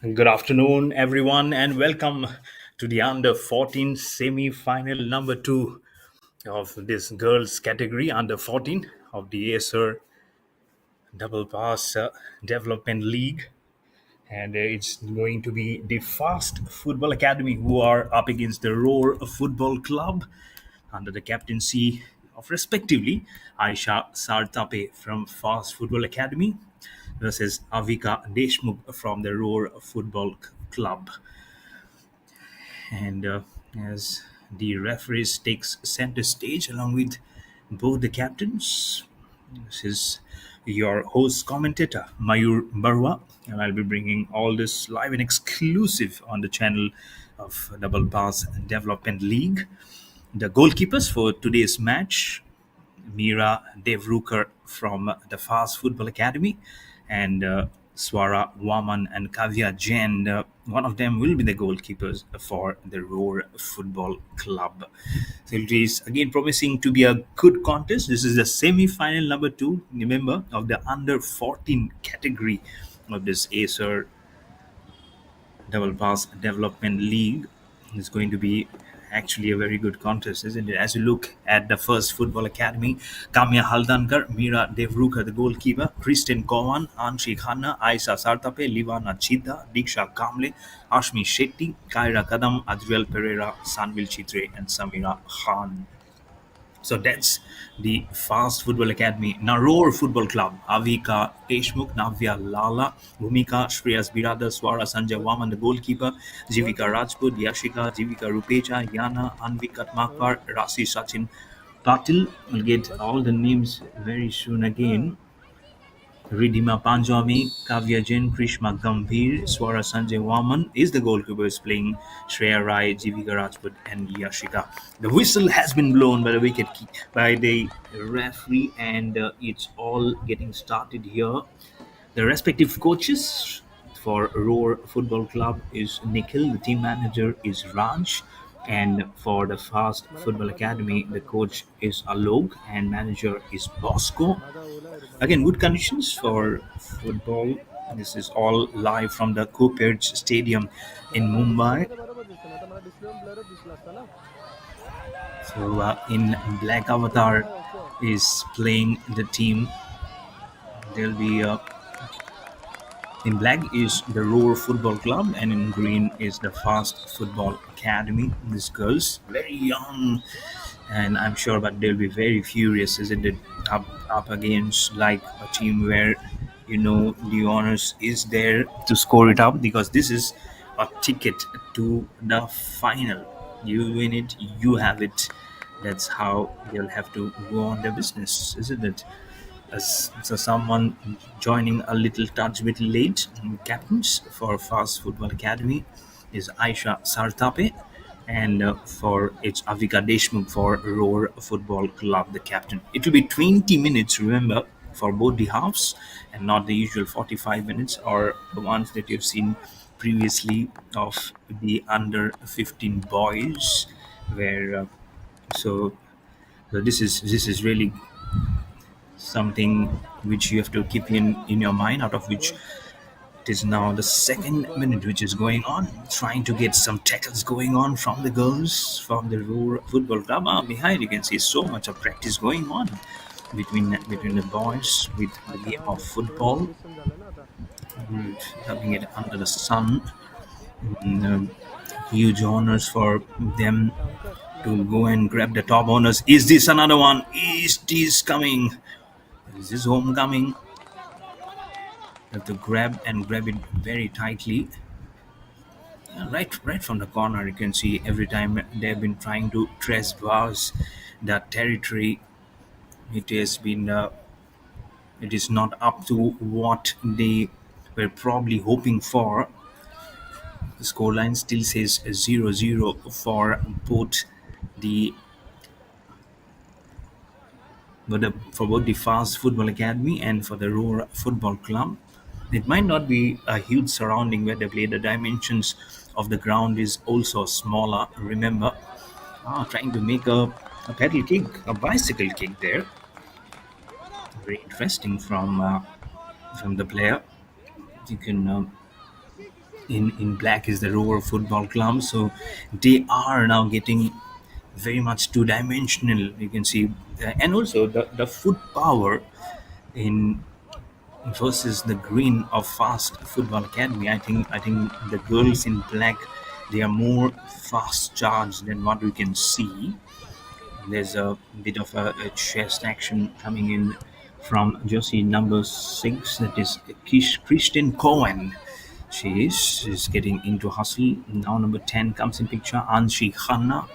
Good afternoon, everyone, and welcome to the Under 14 semi final number 2 of this girls category under 14 of the Acer Double Pass Development League. And it's going to be the Fast Football Academy who are up against the Roar Football Club under the captaincy of respectively Aisha Sartape from Fast Football Academy versus Avika Deshmukh from the Roar Football Club. And as the referees takes center stage along with both the captains, this is your host commentator Mayur Barwa, and I'll be bringing all this live and exclusive on the channel of Double Pass Development League. The goalkeepers for today's match: Meera Devrukar from the Fast Football Academy, and Swara Waman and Kavya Jain. One of them will be the goalkeepers for the Roar Football Club. So it is again promising to be a good contest. This is the semi-final number 2, remember, of the under 14 category of this Acer Double Pass Development League. Is going to be actually a very good contest, isn't it? As you look at the first football academy: Kamya Haldankar, Meera Devrukar, the goalkeeper, Kristen Kowan, Anshi Khanna, Aisha Sartape, Livana Chidda, Diksha Kamle, Ashmi Shetty, Kaira Kadam, Adriel Pereira, Sanvil Chitre, and Samira Khan. So that's the Fast Football Academy. Naror Football Club: Avika Deshmukh, Navya Lala, Bhumika, Shreyas Birada, Swara Sanjay Waman, the goalkeeper, Jivika Rajput, Yashika, Jivika Rupecha, Yana, Anvikat Makar, Rasi Sachin Patil. We'll get all the names very soon again. Ridhima Panjami, Kavya Jain, Krishma Gambhir, Swara Sanjay Waman is the goalkeepers playing Shreya Rai, Jivika Rajput, and Yashika. The whistle has been blown by the by the referee, and it's all getting started here. The respective coaches for Roar Football Club is Nikhil, the team manager is Raj, and for the Fast Football Academy, the coach is Alok and manager is Bosco. Again, good conditions for football. This is all live from the Cooperage Stadium in Mumbai. So in Black Avatar is playing the team. There'll be in black is the Roar Football Club, and in green is the Fast Football Academy. These girls, very young, and I'm sure, but they'll be very furious, isn't it? Up against like a team where the honors is there to score it up, because this is a ticket to the final. You win it, you have it. That's how they'll have to go on their business, isn't it? So someone joining a little touch bit late. Captains for Fast Football Academy is Aisha Sartape, and for it's Avika Deshmukh for Roar Football Club, the captain. It will be 20 minutes, remember, for both the halves, and not the usual 45 minutes or the ones that you've seen previously of the under 15 boys, where so this is really something which you have to keep in your mind, out of which it is now the second minute which is going on, trying to get some tackles going on from the girls from the Roar Football Club. Behind you can see so much of practice going on between the boys with the game of football, having it under the sun. And, huge honors for them to go and grab the top honors. Is this another one? Is this coming? Is this homecoming? You have to grab it very tightly. Right from the corner, you can see every time they've been trying to trespass that territory. It has been it is not up to what they were probably hoping for. The scoreline still says 0-0 for both the for both the Fast Football Academy and for the Roar Football Club. It might not be a huge surrounding where they play. The dimensions of the ground is also smaller. Remember, trying to make a pedal kick, a bicycle kick there. Very interesting from the player. You can in black is the Roar Football Club, so they are now getting very much two-dimensional. You can see, and also the foot power in versus the green of Fast Football Academy. I think the girls in black, they are more fast charged than what we can see. There's a bit of a chest action coming in from jersey number 6, that is Christian Cohen. She's getting into hustle. Now number 10 comes in picture, Anshi Khanna.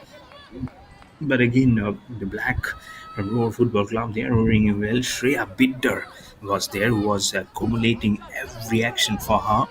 But again, the black from Roar Football Club, they are roaring well. Shreya Bidder was there, who was accumulating every action for her.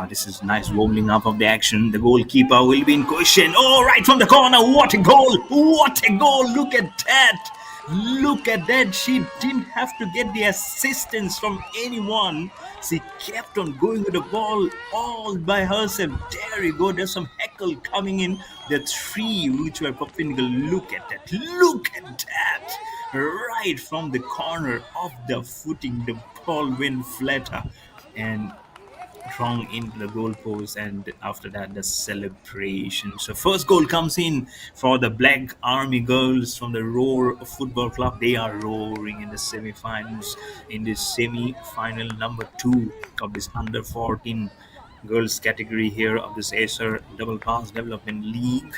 This is nice rolling up of the action. The goalkeeper will be in question. Oh, right from the corner. What a goal! What a goal! Look at that! Look at that. She didn't have to get the assistance from anyone. She kept on going with the ball all by herself. There you go. There's some heckle coming in. The three which were perpendicular. Look at that. Look at that. Right from the corner of the footing, the ball went flatter and wrong into the goalpost, and after that the celebration. So first goal comes in for the Black Army girls from the Roar Football Club. They are roaring in the semi-finals, in this semi-final number 2 of this under 14 girls category here of this Acer Double Pass Development League.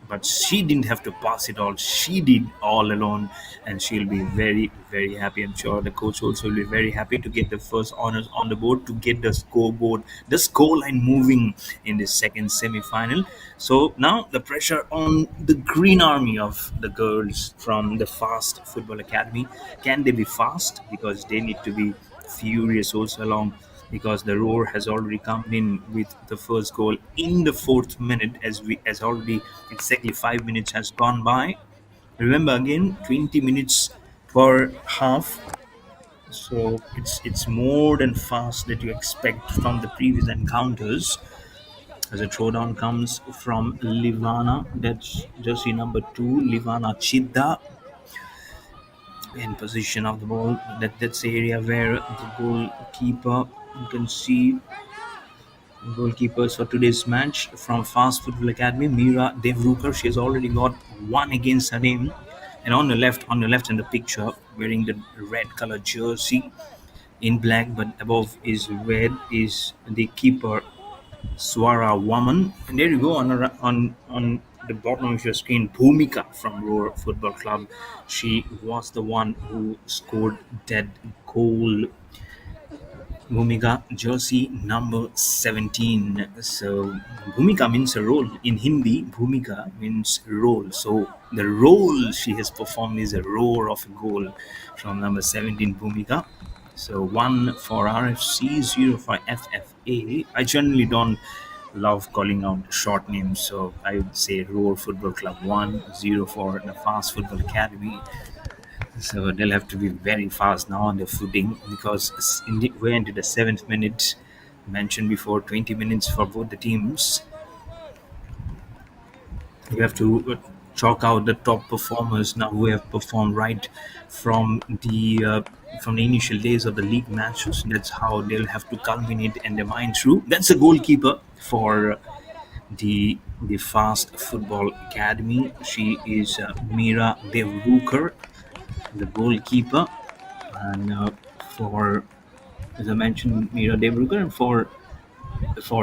But she didn't have to pass it all. She did all alone, and she'll be very, very happy. I'm sure the coach also will be very happy to get the first honors on the board, to get the scoreboard, the scoreline moving in the second semi-final. So now the pressure on the Green Army of the girls from the Fast Football Academy. Can they be fast? Because they need to be furious also along, because the Roar has already come in with the first goal in the 4th minute, as already exactly 5 minutes has gone by. Remember, again, 20 minutes per half, so it's more than fast that you expect from the previous encounters. As a throwdown comes from Livana, that's jersey number 2, Livana Chidda, in position of the ball. That's the area where the goalkeeper, you can see goalkeepers for today's match from Fast Football Academy, Mira Devruker. She has already got one against her name. And on the left in the picture, wearing the red color jersey in black, but above is red, is the keeper Swara Waman. And there you go, on the bottom of your screen, Bhumika from Roar Football Club. She was the one who scored that goal. Bhumika, jersey number 17. So Bhumika means a role. In Hindi, Bhumika means role. So the role she has performed is a roar of a goal from number 17, Bhumika. So 1 for RFC, 0 for FFA. I generally don't love calling out short names, so I would say Roar Football Club 1-0 for the Fast Football Academy. So they'll have to be very fast now on their footing, because we're into the 7th minute. Mentioned before, 20 minutes for both the teams. You have to chalk out the top performers now who have performed right from the initial days of the league matches. That's how they'll have to culminate and their mind through. That's a goalkeeper for the Fast Football Academy. She is Mira Devruker, the goalkeeper, and for, as I mentioned, Mira Devruker, and for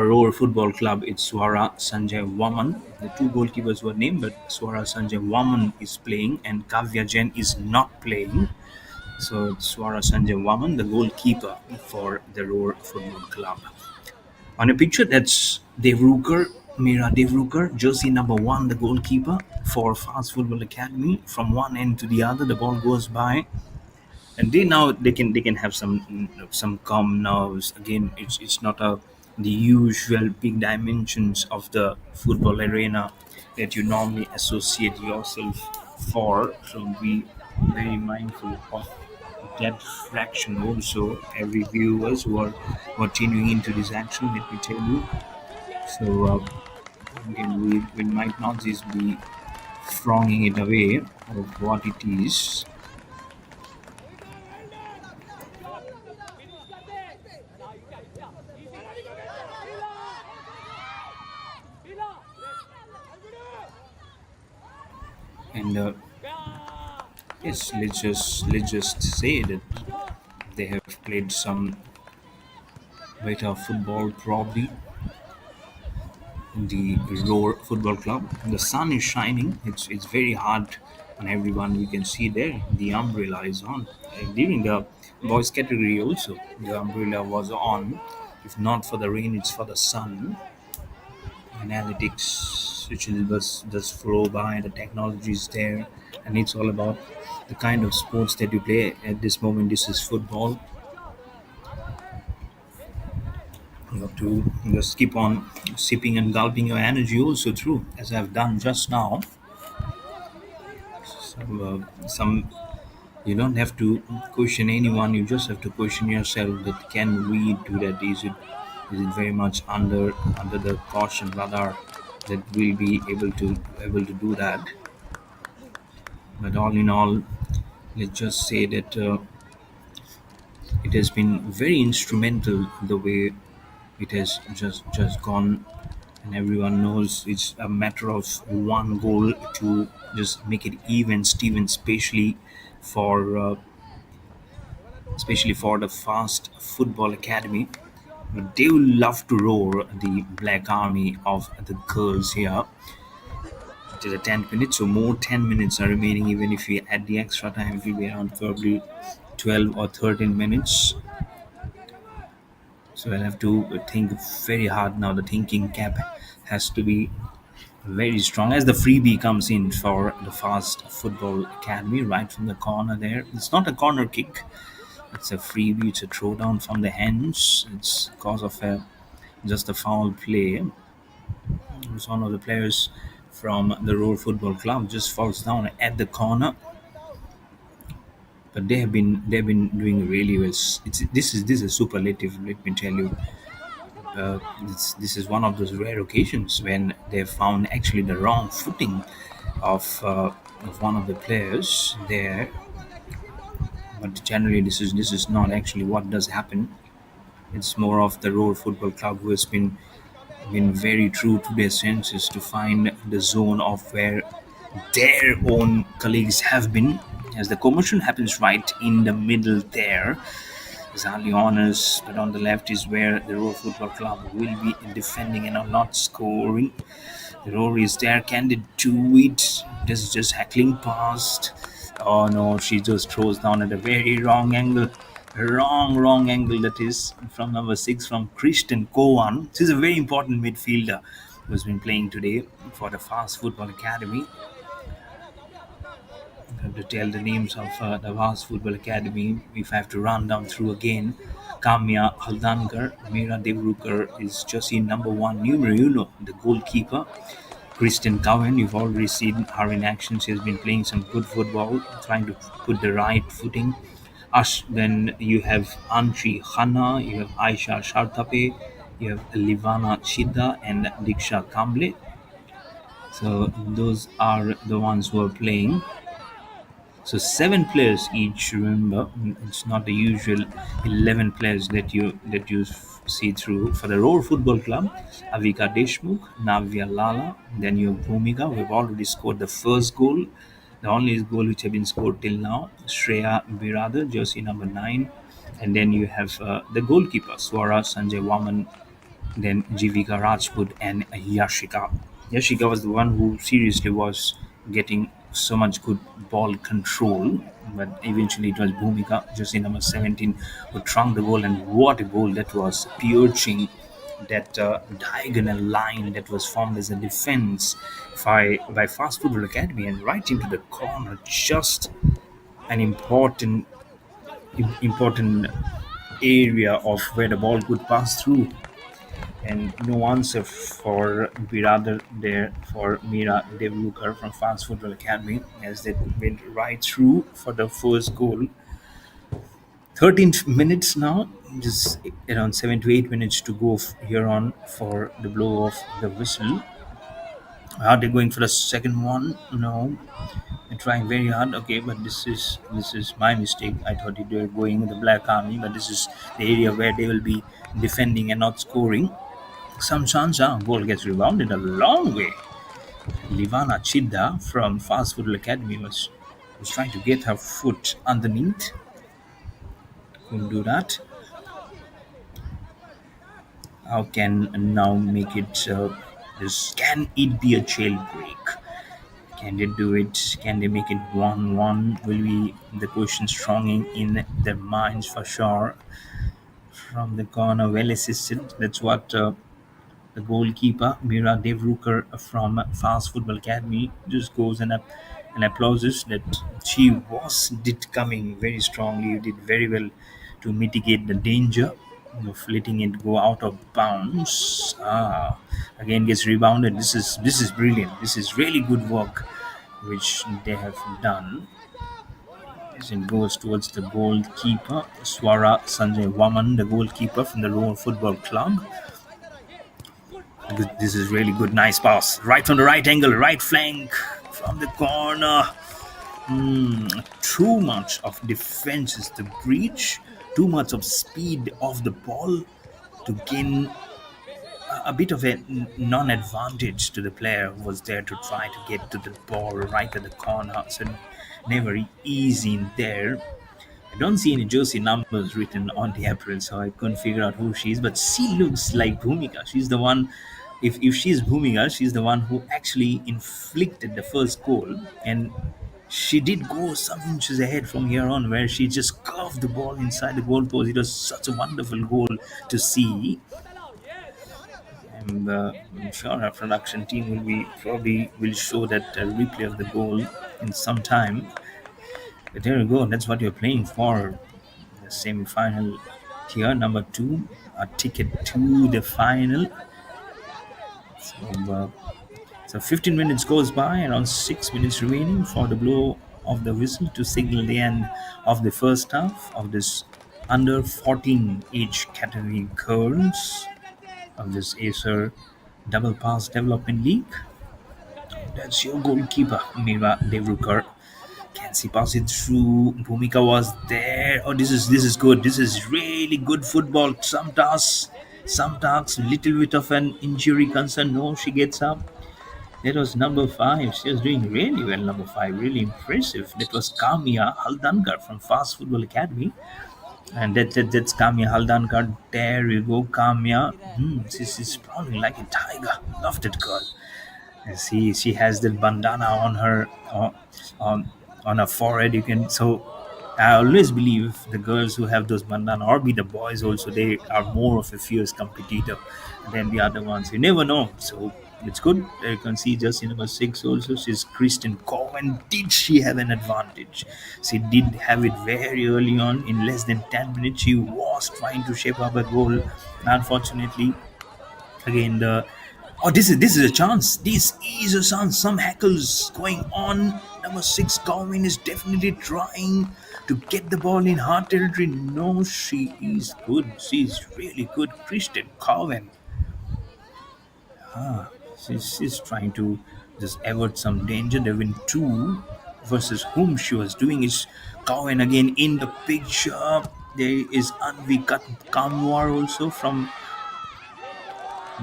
Roar Football Club, it's Swara Sanjay Waman. The two goalkeepers were named, but Swara Sanjay Waman is playing and Kavya Jain is not playing. So it's Swara Sanjay Waman, the goalkeeper for the Roar Football Club. On a picture, that's Devruker, Mira Devruker, jersey number 1, the goalkeeper for Fast Football Academy. From one end to the other, the ball goes by, and they can have some calm nerves. Again, it's not the usual big dimensions of the football arena that you normally associate yourself for. So be very mindful of that fraction also. Every viewers who are tuning into this action, let me tell you. So again, we might not just be throwing it away of what it is. And yes, let's just say that they have played some better football probably in the Roar Football Club. The sun is shining. It's very hard on everyone. You can see there the umbrella is on. During the boys category also, the umbrella was on. If not for the rain, it's for the sun. Analytics, which will just flow by. The technology is there, and it's all about the kind of sports that you play at this moment. This is football. You have to just keep on sipping and gulping your energy also through, as I've done just now. Some you don't have to question anyone. You just have to question yourself that can we do that? Is it very much under the caution radar that we'll be able to do that? But all in all, let's just say that it has been very instrumental the way it has just gone, and everyone knows it's a matter of one goal to just make it even Steven, for especially for the fast football academy. But they will love to roar the black army of the girls here. It is a 10 minutes, so more 10 minutes are remaining. Even if we add the extra time, it will be around probably 12 or 13 minutes. So I'll have to think very hard now. The thinking cap has to be very strong as the freebie comes in for the fast football academy right from the corner there. It's not a corner kick, it's a freebie, it's a throwdown from the hands. It's because of just a foul play. It's one of the players from the Roar Football Club just falls down at the corner. But they've been doing really well. This is superlative. Let me tell you, this is one of those rare occasions when they found actually the wrong footing of one of the players there. But generally, this is not actually what does happen. It's more of the Roar Football Club who has been very true to their senses to find the zone of where their own colleagues have been, as the commotion happens right in the middle there. It's hardly honest, but on the left is where the Roar Football Club will be defending and not scoring. The Roar is there, candid to it, just heckling past. Oh no, she just throws down at a very wrong angle. Wrong angle, that is from number 6 from Christian Kowan. She's a very important midfielder who's been playing today for the Fast Football Academy. I have to tell the names of the Fast Football Academy if I have to run down through again. Kamya Haldankar, Meera Devrukar is just in number 1, numero uno, the goalkeeper. Kristen Cowan, you've already seen her in action. She has been playing some good football, trying to put the right footing. Then you have Anshi Khanna, you have Aisha Shartape, you have Livana Chida and Diksha Kamble. So those are the ones who are playing. So 7 players each. Remember, it's not the usual 11 players that you see through. For the Roar Football Club, Avika Deshmukh, Navya Lala, then you have Bhumika. We've already scored the first goal, the only goal which have been scored till now. Shreya Biradar, jersey number 9, and then you have the goalkeeper Swara Sanjay Waman, then Jivika Rajput and Yashika. Yashika was the one who seriously was getting so much good ball control, but eventually it was Bhumika, jersey number 17, who trunked the goal. And what a goal that was, piercing that diagonal line that was formed as a defense by Fast Football Academy and right into the corner. Just an important area of where the ball could pass through. And no answer for Biradar there for Meera Devrukar from Fast Football Academy, as they went right through for the first goal. 13 minutes now, just around 7 to 8 minutes to go here on for the blow of the whistle. Are they going for the second one? No. They're trying very hard. Okay, but this is my mistake. I thought they were going with the Black Army, but this is the area where they will be defending and not scoring. Some chance, goal gets rebounded a long way. Livana Chidda from Fast Football Academy was trying to get her foot underneath. Couldn't do that. How can now make it? Can it be a jailbreak? Can they do it? Can they make it 1-1? Will be the question strong in their minds for sure. From the corner, well assisted. That's what the goalkeeper Mira Devruker from Fast Football Academy just goes and applauses that she did coming very strongly, did very well to mitigate the danger of letting it go out of bounds. Again gets rebounded. This is brilliant. This is really good work which they have done. As it goes towards the goalkeeper, Swara Sanjay Waman, the goalkeeper from the Roar Football Club. This is really good, nice pass. Right on the right angle, right flank from the corner. Too much of defense is the breach. Too much of speed of the ball to gain a bit of a non-advantage to the player who was there to try to get to the ball right at the corner. So never easy in there. I don't see any jersey numbers written on the apron, so I couldn't figure out who she is. But she looks like Bhumika. She's the one. If she's Bhumika, she's the one who actually inflicted the first goal, and she did go some inches ahead from here on, where she just curved the ball inside the goalpost. It was such a wonderful goal to see. And I'm sure our production team will show that replay of the goal in some time. But there you go. That's what you're playing for. The semi-final here, number 2, a ticket to the final. So 15 minutes goes by, around 6 minutes remaining for the blow of the whistle to signal the end of the first half of this under 14 age category girls of this Acer Double Pass Development League. That's your goalkeeper, Mira Devruker. Can she pass it through? Bhumika was there. Oh, this is good. This is really good football. Some tasks, little bit of an injury concern. No, she gets up. That was number 5. She was doing really well, number 5. Really impressive. That was Kamya Haldankar from Fast Football Academy. And that's Kamya Haldankar. There you go, Kamya. She's sprawling like a tiger. Love that girl. And she has that bandana on her on her forehead. I always believe the girls who have those bandana, or be the boys also, they are more of a fierce competitor than the other ones. You never know. So it's good. You can see just in number 6 also, she's Kristen Cohen. Did she have an advantage? She did have it very early on. In less than 10 minutes, she was trying to shape up a goal. Unfortunately, again, this is a chance. This is a chance. Some heckles going on. Number 6, Cohen is definitely trying to get the ball in hard territory. No, she is good. She's really good. Kristen Cohen. She's trying to just avert some danger. There have been 2 versus whom she was doing is Cohen again in the picture. There is Anvi Kamwar also from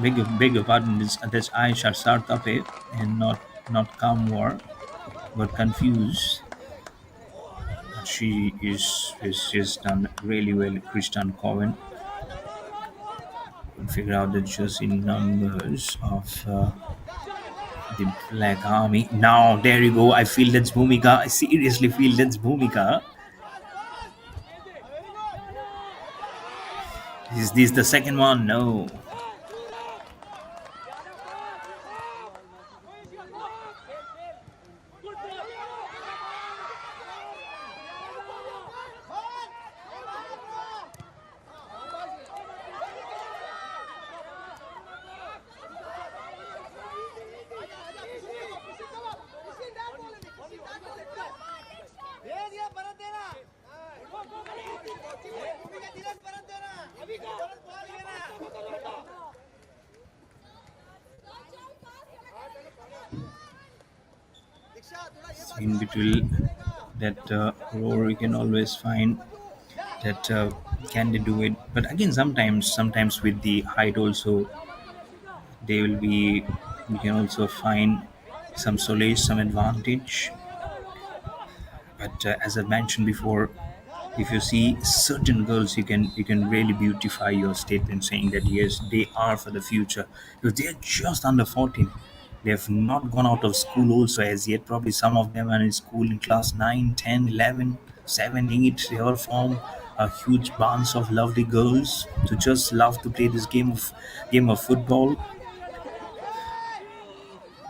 beg your pardon, that's Aisha Sartape and not Kamwar, but confused. She's done really well, Kristen Cohen. Figure out the jersey numbers of the Black Army. Now, there you go. I feel that's Bhumika. I seriously feel that's Bhumika. Is this the second one? No. In between that roar, you can always find that can they do it, but again sometimes with the height also they will be, we can also find some solace, some advantage. But as I mentioned before, if you see certain girls, you can really beautify your statement, saying that yes, they are for the future, because they are just under 14. They have not gone out of school also as yet. Probably some of them are in school in class 9, 10, 11, 7, 8. They all form a huge bunch of lovely girls to just love to play this game of football.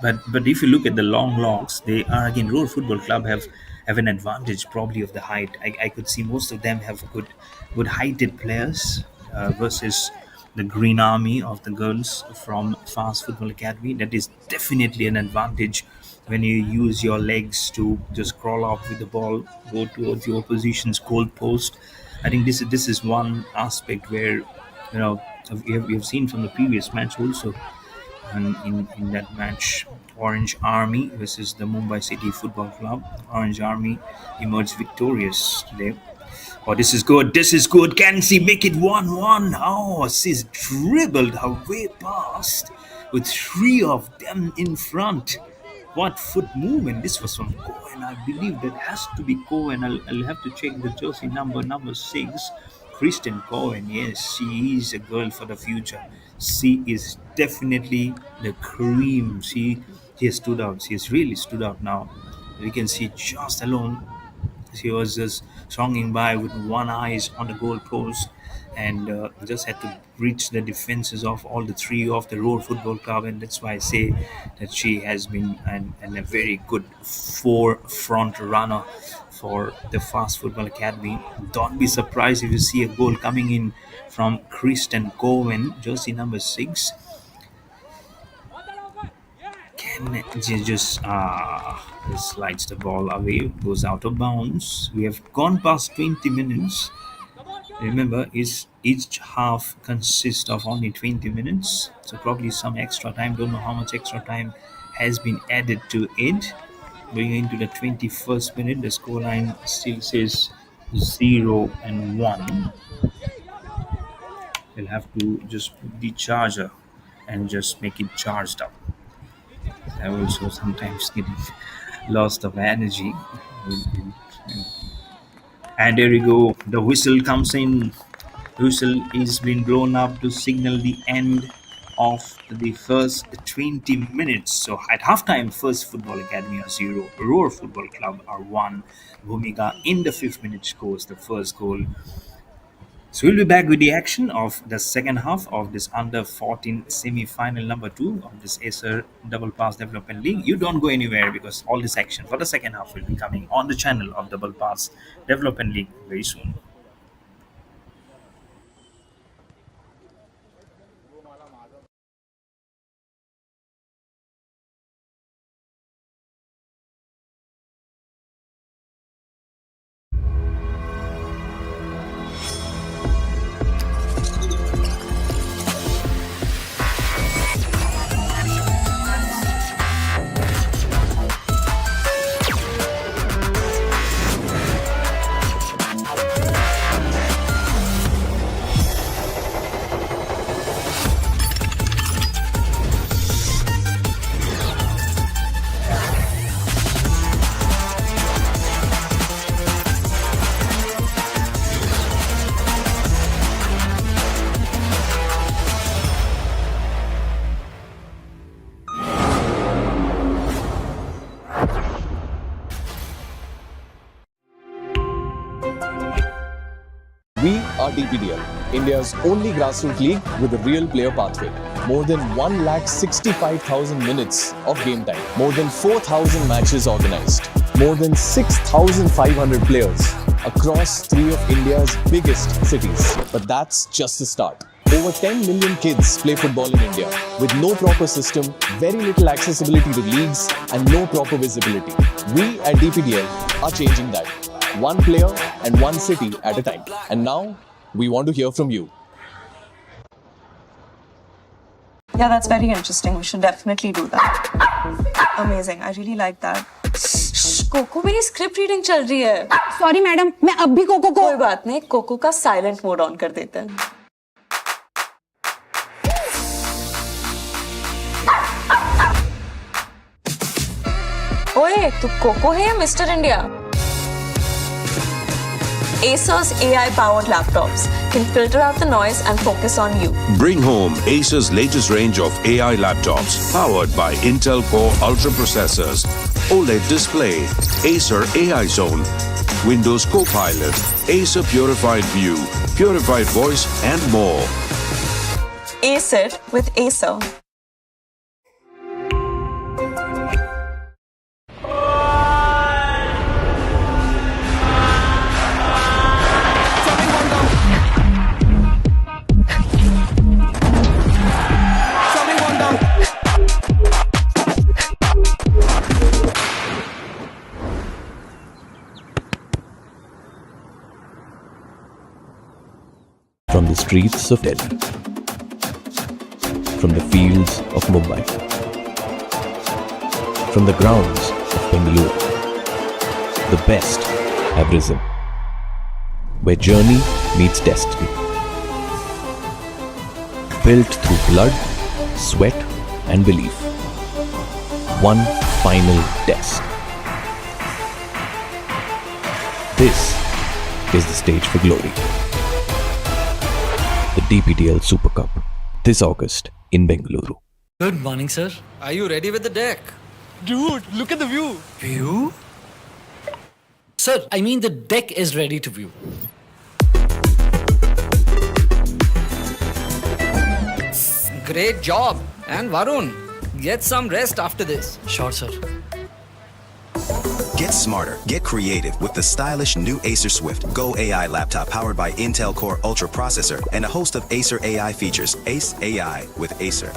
But if you look at the long logs, they are again, Roar Football Club have an advantage probably of the height. I could see most of them have good heighted players versus the Green Army of the girls from Fast Football Academy. That is definitely an advantage when you use your legs to just crawl up with the ball, go towards your opposition's goal post. I think this is one aspect where we have seen from the previous match also, and in that match, Orange Army versus the Mumbai City Football Club. Orange Army emerged victorious today. Oh, this is good. This is good. Can she make it 1-1? Oh, she's dribbled her way past with three of them in front. What foot movement! This was from Cohen. I believe that has to be Cohen. I'll have to check the jersey number 6. Kristen Cohen. Yes, she is a girl for the future. She is definitely the cream. She has stood out. She has really stood out now. We can see just alone. She was just swinging by with one eye on the goal post, and just had to breach the defenses of all the three of the Roar Football Club. And that's why I say that she has been a very good forefront runner for the Fast Football Academy. Don't be surprised if you see a goal coming in from Kristen Cohen, jersey number 6. Can just slides the ball away, goes out of bounds. We have gone past 20 minutes. Remember, each half consists of only 20 minutes, so probably some extra time. Don't know how much extra time has been added to it. Going into the 21st minute, the scoreline still says 0-1. We'll have to just put the charger and just make it charged up. I also sometimes get lost of energy. And there we go. The whistle comes in. Whistle is being blown up to signal the end of the first 20 minutes. So at halftime, First Football Academy are 0, Roar Football Club are 1. Bhumika in the 5th minute scores the first goal. So we'll be back with the action of the second half of this under 14 semi-final number 2 of this Acer Double Pass Development League. You don't go anywhere, because all this action for the second half will be coming on the channel of Double Pass Development League very soon. We are DPDL, India's only grassroots league with a real player pathway. More than 165,000 minutes of game time. More than 4,000 matches organized. More than 6,500 players across 3 of India's biggest cities. But that's just the start. Over 10 million kids play football in India with no proper system, very little accessibility to leagues, and no proper visibility. We at DPDL are changing that. One player and one city at a time. And now, we want to hear from you. Yeah, that's very interesting. We should definitely do that. Amazing. I really like that. कोको मेरी script reading चल रही है. Sorry madam, मैं अब भी cocoa को. कोई बात नहीं, कोको का साइलेंट मोड ऑन कर देते हैं. ओए तू कोको है या mister India? Acer's AI-powered laptops can filter out the noise and focus on you. Bring home Acer's latest range of AI laptops powered by Intel Core Ultra processors, OLED display, Acer AI Zone, Windows Copilot, Acer Purified View, Purified Voice, and more. Ace it with Acer. From the streets of Delhi, from the fields of Mumbai, from the grounds of Bengaluru, the best have risen, where journey meets destiny. Built through blood, sweat and belief. One final test. This is the stage for glory. The DPDL Super Cup, this August in Bengaluru. Good morning, sir. Are you ready with the deck? Dude, look at the view. View? Sir, I mean the deck is ready to view. Great job. And Varun, get some rest after this. Sure, sir. Get smarter, get creative with the stylish new Acer Swift Go AI laptop powered by Intel Core Ultra processor and a host of Acer AI features. Ace AI with Acer.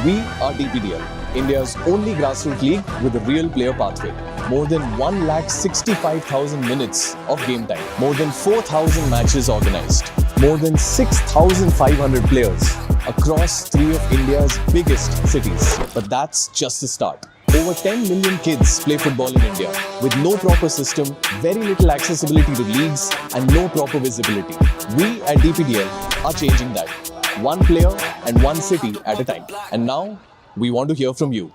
We are DPDL, India's only grassroots league with a real player pathway. More than 165,000 minutes of game time. More than 4,000 matches organized. More than 6,500 players across 3 of India's biggest cities. But that's just the start. Over 10 million kids play football in India with no proper system, very little accessibility to leagues, and no proper visibility. We at DPDL are changing that. One player and one city at a time. And now, we want to hear from you.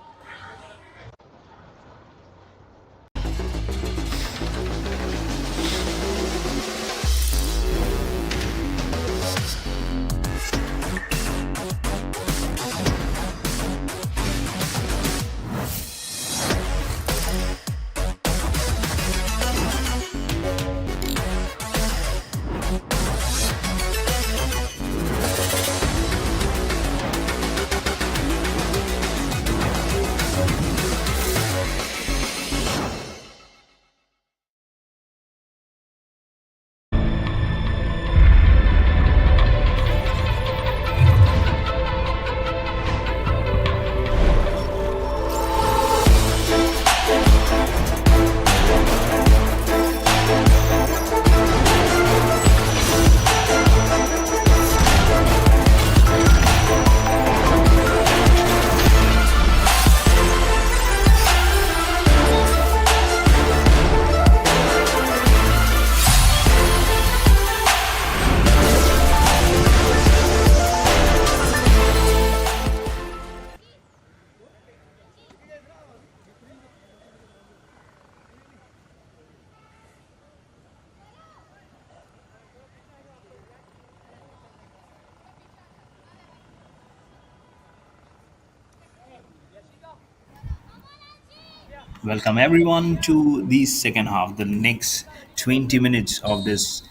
Welcome everyone to the second half, the next 20 minutes of this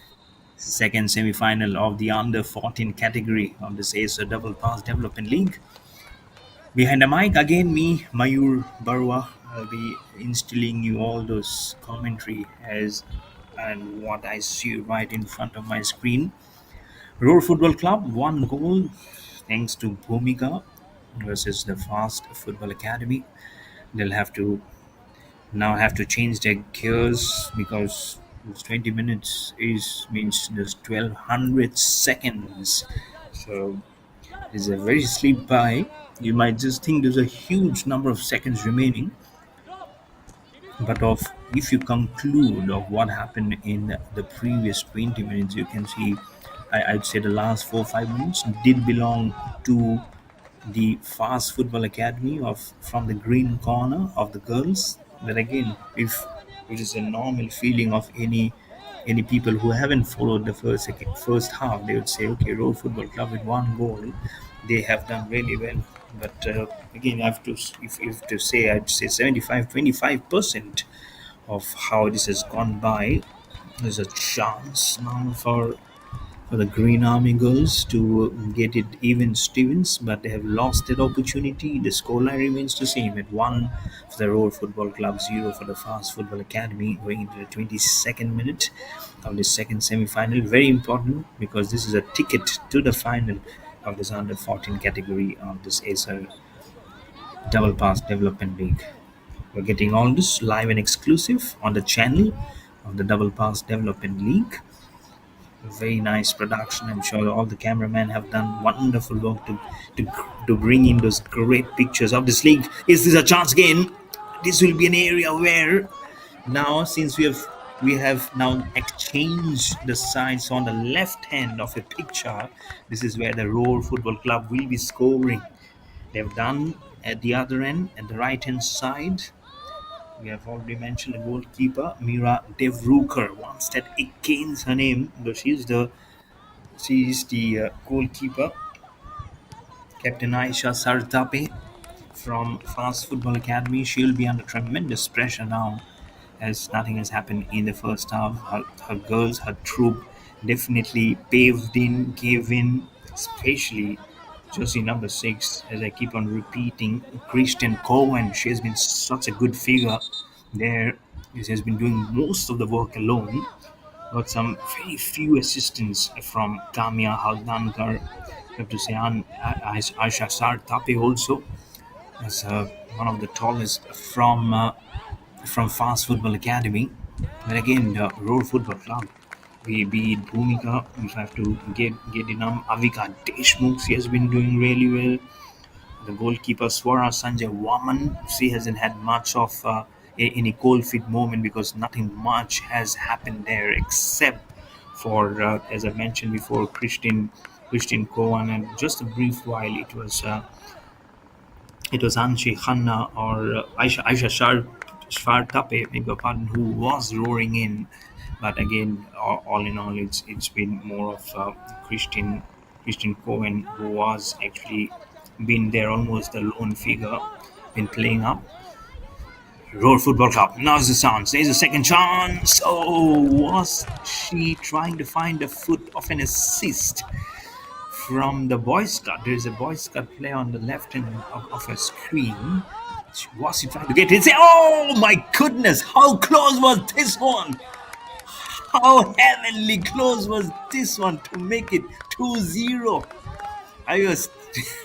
second semi-final of the under 14 category of this Acer Double Pass Development League. Behind the mic, again me, Mayur Barwa. I'll be instilling you all those commentary as and what I see right in front of my screen. Roar Football Club, 1 goal thanks to Bhumika versus the Fast Football Academy. They'll have to Now I have to change their gears because it's 20 minutes is means just 1200 seconds. So it's a very sleep by. You might just think there's a huge number of seconds remaining, but of if you conclude of what happened in the previous 20 minutes, you can see I'd say the last 4 5 minutes did belong to the fast football academy of from the green corner of the girls. But again, if it is a normal feeling of any people who haven't followed the first half, they would say, okay, Road Football Club with 1 goal, they have done really well. But again, I have to if to say, I'd say 75-25% of how this has gone by. There's a chance now for the Green Army girls to get it even Stevens, but they have lost that opportunity. The scoreline remains the same at 1 for the Road Football Club, 0 for the Fast Football Academy, going into the 22nd minute of the second semi-final. Very important because this is a ticket to the final of this under 14 category of this Acer Double Pass Development League. We're getting all this live and exclusive on the channel of the Double Pass Development League. Very nice production. I'm sure all the cameramen have done wonderful work to bring in those great pictures of this league. Is this a chance again? This will be an area where now, since we have now exchanged the sides on the left hand of a picture, this is where the Roar Football Club will be scoring. They've done at the other end, at the right hand side. We have already mentioned the goalkeeper, Mira Devruker. Once that against her name, though she is the goalkeeper. Captain Aisha Sartape from Fast Football Academy. She'll be under tremendous pressure now, as nothing has happened in the first half. Her girls, her troop, definitely paved in, gave in, especially jersey number 6, as I keep on repeating, Christian Cohen. She has been such a good figure there. She has been doing most of the work alone. Got some very few assistants from Kamia Haldankar. I have to say, Aisha Sartape also, as one of the tallest from Fast Football Academy. But again, the Road Football Club, we beat Bhumika. If I have to get in Avika Deshmukh, she has been doing really well. The goalkeeper Swara Sanjay Waman, she hasn't had much of any cold feet moment because nothing much has happened there except for, as I mentioned before, Christian Cohen, and just a brief while it was Anshi Khanna or Aisha Shvartape, beg your pardon, who was roaring in. But again, all in all, it's been more of Christian Cohen, who was actually been there almost the lone figure, been playing up. Road Football Club. Now's the chance. There's a second chance. Oh, was she trying to find a foot of an assist from the Boy Scout? There is a Boy Scout player on the left hand of her screen. Was he trying to get it? Oh my goodness! How close was this one? How heavenly close was this one to make it 2-0? I was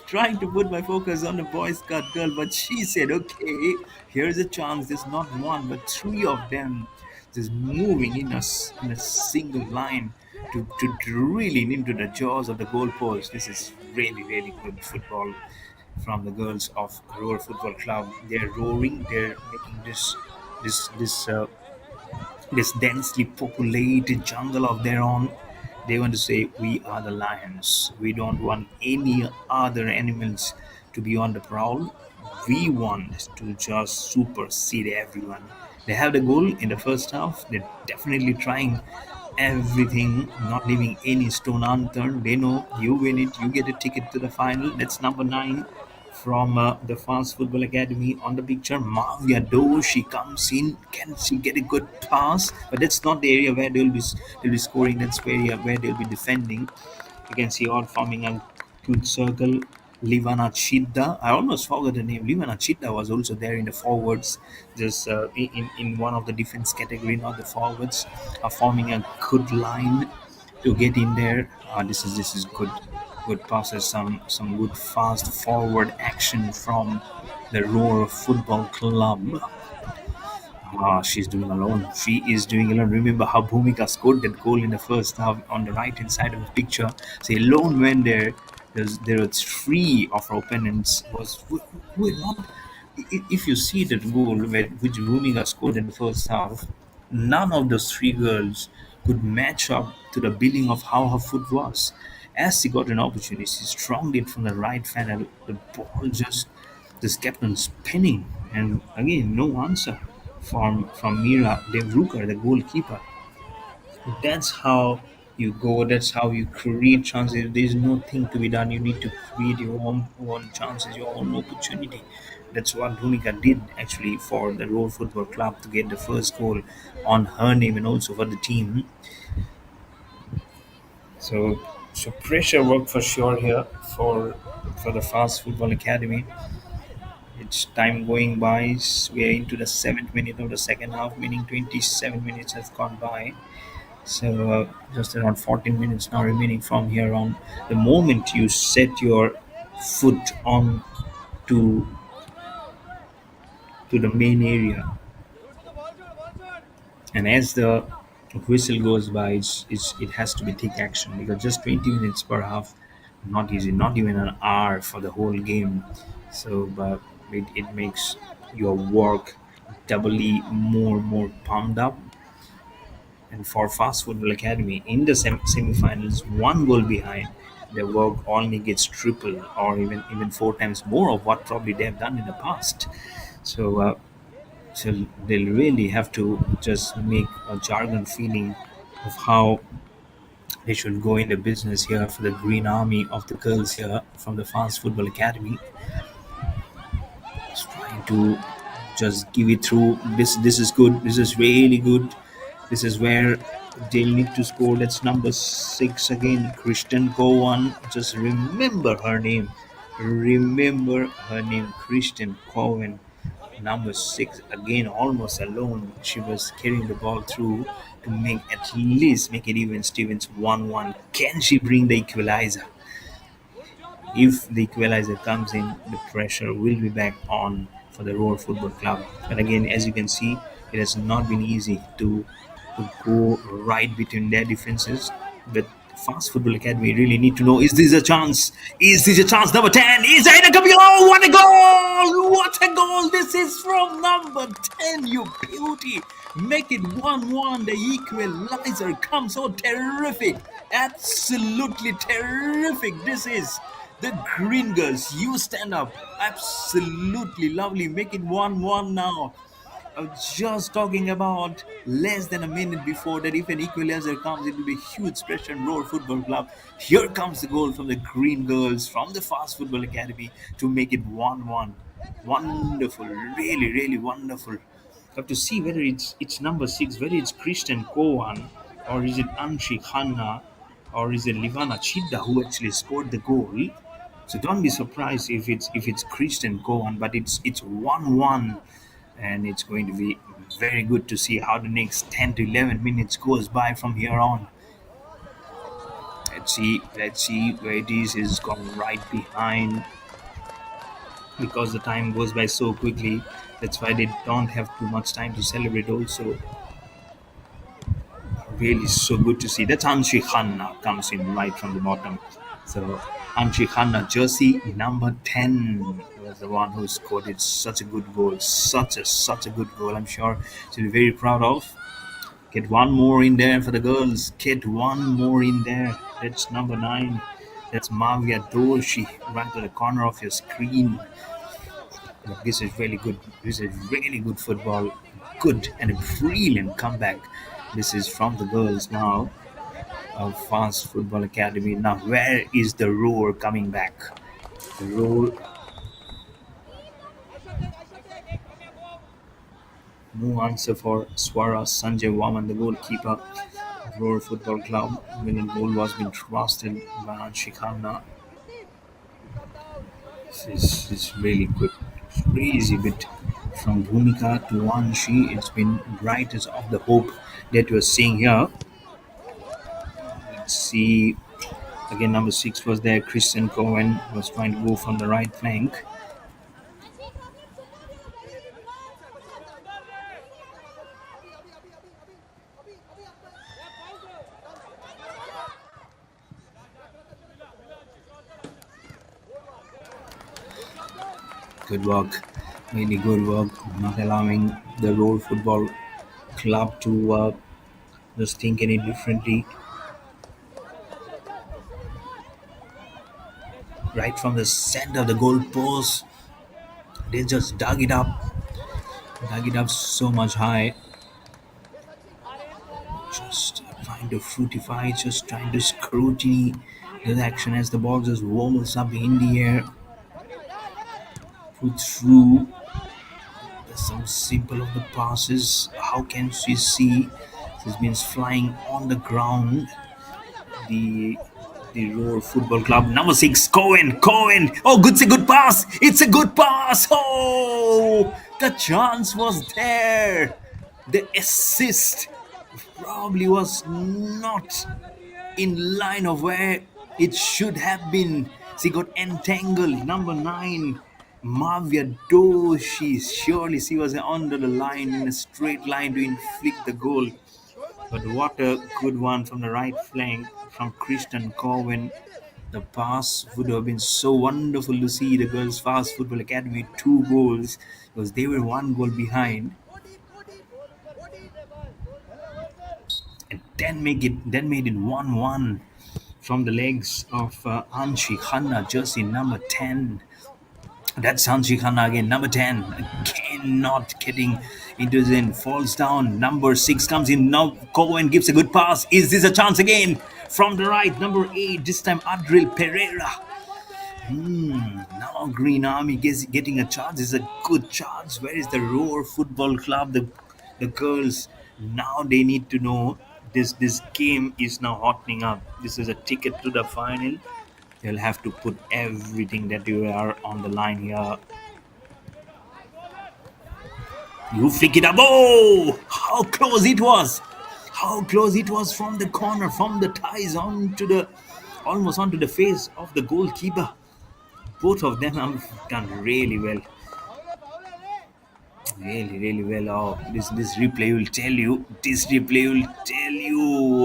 trying to put my focus on the Boy Scout girl, but she said, okay, here's a chance. There's not one, but 3 of them just moving in a single line to really into the jaws of the goalpost. This is really, really good football from the girls of Roar Football Club. They're roaring. They're making this densely populated jungle of their own. They want to say, we are the lions. We don't want any other animals to be on the prowl. We want to just supersede everyone. They have the goal in the first half. They're definitely trying everything, not leaving any stone unturned. They know you win it, you get a ticket to the final. That's number 9 from the Fast Football Academy on the picture. Mavia Do, she comes in. Can she get a good pass? But that's not the area where they'll be scoring. That's the area where they'll be defending. You can see all forming a good circle. Livana Chidda, I almost forgot the name. Livana Chidda was also there in the forwards, just in one of the defense category, not the forwards, are forming a good line to get in there. This is good passes, some good fast forward action from the Roar Football Club. She's doing alone. She is doing alone. Remember how Bhumika scored that goal in the first half on the right hand side of the picture. So alone went there. There were three of her opponents who were not. If you see that goal which Bhumika scored in the first half, none of those three girls could match up to the billing of how her foot was. As she got an opportunity, she stronged it from the right funnel. The ball just kept on spinning, and again, no answer from Mira Devruker, the goalkeeper. That's how you go. That's how you create chances. There's nothing to be done. You need to create your own chances, your own opportunity. That's what Bhumika did actually for the Road Football Club to get the first goal on her name and also for the team. So, so pressure work for sure here for the Fast Football Academy. It's time going by. We are into the 7th minute of the second half, meaning 27 minutes have gone by. So just around 14 minutes now remaining from here on. The moment you set your foot on to to the main area, and as the whistle goes by, it has to be take action because just 20 minutes per half, not easy, not even an hour for the whole game. So, but it makes your work doubly more pumped up. And for Fast Football Academy in the semifinals, one goal behind, their work only gets triple or even four times more of what probably they have done in the past. So, so they'll really have to just make a jargon feeling of how they should go into business here for the Green Army of the girls here from the Fast Football Academy. Just trying to just give it through. This is good. This is really good. This is where they'll need to score. That's number 6 again, Kristen Cowan. Just remember her name. Remember her name, Kristen Cowan. Number 6 again, almost alone. She was carrying the ball through to make at least make it even. Stevens 1-1. Can she bring the equalizer? If the equalizer comes in, the pressure will be back on for the Roar Football Club. But again, as you can see, it has not been easy to go right between their defenses. But Fast Football Academy really need to know, is this a chance? Is this a chance? Number 10, is it a goal? Oh, what a goal! What a goal! This is from number 10, you beauty. Make it 1-1. The equalizer comes. So terrific. Absolutely terrific. This is the Green Girls. You stand up. Absolutely lovely. Make it 1-1 now. I was just talking about less than a minute before that if an equalizer comes, it will be huge pressure on Roar Football Club. Here comes the goal from the Green Girls from the Fast Football Academy to make it 1-1. Wonderful, really wonderful. Have to see whether it's number 6, whether it's Kristen Kowan or is it Anshi Khanna or is it Livana Chidda who actually scored the goal. So don't be surprised if it's Kristen Kowan, but it's 1-1. And it's going to be very good to see how the next 10 to 11 minutes goes by from here on. Let's see where it is. It's gone right behind because the time goes by so quickly. That's why they don't have too much time to celebrate also. Really so good to see. That's Anshi Khanna comes in right from the bottom. So Anshi Khanna, jersey number 10, was the one who scored it. Such a good goal. Such a good goal. I'm sure she'll be very proud of. Get one more in there for the girls. Get one more in there. That's number 9. That's Mavya Doshi right at the corner of your screen. This is really good. This is really good football. Good and a brilliant comeback. This is from the girls now of Fast Football Academy. Now, where is the Roar coming back? The Roar. No answer for Swara Sanjay Waman, the goalkeeper of Roar Football Club. Winning goal was being trusted by Anshi Khanna. This is really good. Crazy bit from Bhumika to Anshi. It's been brightest of the hope that we're seeing here. Let's see. Again, number 6 was there. Kristen Cohen was trying to go from the right flank. Good work. Really good work. Not allowing the Roar Football Club to just think any differently. Right from the center of the goal post, they just dug it up so much high. Just trying to fruitify, just trying to scrutiny the action as the ball just wobbles up in the air. Put through some simple of the passes. How can she see? This means flying on the ground. The Roar Football Club number 6, Cohen. Oh, it's a good pass. It's a good pass. Oh, the chance was there. The assist probably was not in line of where it should have been. She got entangled. Number 9, Mavia Doshi. Surely she was under the line in a straight line to inflict the goal. But what a good one from the right flank from Christian Corwin. The pass would have been so wonderful to see the girls' fast football academy 2 goals because they were 1 goal behind. And then made it 1-1 from the legs of Anshi Khanna, jersey number 10. That's Anshi Khanna again, number 10. Again, not getting into the end. Falls down. Number 6 comes in. Now Cohen gives a good pass. Is this a chance again? From the right, number 8. This time Adril Pereira. Now Green Army getting a charge. This is a good charge. Where is the Roar Football Club? The girls, now they need to know this game is now hottening up. This is a ticket to the final. They'll have to put everything that you are on the line here. You flick it up. Oh, how close it was. How close it was from the corner, from the ties almost onto the face of the goalkeeper. Both of them have done really well. Really well. Oh, this replay will tell you.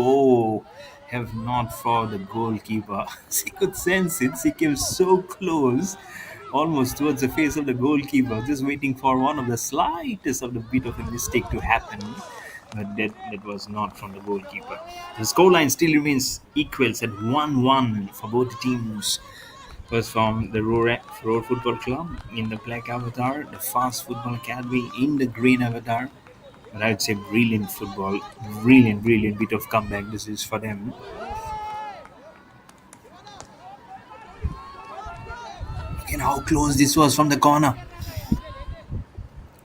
Oh, have not for the goalkeeper. She could sense it. She came so close, almost towards the face of the goalkeeper, just waiting for one of the slightest of the bit of a mistake to happen. But that was not from the goalkeeper. The scoreline still remains equals at 1-1 for both teams. Was from the Roar Football Club in the black avatar, the Fast Football Academy in the green avatar. But I would say brilliant football, brilliant bit of comeback. This is for them. Again, how close this was from the corner.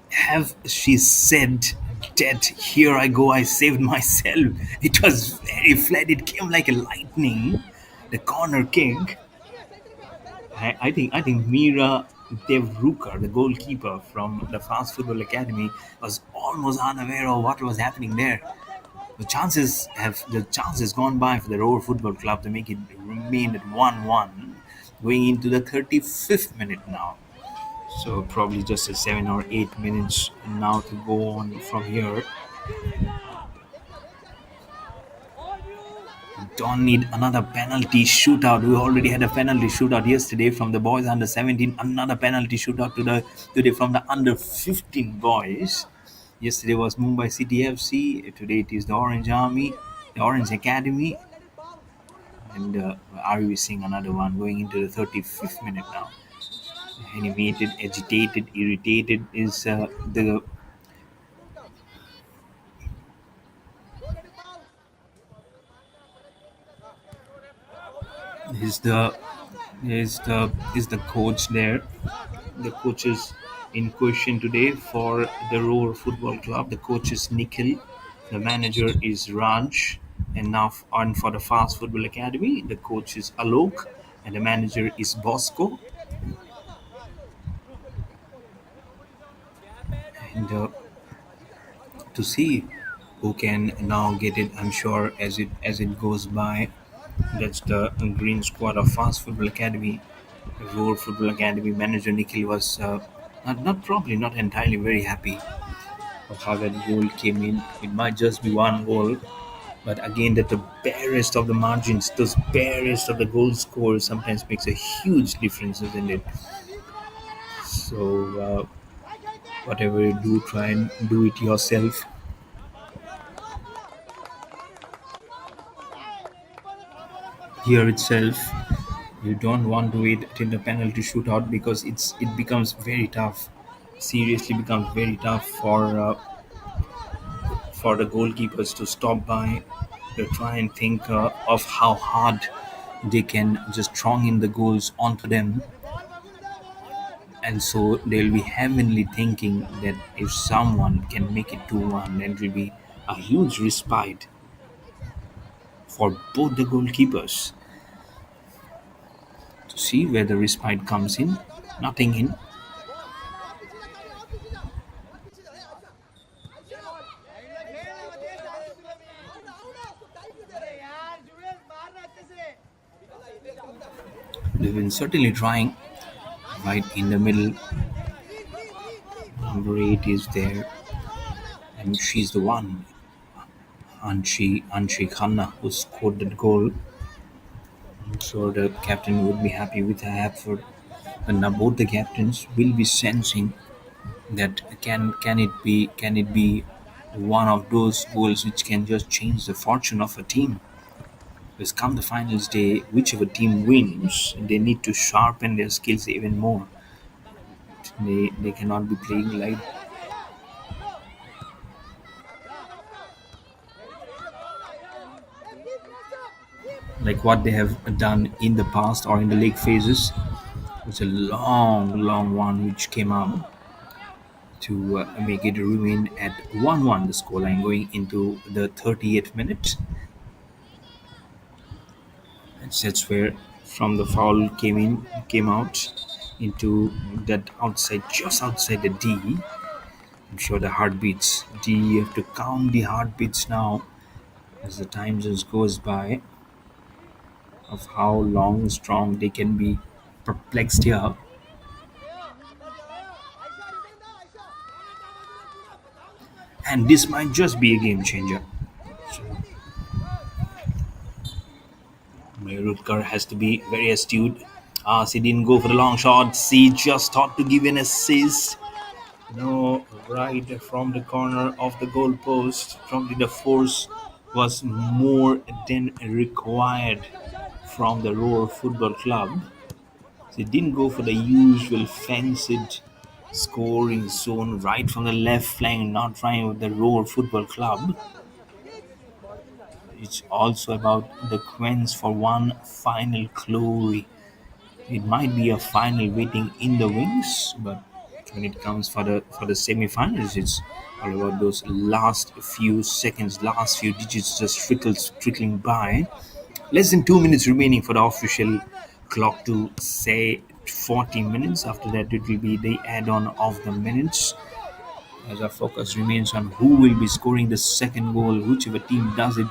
Have she said that here I go, I saved myself? It was very flat. It came like a lightning. The corner kick. I think Mira Devruka, the goalkeeper from the Fast Football Academy, was almost unaware of what was happening there. The chances gone by for the Roar Football Club to make it remain at 1-1, going into the 35th minute now. So probably just a 7 or 8 minutes now to go on from here. Don't need another penalty shootout. We already had a penalty shootout yesterday from the boys under 17. Another penalty shootout today from the under 15 boys. Yesterday was Mumbai City FC. Today it is the Orange Army, the Orange Academy. And are we seeing another one going into the 35th minute now? Animated, agitated, irritated is the is the coach there. The coaches in question today for the Roar Football Club. The coach is Nikhil. The manager is Raj. And now on for the Fast Football Academy, the coach is Alok and the manager is Bosco. And to see who can now get it, I'm sure as it goes by. That's the green squad of Fast Football Academy. The Roar Football Academy manager Nikhil was not entirely very happy of how that goal came in. It might just be 1 goal, but again, that the barest of the margins, those barest of the goal scores sometimes makes a huge difference, isn't it? So whatever you do, try and do it yourself. Here itself, you don't want to wait till the penalty shootout because it becomes very tough. Seriously, becomes very tough for the goalkeepers to stop by to try and think of how hard they can just strong in the goals onto them, and so they'll be heavenly thinking that if someone can make it 2-1, then it will be a huge respite for both the goalkeepers. To see where the respite comes in, nothing in. They've been certainly trying. Right in the middle, number 8 is there, and she's the one, Anshi Khanna, who scored that goal. I'm sure the captain would be happy with her effort. But now both the captains will be sensing that can it be one of those goals which can just change the fortune of a team. Because come the finals day, whichever team wins, they need to sharpen their skills even more. They cannot be playing like what they have done in the past or in the league phases. It's a long one which came up to make it remain at 1-1 the scoreline going into the 38th minute. And that's where from the foul came out into that outside, just outside the D. I'm sure the heartbeats. D, you have to count the heartbeats now as the time just goes by of how long strong they can be perplexed here. And this might just be a game changer. So, Rutger has to be very astute. She didn't go for the long shot. She just thought to give an assist. No, right from the corner of the goal post. Probably the force was more than required from the Roar Football Club. They didn't go for the usual fenced scoring zone right from the left flank, not trying with the Roar Football Club. It's also about the quest for one final glory. It might be a final waiting in the wings, but when it comes for the semi-finals, it's all about those last few seconds, last few digits just trickling by. Less than 2 minutes remaining for the official clock to say 40 minutes. After that, it will be the add-on of the minutes. As our focus remains on who will be scoring the second goal, whichever team does it,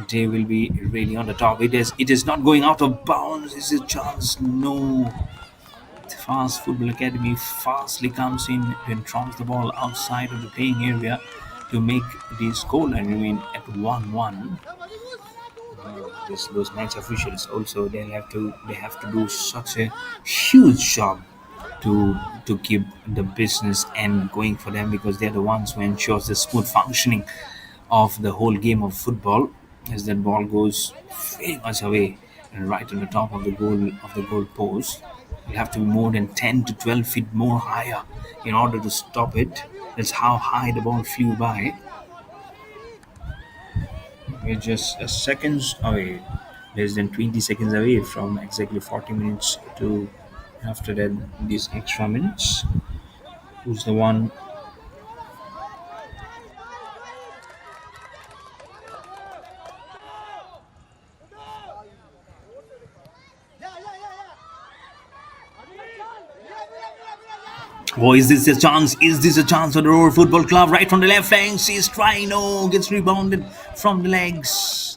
they will be really on the top. It is not going out of bounds. Is a chance? No. Fast Football Academy fastly comes in and throws the ball outside of the playing area to make the scoreline remain at 1-1. Those match officials also they have to do such a huge job to keep the business end going for them, because they're the ones who ensures the smooth functioning of the whole game of football, as that ball goes very much away and right on the top of the goal post. You have to be more than 10 to 12 feet more higher in order to stop it. That's how high the ball flew by. We're just seconds away, less than 20 seconds away from exactly 40 minutes to after that these extra minutes. Who's the one? Oh, is this a chance? Is this a chance for the Roar Football Club? Right from the left flank, she's trying. No, gets rebounded from the legs.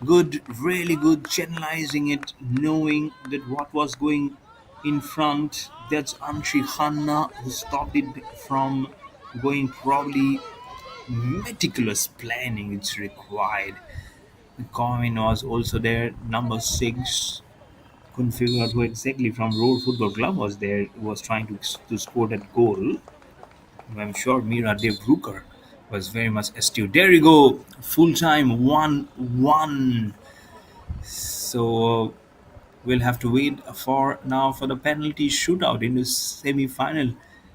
Good, really good, channelizing it, knowing that what was going in front. That's Anshi Khanna who stopped it from going. Probably meticulous planning it's required. The coin was also there, number 6. couldn't figure out who exactly from Roar Football Club was trying to score that goal. I'm sure Mira Dev Rooker was very much astute. There you go, full time 1-1. So we'll have to wait for now for the penalty shootout in the semi-final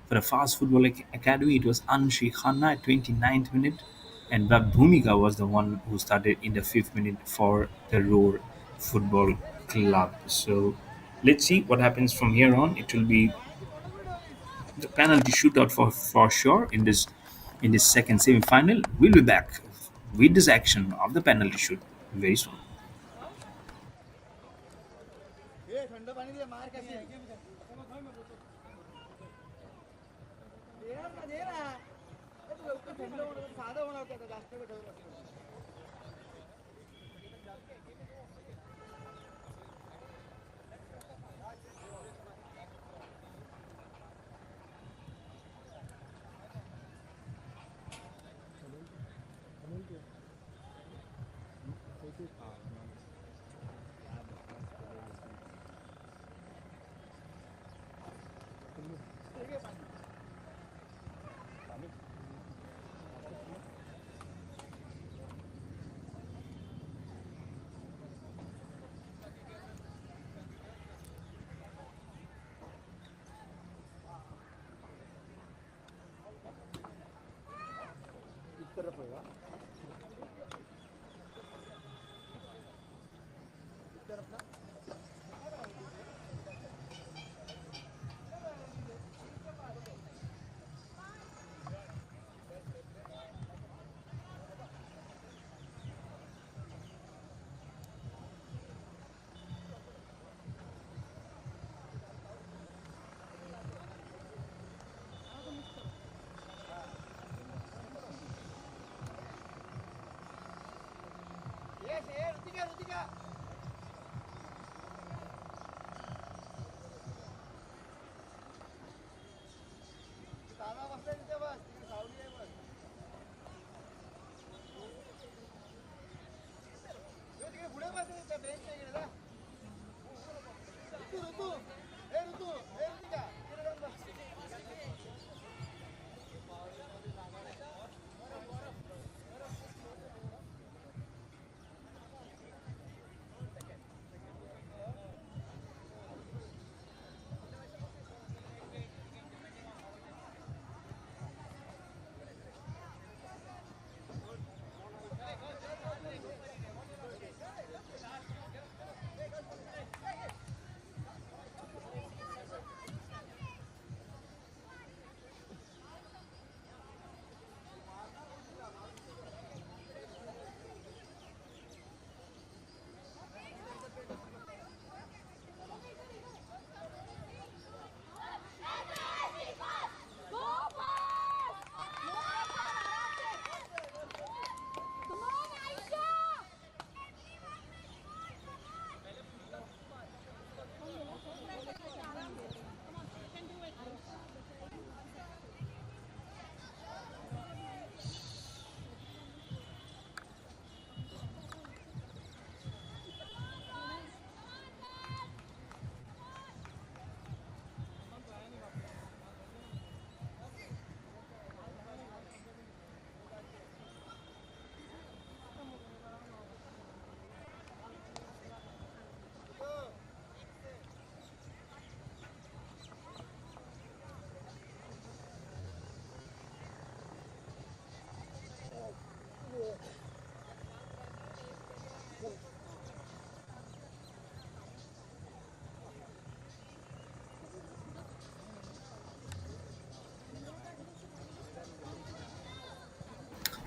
for the Fast Football Academy. It was Anshi Khanna at 29th minute, and Brad Bhumika was the one who started in the 5th minute for the Roar Football Club. So let's see what happens from here on. It will be the penalty shootout for sure in this second semi-final. We'll be back with this action of the penalty shoot very soon.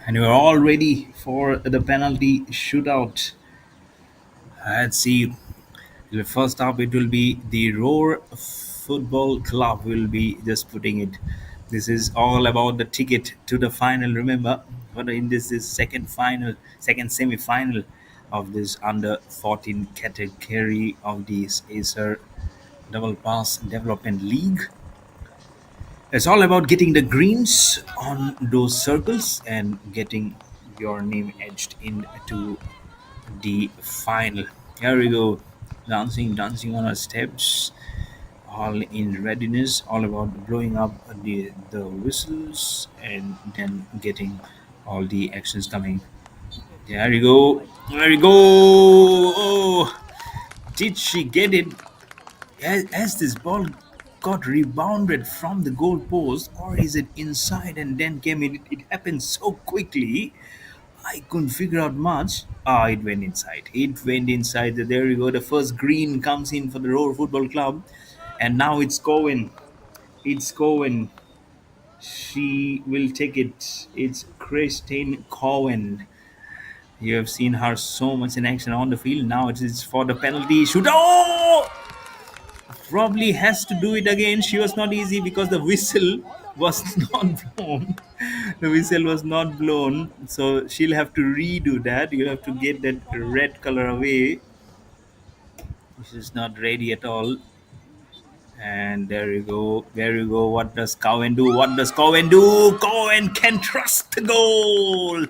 And we're all ready for the penalty shootout. Let's see. The first up, it will be the Roar Football Club. Will be just putting it. This is all about the ticket to the final. Remember, but in this is second semi-final of this under 14 category of this Acer Double Pass Development League. It's all about getting the greens on those circles and getting your name edged into the final. Here we go. dancing on her steps, all in readiness, all about blowing up the whistles and then getting all the actions coming. There you go. There you go. Oh, did she get it? As this ball got rebounded from the goal post, or is it inside and then came in? It happened so quickly. I couldn't figure out much. Ah, it went inside. It went inside. There you go. The first green comes in for the Roar Football Club, and now it's Cohen. It's Cohen. She will take it. It's Christine Cohen. You have seen her so much in action on the field. Now it is for the penalty shoot. Oh! Probably has to do it again. She was not easy because the whistle was not blown. The whistle was not blown, so she'll have to redo that. You'll have to get that red color away. She's not ready at all. And there you go. There you go. What does Cohen do? What does Cohen do? Cohen can trust the goal.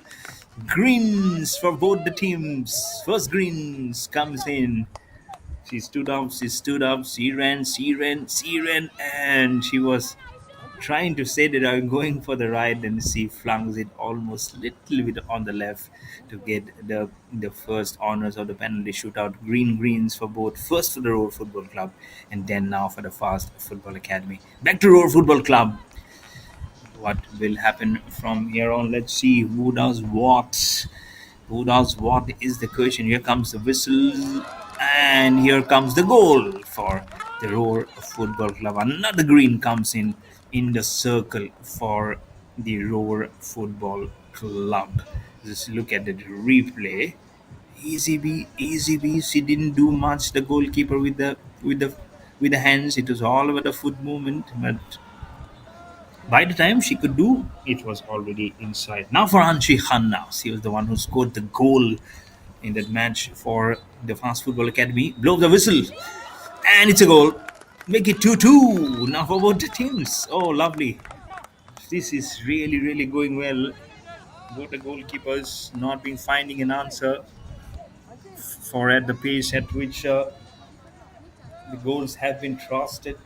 Greens for both the teams. First greens comes in. She stood up, she ran, and she was trying to say that I'm going for the right, and she flung it almost little bit on the left to get the first honors of the penalty shootout. Greens for both, first for the Roar Football Club, and then now for the Fast Football Academy. Back to Roar Football Club. What will happen from here on? Let's see who does what. Who does what is the question. Here comes the whistle, and here comes the goal for the Roar Football Club. Another green comes in the circle for the Roar Football Club. Just look at the replay. Easy B, easy B. She didn't do much. The goalkeeper with the hands. It was all about the foot movement, but by the time she could do, it was already inside. Now for Anshi Khanna. She was the one who scored the goal in that match for the Fast Football Academy. Blow the whistle. And it's a goal. Make it 2-2. Now for both the teams. Oh, lovely. This is really, really going well. Both the goalkeepers not been finding an answer for at the pace at which the goals have been trusted.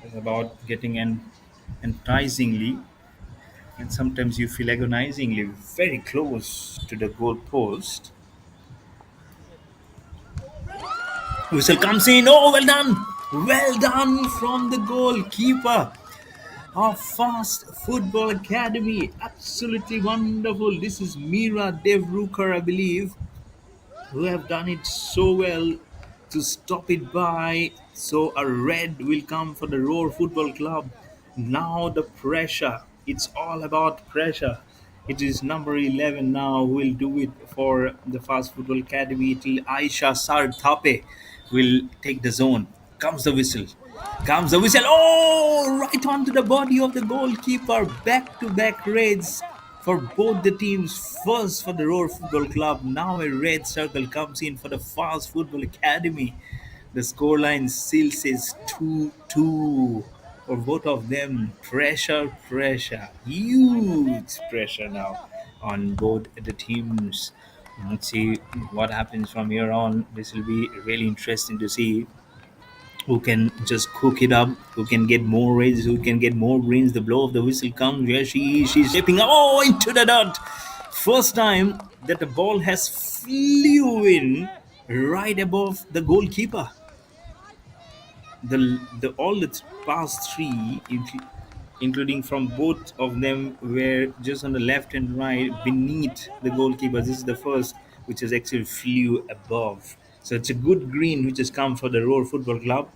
It's about getting enticingly, and sometimes you feel agonizingly very close to the goal post. Whistle comes in. Oh, well done! Well done from the goalkeeper of Fast Football Academy. Absolutely wonderful. This is Mira Devrukar, I believe, who have done it so well to stop it by. So a red will come for the Roar Football Club. Now the pressure. It's all about pressure. It is number 11 now who will do it for the Fast Football Academy. Till Aisha Sarthape will take the zone. Comes the whistle. Comes the whistle. Oh, right onto the body of the goalkeeper. Back-to-back raids for both the teams. First for the Roar Football Club. Now a red circle comes in for the Fast Football Academy. The scoreline still says 2-2 for both of them. Pressure. Huge pressure now on both the teams. Let's see what happens from here on. This will be really interesting to see who can just cook it up, who can get more raids, who can get more greens. The blow of the whistle comes. Where she's stepping up. Oh, into the dot. First time that the ball has flew in right above the goalkeeper. The all the past three, including from both of them, were just on the left and right beneath the goalkeeper. This is the first which has actually flew above. So it's a good green which has come for the Roar Football Club.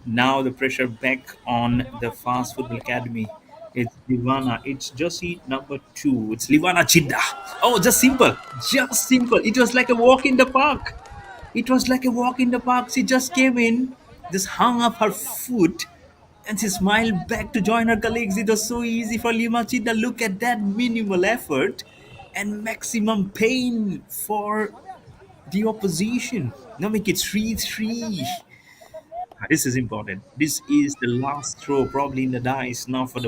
Now the pressure back on the Fast Football Academy. It's Livana. It's Josie number 2. It's Livana Chidda. Oh, just simple. Just simple. It was like a walk in the park. It was like a walk in the park. She just came in, just hung up her foot, and she smiled back to join her colleagues. It was so easy for Lima Chida. Look at that minimal effort and maximum pain for the opposition. Now make it 3-3. This is important. This is the last throw, probably in the dice now for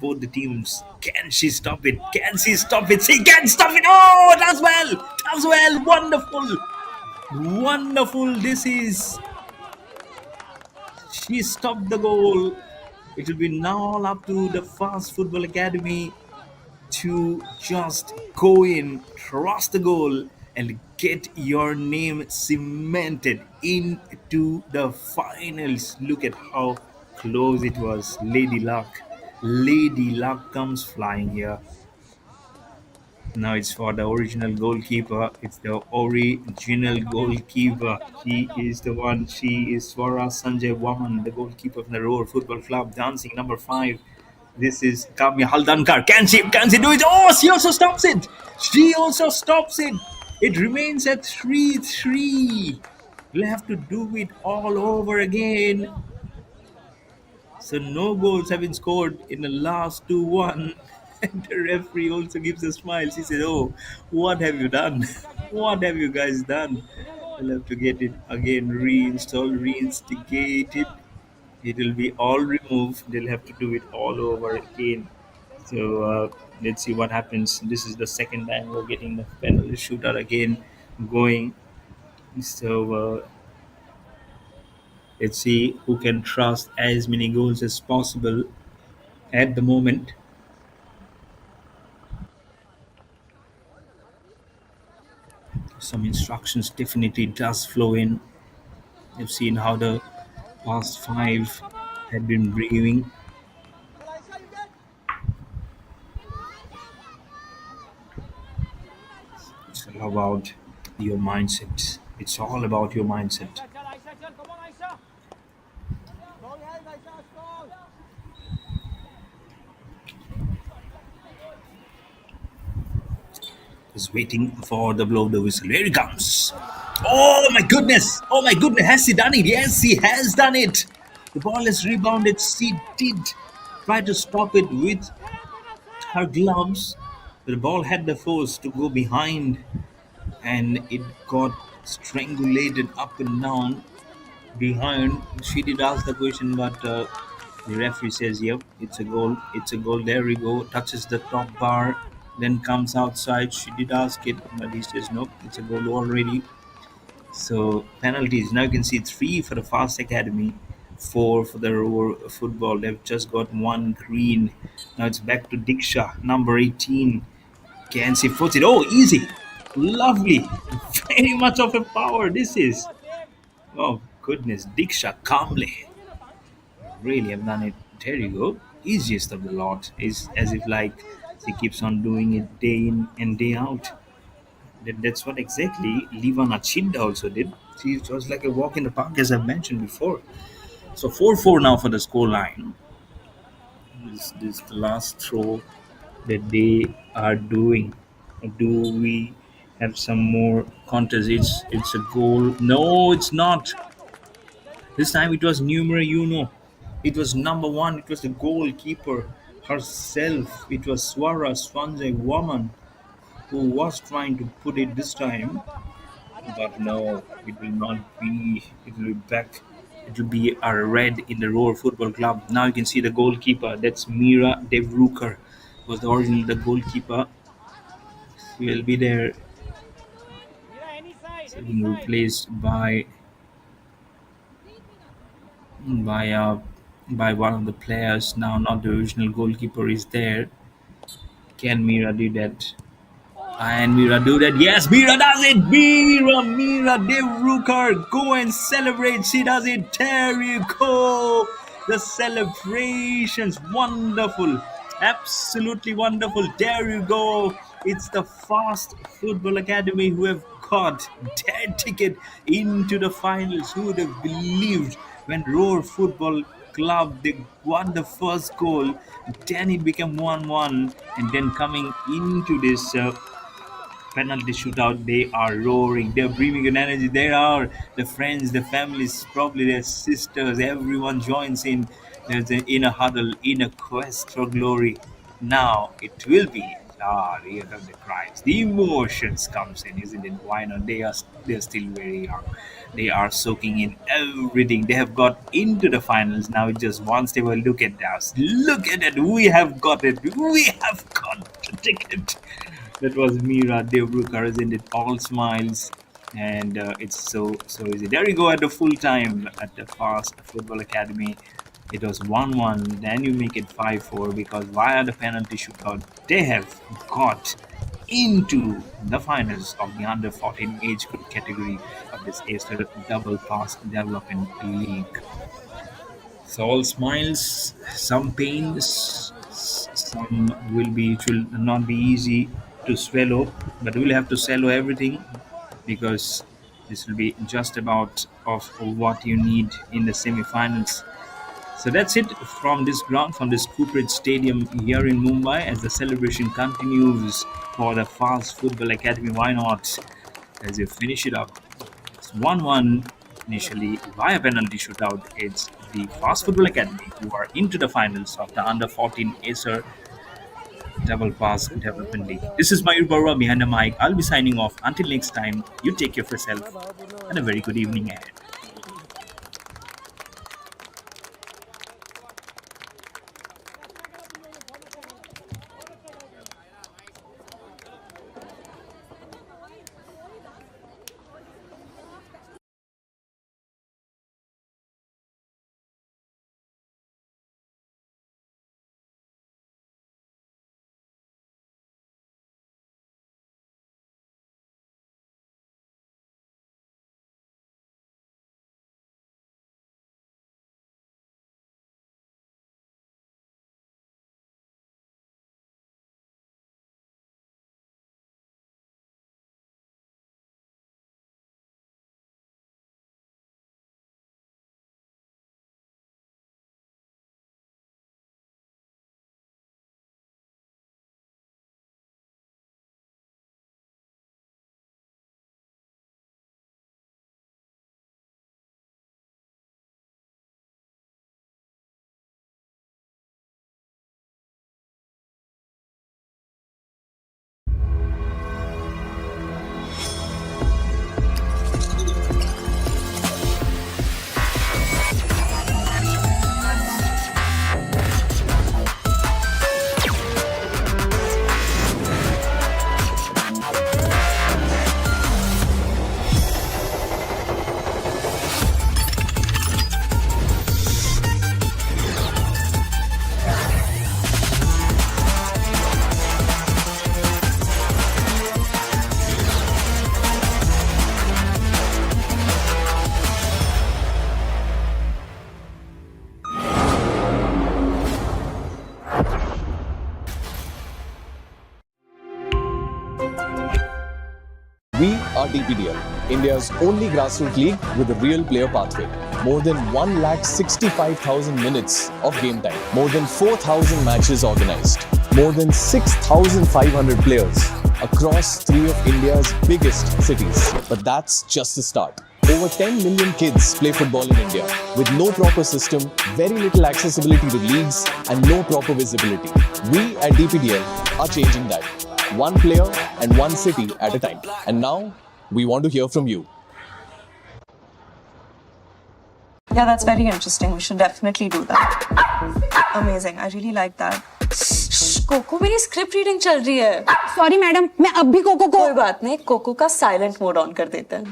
both the teams. Can she stop it? Can she stop it? She can stop it. Oh, does well. Wonderful. Wonderful. This is. She stopped the goal. It will be now all up to the Fast Football Academy to just go in, cross the goal, and get your name cemented into the finals. Look at how close it was. Lady Luck. Lady Luck comes flying here. Now it's for the original goalkeeper. It's the original goalkeeper. She is the one. She is Swara Sanjay Waman, the goalkeeper of the Roar Football Club, dancing number 5. This is Kamya Haldankar. Can she do it? Oh, she also stops it. She also stops it. It remains at 3-3. We'll have to do it all over again. So no goals have been scored in the last 2-1. And the referee also gives a smile. He said, "Oh, what have you done? What have you guys done?" We'll have to get it again reinstalled, reinstigated. It will be all removed. They'll have to do it all over again. So let's see what happens. This is the second time we're getting the penalty shootout again going. So let's see who can trust as many goals as possible at the moment. Some instructions definitely does flow in. You've seen how the past 5 had been brewing. It's all about your mindset. It's all about your mindset. Is waiting for the blow of the whistle. Here he comes. Oh my goodness! Oh my goodness! Has he done it? Yes, he has done it. The ball has rebounded. She did try to stop it with her gloves, but the ball had the force to go behind, and it got strangulated up and down behind. She did ask the question, but the referee says, "Yep, it's a goal. It's a goal." There we go. Touches the top bar, then comes outside. She did ask it, but he says, "Nope, it's a goal already." So penalties. Now you can see 3 for the Fast Academy, 4 for the Roar Football. They've just got 1 green. Now it's back to Diksha, number 18. Can she puts it? Oh, easy, lovely, very much of a power. This is. Oh goodness, Diksha calmly. Really have done it. There you go. Easiest of the lot. Is as if like she keeps on doing it day in and day out. That's what exactly Livana Chinda also did. She was like a walk in the park, as I've mentioned before. So 4-4 now for the score line. This is the last throw that they are doing. Do we have some more contests? It's a goal. No, it's not. This time it was numero uno. It was number 1. It was the goalkeeper herself. It was Swara Swanjay woman who was trying to put it this time. But no, it will not be. It will be back. It will be a red in the Roar Football Club. Now you can see the goalkeeper. That's Mira Devruker. Was the original the goalkeeper. He will be there. So being replaced by one of the players. Now not the original goalkeeper is there. Can Mira do that? And Mira do that. Yes, Mira does it. Mira Devruker. Go and celebrate. She does it. There you go. The celebrations. Wonderful. Absolutely wonderful. There you go. It's the Fast Football Academy who have got their ticket into the finals. Who would have believed when Roar Football Club they won the first goal, then it became 1-1, and then coming into this penalty shootout, they are roaring, they're breathing in energy. There are the friends, the families, probably their sisters, everyone joins in. There's an inner huddle, inner quest for glory. Now it will be here come the cries, the emotions comes in, isn't it? Why not? They're still very young. They are soaking in everything. They have got into the finals. Now it's just one step. Look at us. Look at it. We have got it. We have got the ticket. That was Mira Devruker, isn't it? All smiles. and it's so easy. There you go at the full time at the Fast Football Academy. It was 1-1. Then you make it 5-4 because via the penalty shootout they have got into the finals of the under 14 age group category of this Acer Double Pass Development League. So all smiles, some pains, some it will not be easy to swallow, but we'll have to swallow everything because this will be just about of what you need in the semifinals. So that's it from this ground, from this Cooperage Stadium here in Mumbai as the celebration continues for the Fast Football Academy. Why not? As you finish it up, it's 1-1 initially via penalty shootout. It's the Fast Football Academy who are into the finals of the Under 14 Acer Double Pass Development League. This is Mayur Barwa behind the mic. I'll be signing off. Until next time, you take care of yourself and a very good evening ahead. We are DPDL, India's only grassroots league with a real player pathway. More than 1,65,000 minutes of game time. More than 4,000 matches organized. More than 6,500 players across 3 of India's biggest cities. But that's just the start. Over 10 million kids play football in India with no proper system, very little accessibility to leagues and no proper visibility. We at DPDL are changing that. One player and one city at a time. And now, we want to hear from you. Yeah, that's very interesting. We should definitely do that. Amazing. I really like that. कोको मेरी script reading चल रही है. Sorry madam, मैं अब भी cocoa को. कोई बात नहीं, कोको का साइलेंट मोड ऑन कर देते हैं.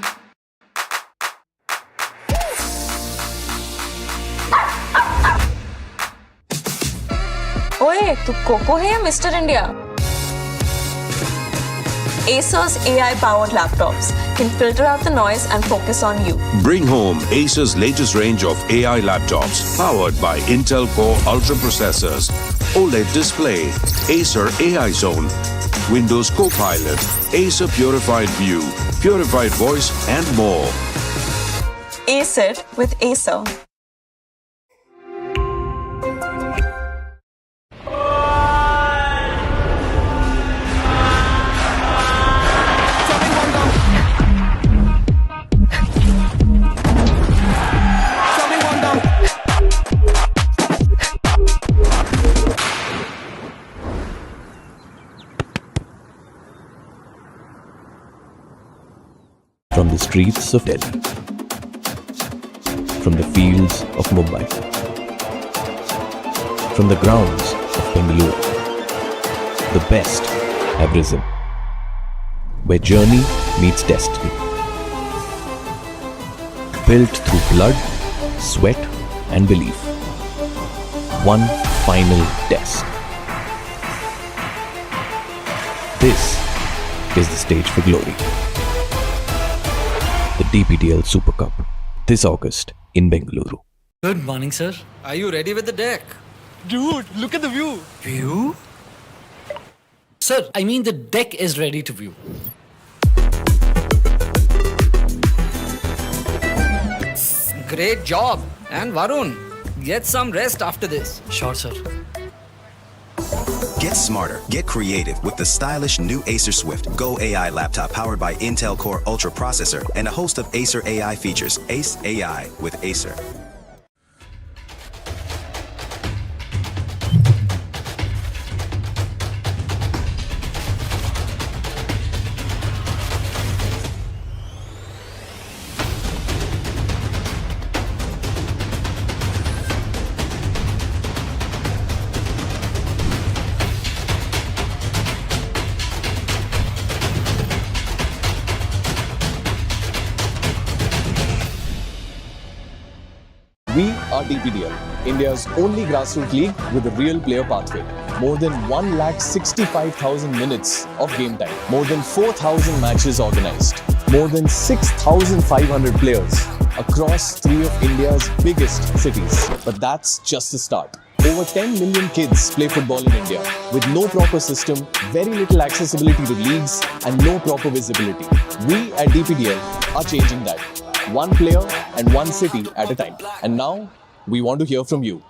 ओए, तू कोको है या mister India? Acer's AI-powered laptops can filter out the noise and focus on you. Bring home Acer's latest range of AI laptops powered by Intel Core Ultra processors, OLED display, Acer AI Zone, Windows Copilot, Acer Purified View, Purified Voice and more. Ace it with Acer. From the streets of Delhi, from the fields of Mumbai, from the grounds of Bengaluru, the best have risen, where journey meets destiny. built through blood, sweat, and belief. One final test. This is the stage for glory. The DPDL Super Cup, this August in Bengaluru. Good morning, sir. Are you ready with the deck? Dude, look at the view. View? Sir, I mean the deck is ready to view. Great job. And Varun, get some rest after this. Sure, sir. Get smarter, get creative with the stylish new Acer Swift Go AI laptop powered by Intel Core Ultra processor and a host of Acer AI features. Ace AI with Acer. We are DPDL, India's only grassroots league with a real player pathway. More than 165,000 minutes of game time. More than 4,000 matches organized. More than 6,500 players across 3 of India's biggest cities. But that's just the start. Over 10 million kids play football in India with no proper system, very little accessibility to leagues, and no proper visibility. We at DPDL are changing that. One player and one city at a time. And now, we want to hear from you.